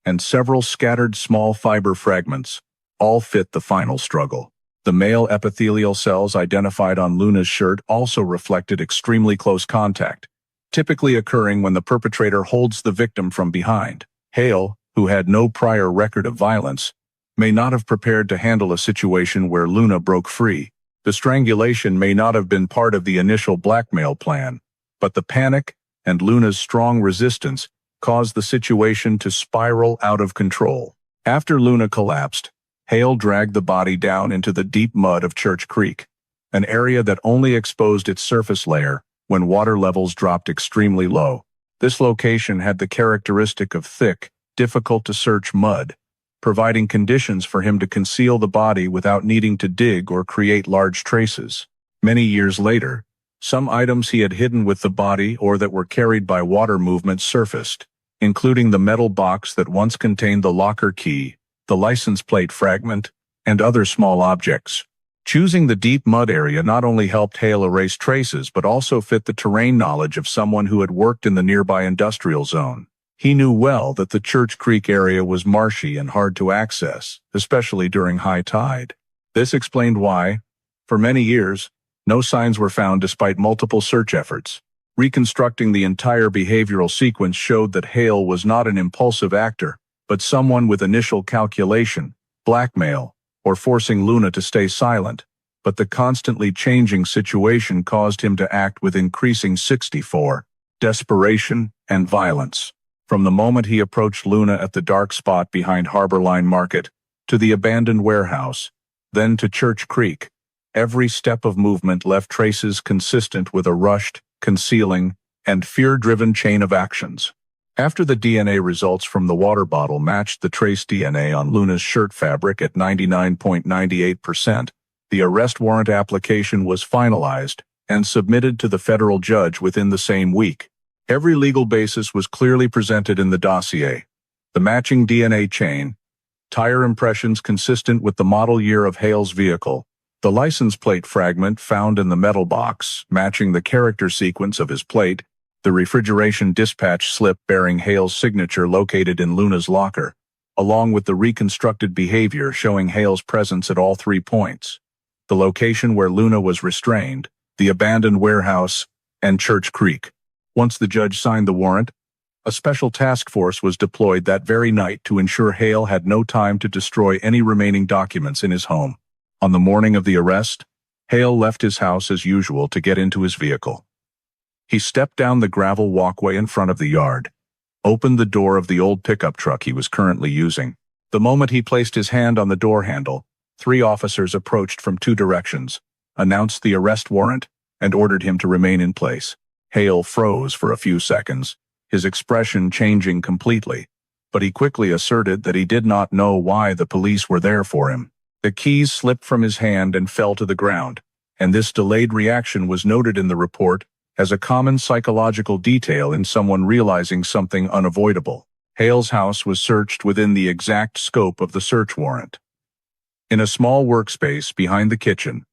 and several scattered small fiber fragments all fit the final struggle. The male epithelial cells identified on Luna's shirt also reflected extremely close contact, typically occurring when the perpetrator holds the victim from behind. Hale, who had no prior record of violence, may not have prepared to handle a situation where Luna broke free. The strangulation may not have been part of the initial blackmail plan, but the panic and Luna's strong resistance caused the situation to spiral out of control. After Luna collapsed, Hale dragged the body down into the deep mud of Church Creek, an area that only exposed its surface layer when water levels dropped extremely low. This location had the characteristic of thick, difficult-to-search mud, providing conditions for him to conceal the body without needing to dig or create large traces. Many years later, some items he had hidden with the body or that were carried by water movement surfaced, including the metal box that once contained the locker key, the license plate fragment, and other small objects. Choosing the deep mud area not only helped Hale erase traces but also fit the terrain knowledge of someone who had worked in the nearby industrial zone. He knew well that the Church Creek area was marshy and hard to access, especially during high tide. This explained why, for many years, no signs were found despite multiple search efforts. Reconstructing the entire behavioral sequence showed that Hale was not an impulsive actor, but someone with initial calculation, blackmail, or forcing Luna to stay silent, but the constantly changing situation caused him to act with increasing 64, desperation, and violence. From the moment he approached Luna at the dark spot behind Harbor Line Market, to the abandoned warehouse, then to Church Creek, every step of movement left traces consistent with a rushed, concealing, and fear-driven chain of actions. After the DNA results from the water bottle matched the trace DNA on Luna's shirt fabric at 99.98%, the arrest warrant application was finalized and submitted to the federal judge within the same week. Every legal basis was clearly presented in the dossier. The matching DNA chain, tire impressions consistent with the model year of Hale's vehicle, the license plate fragment found in the metal box matching the character sequence of his plate, the refrigeration dispatch slip bearing Hale's signature located in Luna's locker, along with the reconstructed behavior showing Hale's presence at all 3 points, the location where Luna was restrained, the abandoned warehouse, and Church Creek. Once the judge signed the warrant, a special task force was deployed that very night to ensure Hale had no time to destroy any remaining documents in his home. On the morning of the arrest, Hale left his house as usual to get into his vehicle. He stepped down the gravel walkway in front of the yard, opened the door of the old pickup truck he was currently using. The moment he placed his hand on the door handle, 3 officers approached from 2 directions, announced the arrest warrant, and ordered him to remain in place. Hale froze for a few seconds, his expression changing completely, but he quickly asserted that he did not know why the police were there for him. The keys slipped from his hand and fell to the ground, and this delayed reaction was noted in the report as a common psychological detail in someone realizing something unavoidable. Hale's house was searched within the exact scope of the search warrant. In a small workspace behind the kitchen,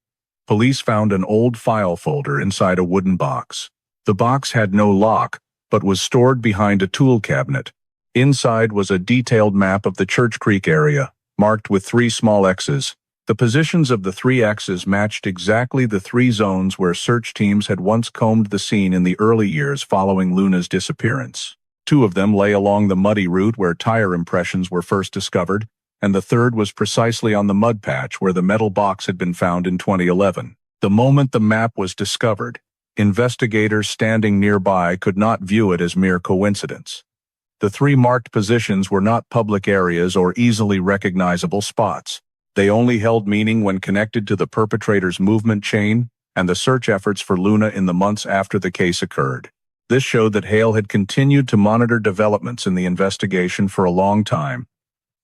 police found an old file folder inside a wooden box. The box had no lock, but was stored behind a tool cabinet. Inside was a detailed map of the Church Creek area, marked with 3 small X's. The positions of the 3 X's matched exactly the 3 zones where search teams had once combed the scene in the early years following Luna's disappearance. 2 of them lay along the muddy route where tire impressions were first discovered, and the third was precisely on the mud patch where the metal box had been found in 2011. The moment the map was discovered, investigators standing nearby could not view it as mere coincidence. The 3 marked positions were not public areas or easily recognizable spots. They only held meaning when connected to the perpetrator's movement chain and the search efforts for Luna in the months after the case occurred. This showed that Hale had continued to monitor developments in the investigation for a long time,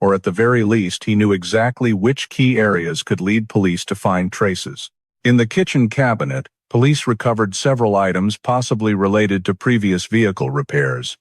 or at the very least he knew exactly which key areas could lead police to find traces. In the kitchen cabinet, police recovered several items possibly related to previous vehicle repairs: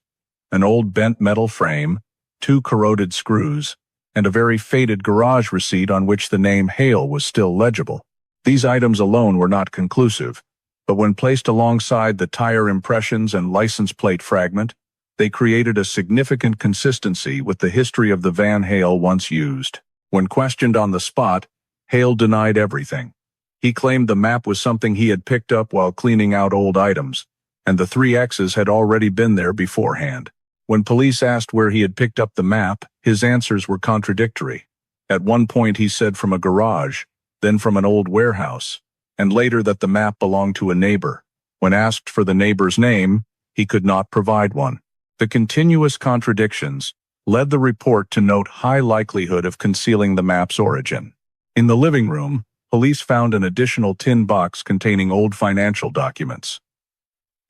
an old bent metal frame, 2 corroded screws, and a very faded garage receipt on which the name Hale was still legible. These items alone were not conclusive, but when placed alongside the tire impressions and license plate fragment, they created a significant consistency with the history of the van Hale once used. When questioned on the spot, Hale denied everything. He claimed the map was something he had picked up while cleaning out old items, and the 3 X's had already been there beforehand. When police asked where he had picked up the map, his answers were contradictory. At one point he said from a garage, then from an old warehouse, and later that the map belonged to a neighbor. When asked for the neighbor's name, he could not provide one. The continuous contradictions led the report to note high likelihood of concealing the map's origin. In the living room, police found an additional tin box containing old financial documents.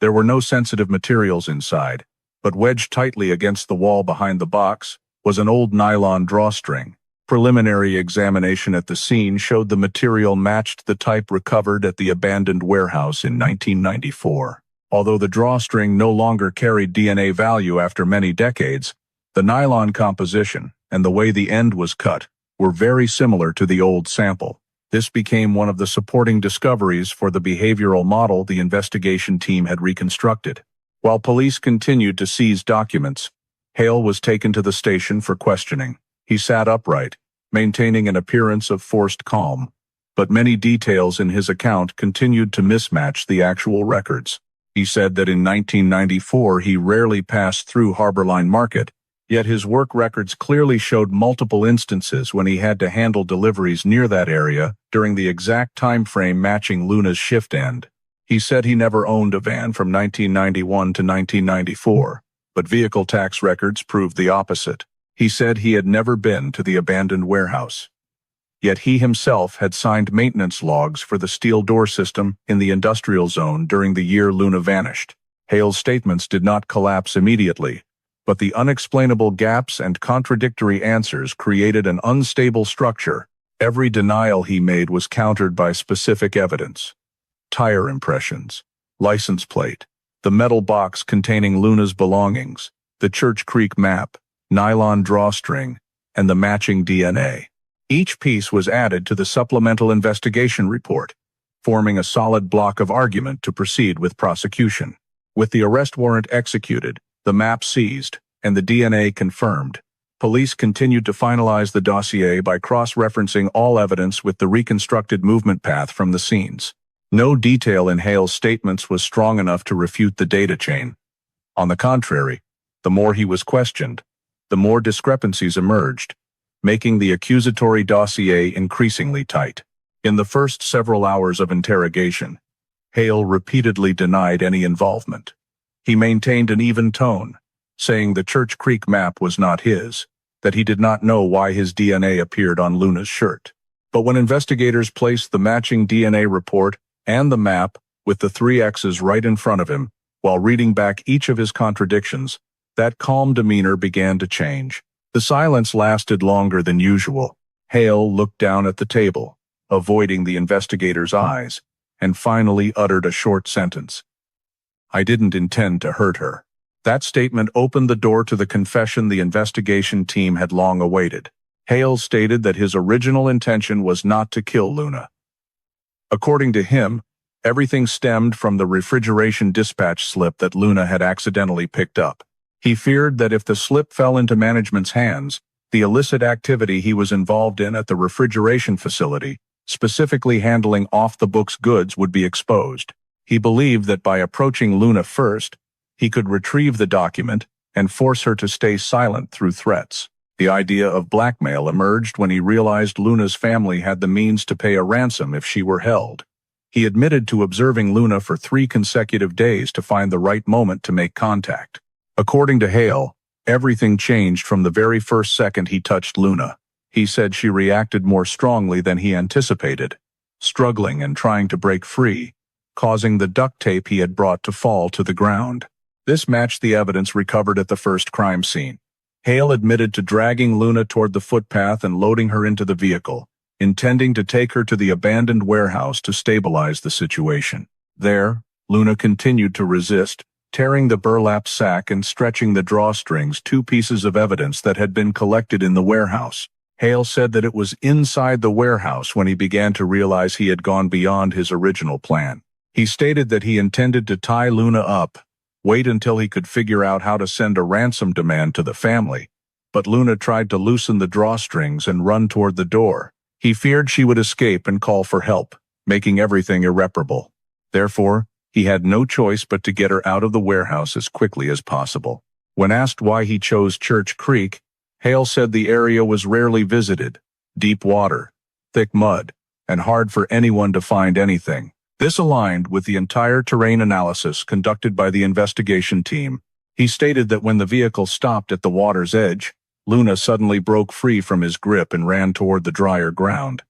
There were no sensitive materials inside, but wedged tightly against the wall behind the box was an old nylon drawstring. Preliminary examination at the scene showed the material matched the type recovered at the abandoned warehouse in 1994. Although the drawstring no longer carried DNA value after many decades, the nylon composition and the way the end was cut were very similar to the old sample. This became one of the supporting discoveries for the behavioral model the investigation team had reconstructed. While police continued to seize documents, Hale was taken to the station for questioning. He sat upright, maintaining an appearance of forced calm, but many details in his account continued to mismatch the actual records. He said that in 1994 he rarely passed through Harborline Market, yet his work records clearly showed multiple instances when he had to handle deliveries near that area during the exact time frame matching Luna's shift end. He said he never owned a van from 1991 to 1994, but vehicle tax records proved the opposite. He said he had never been to the abandoned warehouse. Yet he himself had signed maintenance logs for the steel door system in the industrial zone during the year Luna vanished. Hale's statements did not collapse immediately, but the unexplainable gaps and contradictory answers created an unstable structure. Every denial he made was countered by specific evidence: tire impressions, license plate, the metal box containing Luna's belongings, the Church Creek map, nylon drawstring, and the matching DNA. Each piece was added to the supplemental investigation report, forming a solid block of argument to proceed with prosecution. With the arrest warrant executed, the map seized, and the DNA confirmed, police continued to finalize the dossier by cross-referencing all evidence with the reconstructed movement path from the scenes. No detail in Hale's statements was strong enough to refute the data chain. On the contrary, the more he was questioned, the more discrepancies emerged, making the accusatory dossier increasingly tight. In the first several hours of interrogation, Hale repeatedly denied any involvement. He maintained an even tone, saying the Church Creek map was not his, that he did not know why his DNA appeared on Luna's shirt. But when investigators placed the matching DNA report and the map with the 3 X's right in front of him, while reading back each of his contradictions, that calm demeanor began to change. The silence lasted longer than usual. Hale looked down at the table, avoiding the investigator's eyes, and finally uttered a short sentence. "I didn't intend to hurt her." That statement opened the door to the confession the investigation team had long awaited. Hale stated that his original intention was not to kill Luna. According to him, everything stemmed from the refrigeration dispatch slip that Luna had accidentally picked up. He feared that if the slip fell into management's hands, the illicit activity he was involved in at the refrigeration facility, specifically handling off-the-books goods, would be exposed. He believed that by approaching Luna first, he could retrieve the document and force her to stay silent through threats. The idea of blackmail emerged when he realized Luna's family had the means to pay a ransom if she were held. He admitted to observing Luna for 3 consecutive days to find the right moment to make contact. According to Hale, everything changed from the very first second he touched Luna. He said she reacted more strongly than he anticipated, struggling and trying to break free, causing the duct tape he had brought to fall to the ground. This matched the evidence recovered at the first crime scene. Hale admitted to dragging Luna toward the footpath and loading her into the vehicle, intending to take her to the abandoned warehouse to stabilize the situation. There, Luna continued to resist, tearing the burlap sack and stretching the drawstrings, two pieces of evidence that had been collected in the warehouse. Hale said that it was inside the warehouse when he began to realize he had gone beyond his original plan. He stated that he intended to tie Luna up, wait until he could figure out how to send a ransom demand to the family, but Luna tried to loosen the drawstrings and run toward the door. He feared she would escape and call for help, making everything irreparable. Therefore, he had no choice but to get her out of the warehouse as quickly as possible. When asked why he chose Church Creek, Hale said the area was rarely visited, deep water, thick mud, and hard for anyone to find anything. This aligned with the entire terrain analysis conducted by the investigation team. He stated that when the vehicle stopped at the water's edge, Luna suddenly broke free from his grip and ran toward the drier ground.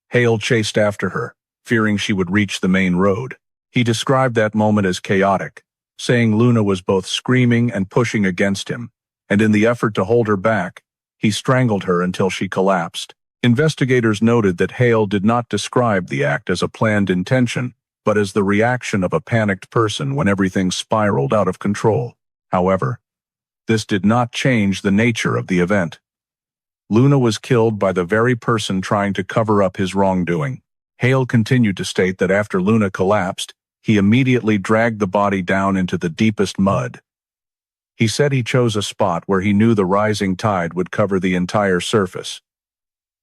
Hale chased after her, fearing she would reach the main road. He described that moment as chaotic, saying Luna was both screaming and pushing against him, and in the effort to hold her back, he strangled her until she collapsed. Investigators noted that Hale did not describe the act as a planned intention, but as the reaction of a panicked person when everything spiraled out of control. However, this did not change the nature of the event. Luna was killed by the very person trying to cover up his wrongdoing. Hale continued to state that after Luna collapsed, he immediately dragged the body down into the deepest mud. He said he chose a spot where he knew the rising tide would cover the entire surface,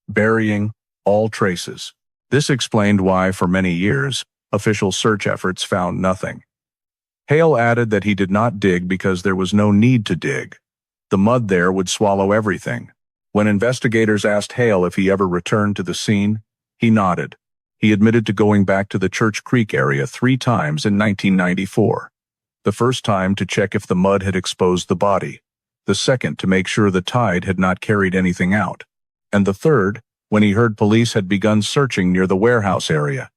burying all traces. This explained why, for many years, official search efforts found nothing. Hale added that he did not dig because there was no need to dig. The mud there would swallow everything. When investigators asked Hale if he ever returned to the scene, he nodded. He admitted to going back to the Church Creek area 3 times in 1994. The first time to check if the mud had exposed the body, the second to make sure the tide had not carried anything out, and the third when he heard police had begun searching near the warehouse area.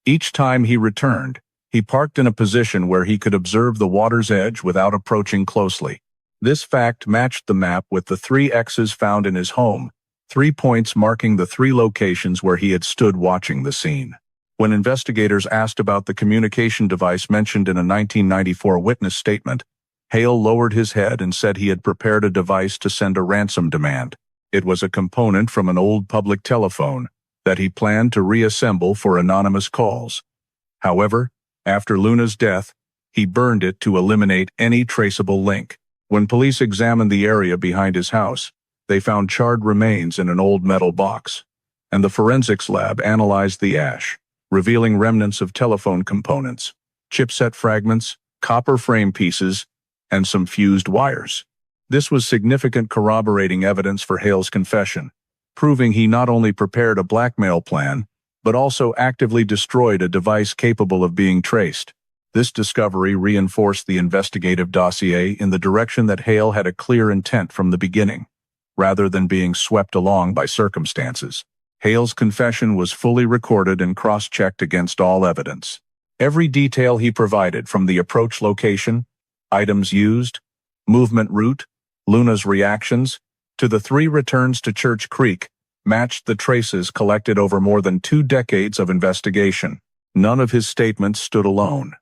Each time he returned, he parked in a position where he could observe the water's edge without approaching closely. This fact matched the map with the 3 X's found in his home, 3 points marking the 3 locations where he had stood watching the scene. When investigators asked about the communication device mentioned in a 1994 witness statement, Hale lowered his head and said he had prepared a device to send a ransom demand. It was a component from an old public telephone that he planned to reassemble for anonymous calls. However, after Luna's death, he burned it to eliminate any traceable link. When police examined the area behind his house, they found charred remains in an old metal box, and the forensics lab analyzed the ash, revealing remnants of telephone components, chipset fragments, copper frame pieces, and some fused wires. This was significant corroborating evidence for Hale's confession, proving he not only prepared a blackmail plan, but also actively destroyed a device capable of being traced. This discovery reinforced the investigative dossier in the direction that Hale had a clear intent from the beginning, rather than being swept along by circumstances. Hale's confession was fully recorded and cross-checked against all evidence. Every detail he provided, from the approach location, items used, movement route, Luna's reactions, to the 3 returns to Church Creek, matched the traces collected over more than 2 decades of investigation. None of his statements stood alone.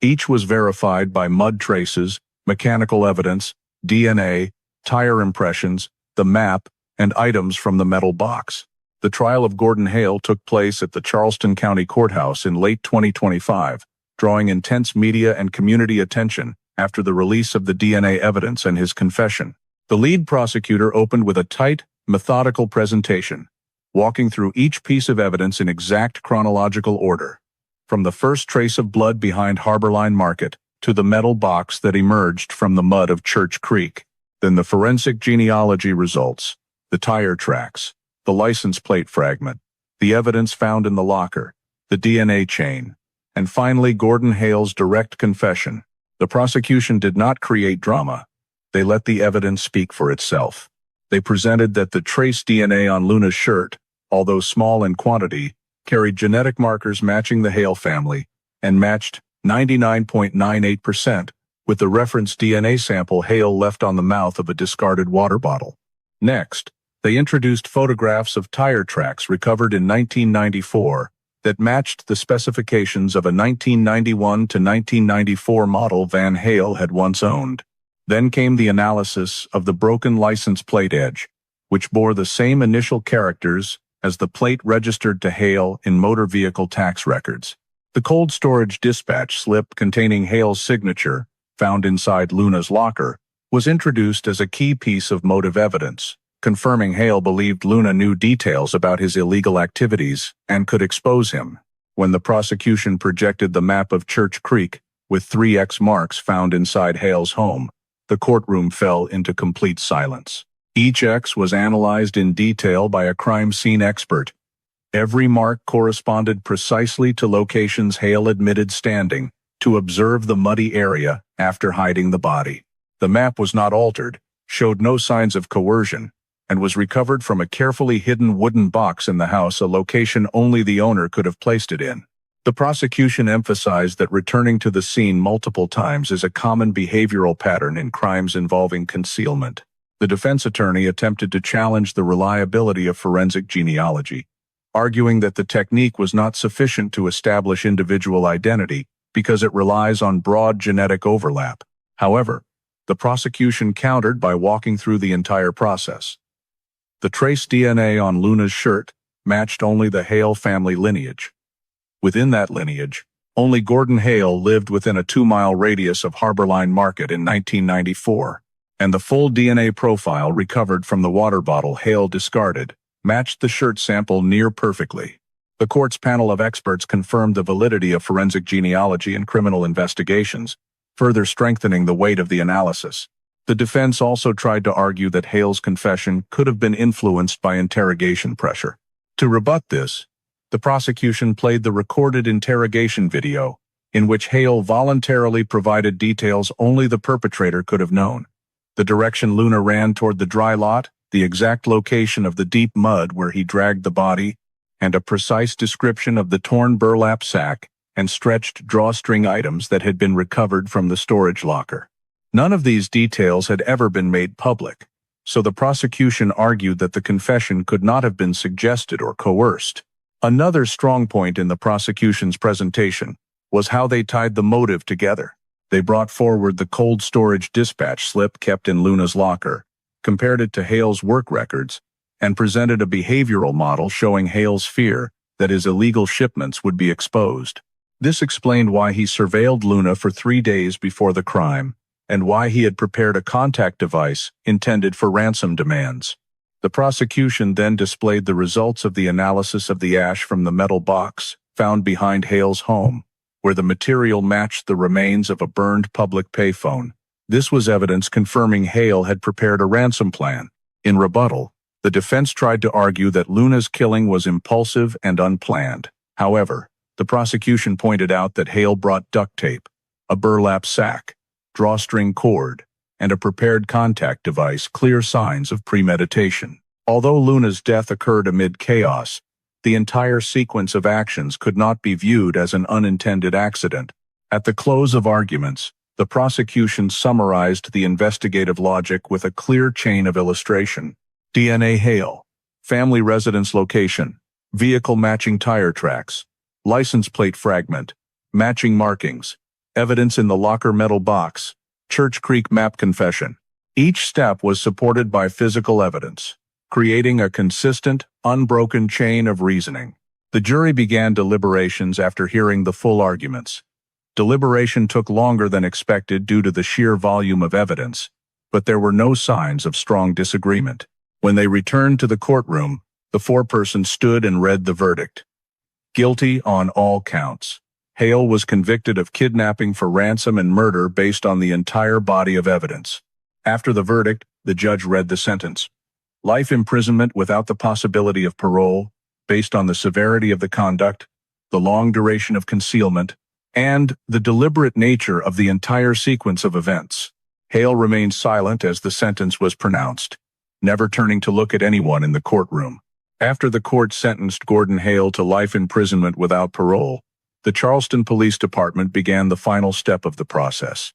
Each was verified by mud traces, mechanical evidence, DNA, tire impressions, the map, and items from the metal box. The trial of Gordon Hale took place at the Charleston County Courthouse in late 2025, drawing intense media and community attention after the release of the DNA evidence and his confession. The lead prosecutor opened with a tight, methodical presentation, walking through each piece of evidence in exact chronological order, from the first trace of blood behind Harborline Market to the metal box that emerged from the mud of Church Creek, then the forensic genealogy results, the tire tracks, the license plate fragment, the evidence found in the locker, the DNA chain, and finally Gordon Hale's direct confession. The prosecution did not create drama. They let the evidence speak for itself. They presented that the trace DNA on Luna's shirt, although small in quantity, carried genetic markers matching the Hale family and matched 99.98% with the reference DNA sample Hale left on the mouth of a discarded water bottle. Next, they introduced photographs of tire tracks recovered in 1994 that matched the specifications of a 1991 to 1994 model Van Hale had once owned. Then came the analysis of the broken license plate edge, which bore the same initial characters as the plate registered to Hale in motor vehicle tax records. The cold storage dispatch slip containing Hale's signature, found inside Luna's locker, was introduced as a key piece of motive evidence, confirming Hale believed Luna knew details about his illegal activities and could expose him. When the prosecution projected the map of Church Creek, with 3 X marks found inside Hale's home, the courtroom fell into complete silence. Each X was analyzed in detail by a crime scene expert. Every mark corresponded precisely to locations Hale admitted standing to observe the muddy area after hiding the body. The map was not altered, showed no signs of coercion, and was recovered from a carefully hidden wooden box in the house, a location only the owner could have placed it in. The prosecution emphasized that returning to the scene multiple times is a common behavioral pattern in crimes involving concealment. The defense attorney attempted to challenge the reliability of forensic genealogy, arguing that the technique was not sufficient to establish individual identity because it relies on broad genetic overlap. However, the prosecution countered by walking through the entire process. The trace DNA on Luna's shirt matched only the Hale family lineage. Within that lineage, only Gordon Hale lived within a 2-mile radius of Harborline Market in 1994, and the full DNA profile recovered from the water bottle Hale discarded matched the shirt sample near perfectly. The court's panel of experts confirmed the validity of forensic genealogy in criminal investigations, further strengthening the weight of the analysis. The defense also tried to argue that Hale's confession could have been influenced by interrogation pressure. To rebut this, the prosecution played the recorded interrogation video, in which Hale voluntarily provided details only the perpetrator could have known. The direction Luna ran toward the dry lot, the exact location of the deep mud where he dragged the body, and a precise description of the torn burlap sack and stretched drawstring items that had been recovered from the storage locker. None of these details had ever been made public, so the prosecution argued that the confession could not have been suggested or coerced. Another strong point in the prosecution's presentation was how they tied the motive together. They brought forward the cold storage dispatch slip kept in Luna's locker, compared it to Hale's work records, and presented a behavioral model showing Hale's fear that his illegal shipments would be exposed. This explained why he surveilled Luna for 3 days before the crime, and why he had prepared a contact device intended for ransom demands. The prosecution then displayed the results of the analysis of the ash from the metal box found behind Hale's home, where the material matched the remains of a burned public payphone. This was evidence confirming Hale had prepared a ransom plan. In rebuttal, the defense tried to argue that Luna's killing was impulsive and unplanned. However, the prosecution pointed out that Hale brought duct tape, a burlap sack, drawstring cord, and a prepared contact device, clear signs of premeditation. Although Luna's death occurred amid chaos, the entire sequence of actions could not be viewed as an unintended accident. At the close of arguments, the prosecution summarized the investigative logic with a clear chain of illustration. DNA Hale, family residence location, vehicle matching tire tracks, license plate fragment, matching markings, evidence in the locker metal box, Church Creek map confession. Each step was supported by physical evidence, creating a consistent, unbroken chain of reasoning. The jury began deliberations after hearing the full arguments. Deliberation took longer than expected due to the sheer volume of evidence, but there were no signs of strong disagreement. When they returned to the courtroom, the foreperson stood and read the verdict. Guilty on all counts. Hale was convicted of kidnapping for ransom and murder based on the entire body of evidence. After the verdict, the judge read the sentence. Life imprisonment without the possibility of parole, based on the severity of the conduct, the long duration of concealment, and the deliberate nature of the entire sequence of events. Hale remained silent as the sentence was pronounced, never turning to look at anyone in the courtroom. After the court sentenced Gordon Hale to life imprisonment without parole, the Charleston Police Department began the final step of the process.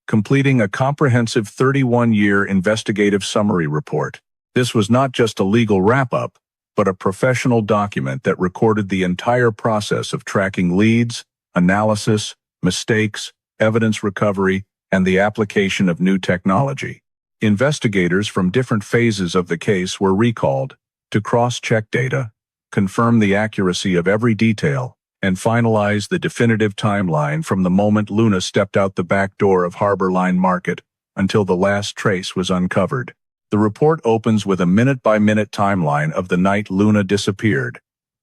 completing a comprehensive 31-year investigative summary report. This was not just a legal wrap-up, but a professional document that recorded the entire process of tracking leads, analysis, mistakes, evidence recovery, and the application of new technology. Investigators from different phases of the case were recalled to cross-check data, confirm the accuracy of every detail, and finalize the definitive timeline from the moment Luna stepped out the back door of Harbor Line Market until the last trace was uncovered. The report opens with a minute-by-minute timeline of the night Luna disappeared,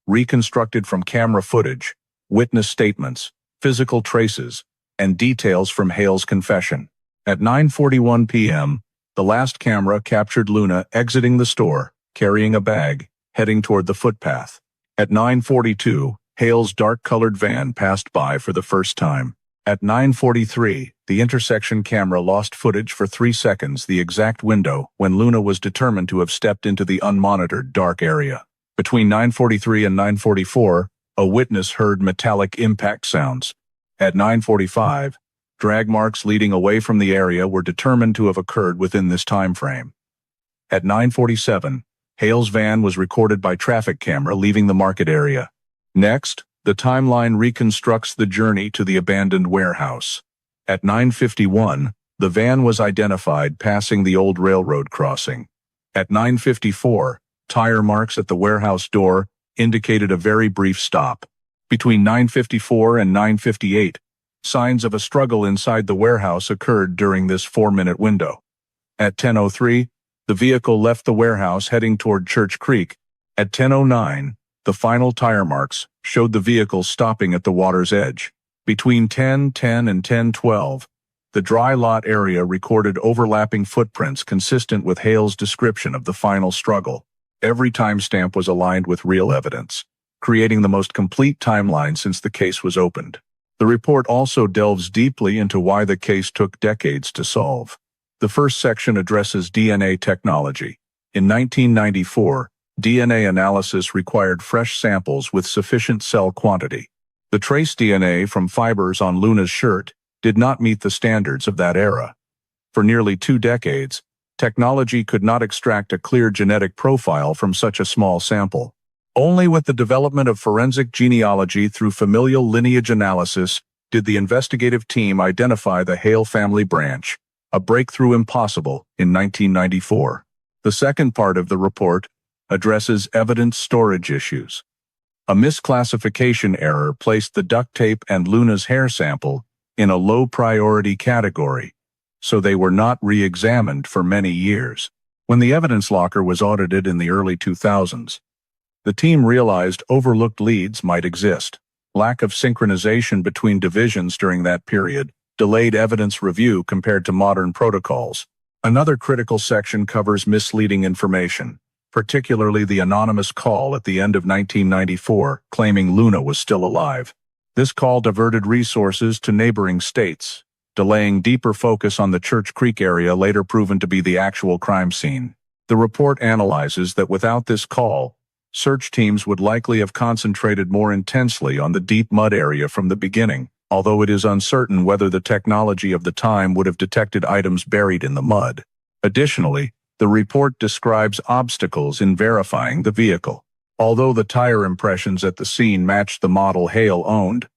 reconstructed from camera footage, witness statements, physical traces, and details from Hale's confession. At 9:41 p.m., the last camera captured Luna exiting the store, carrying a bag, heading toward the footpath. At 9:42, Hale's dark-colored van passed by for the first time. At 9:43, the intersection camera lost footage for 3 seconds, the exact window when Luna was determined to have stepped into the unmonitored dark area. Between 9:43 and 9:44, a witness heard metallic impact sounds. At 9:45, drag marks leading away from the area were determined to have occurred within this time frame. At 9:47, Hale's van was recorded by traffic camera leaving the market area. Next, the timeline reconstructs the journey to the abandoned warehouse. At 9:51, the van was identified passing the old railroad crossing. At 9:54, tire marks at the warehouse door indicated a very brief stop. Between 9:54 and 9:58, signs of a struggle inside the warehouse occurred during this 4-minute window. At 10:03, the vehicle left the warehouse heading toward Church Creek. At 10:09, the final tire marks showed the vehicle stopping at the water's edge. Between 10:10 and 10:12, the dry lot area recorded overlapping footprints consistent with Hale's description of the final struggle. Every timestamp was aligned with real evidence, creating the most complete timeline since the case was opened. The report also delves deeply into why the case took decades to solve. The first section addresses DNA technology. In 1994, DNA analysis required fresh samples with sufficient cell quantity. The trace DNA from fibers on Luna's shirt did not meet the standards of that era. For nearly 2 decades, technology could not extract a clear genetic profile from such a small sample. Only with the development of forensic genealogy through familial lineage analysis did the investigative team identify the Hale family branch, a breakthrough impossible in 1994. The second part of the report addresses evidence storage issues. A misclassification error placed the duct tape and Luna's hair sample in a low-priority category, so they were not re-examined for many years. When the evidence locker was audited in the early 2000s, the team realized overlooked leads might exist. Lack of synchronization between divisions during that period delayed evidence review compared to modern protocols. Another critical section covers misleading information, particularly the anonymous call at the end of 1994 claiming Luna was still alive. This call diverted resources to neighboring states, delaying deeper focus on the Church Creek area later proven to be the actual crime scene. The report analyzes that without this call, search teams would likely have concentrated more intensely on the deep mud area from the beginning, although it is uncertain whether the technology of the time would have detected items buried in the mud. Additionally, the report describes obstacles in verifying the vehicle. Although the tire impressions at the scene matched the model Hale owned,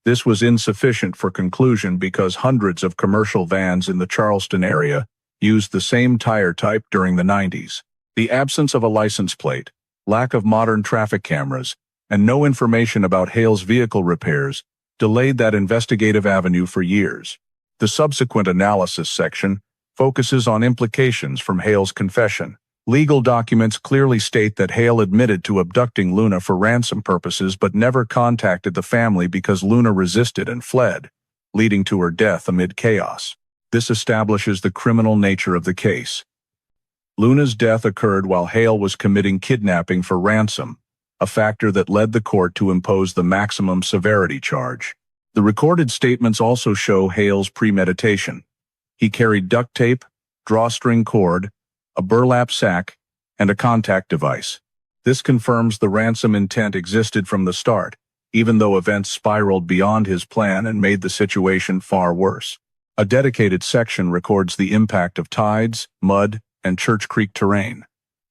this was insufficient for conclusion because hundreds of commercial vans in the Charleston area used the same tire type during the 90s. The absence of a license plate, lack of modern traffic cameras, and no information about Hale's vehicle repairs delayed that investigative avenue for years. The subsequent analysis section focuses on implications from Hale's confession. Legal documents clearly state that Hale admitted to abducting Luna for ransom purposes but never contacted the family because Luna resisted and fled, leading to her death amid chaos. This establishes the criminal nature of the case. Luna's death occurred while Hale was committing kidnapping for ransom, a factor that led the court to impose the maximum severity charge. The recorded statements also show Hale's premeditation. He carried duct tape, drawstring cord, a burlap sack, and a contact device. This confirms the ransom intent existed from the start, even though events spiraled beyond his plan and made the situation far worse. A dedicated section records the impact of tides, mud, and Church Creek terrain.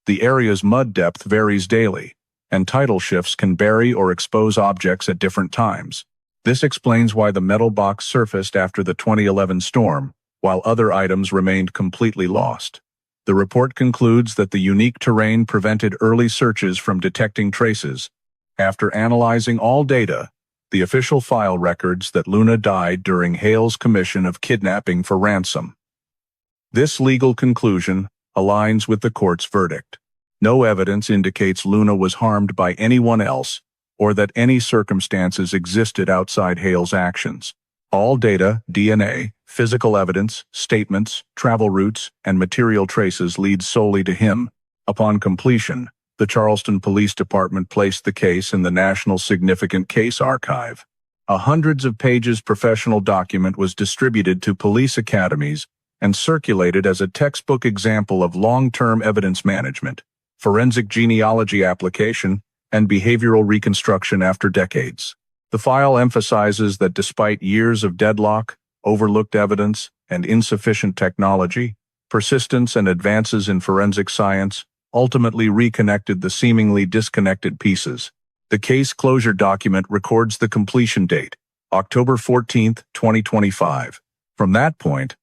The area's mud depth varies daily, and tidal shifts can bury or expose objects at different times. This explains why the metal box surfaced after the 2011 storm, while other items remained completely lost. The report concludes that the unique terrain prevented early searches from detecting traces. After analyzing all data, the official file records that Luna died during Hale's commission of kidnapping for ransom. This legal conclusion aligns with the court's verdict. No evidence indicates Luna was harmed by anyone else or that any circumstances existed outside Hale's actions. All data, DNA, physical evidence, statements, travel routes, and material traces lead solely to him. Upon completion, the Charleston Police Department placed the case in the National Significant Case Archive. A hundreds of pages professional document was distributed to police academies and circulated as a textbook example of long-term evidence management, forensic genealogy application, and behavioral reconstruction after decades. The file emphasizes that despite years of deadlock, overlooked evidence, and insufficient technology, persistence and advances in forensic science ultimately reconnected the seemingly disconnected pieces. The case closure document records the completion date, October 14, 2025. From that point,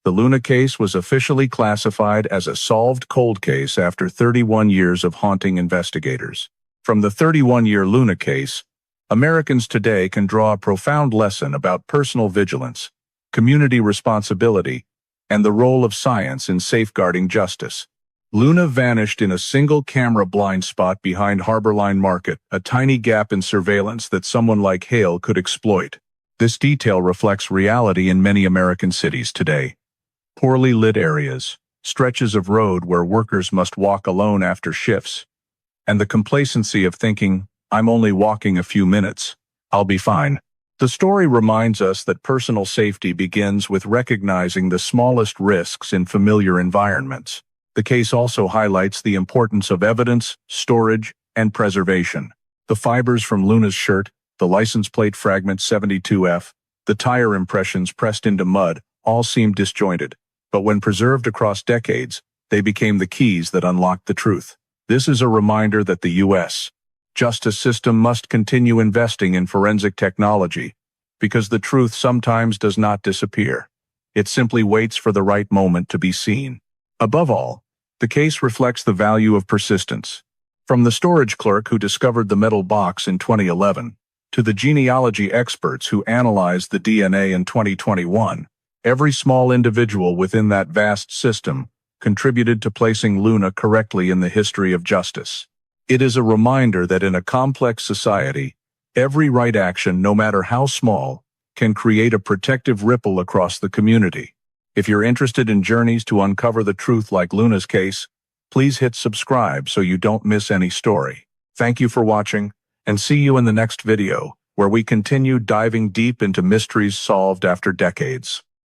the Luna case was officially classified as a solved cold case after 31 years of haunting investigators. From the 31-year Luna case, Americans today can draw a profound lesson about personal vigilance, community responsibility, and the role of science in safeguarding justice. Luna vanished in a single camera blind spot behind Harborline Market, a tiny gap in surveillance that someone like Hale could exploit. This detail reflects reality in many American cities today. Poorly lit areas, stretches of road where workers must walk alone after shifts, and the complacency of thinking, "I'm only walking a few minutes. I'll be fine." The story reminds us that personal safety begins with recognizing the smallest risks in familiar environments. The case also highlights the importance of evidence, storage, and preservation. The fibers from Luna's shirt, the license plate fragment 72F, the tire impressions pressed into mud, all seem disjointed, but when preserved across decades, they became the keys that unlocked the truth. This is a reminder that the U.S. justice system must continue investing in forensic technology, because the truth sometimes does not disappear. It simply waits for the right moment to be seen. Above all, the case reflects the value of persistence. From the storage clerk who discovered the metal box in 2011, to the genealogy experts who analyzed the DNA in 2021, every small individual within that vast system contributed to placing Luna correctly in the history of justice. It is a reminder that in a complex society, every right action, no matter how small, can create a protective ripple across the community. If you're interested in journeys to uncover the truth like Luna's case, please hit subscribe so you don't miss any story. Thank you for watching, and see you in the next video, where we continue diving deep into mysteries solved after decades.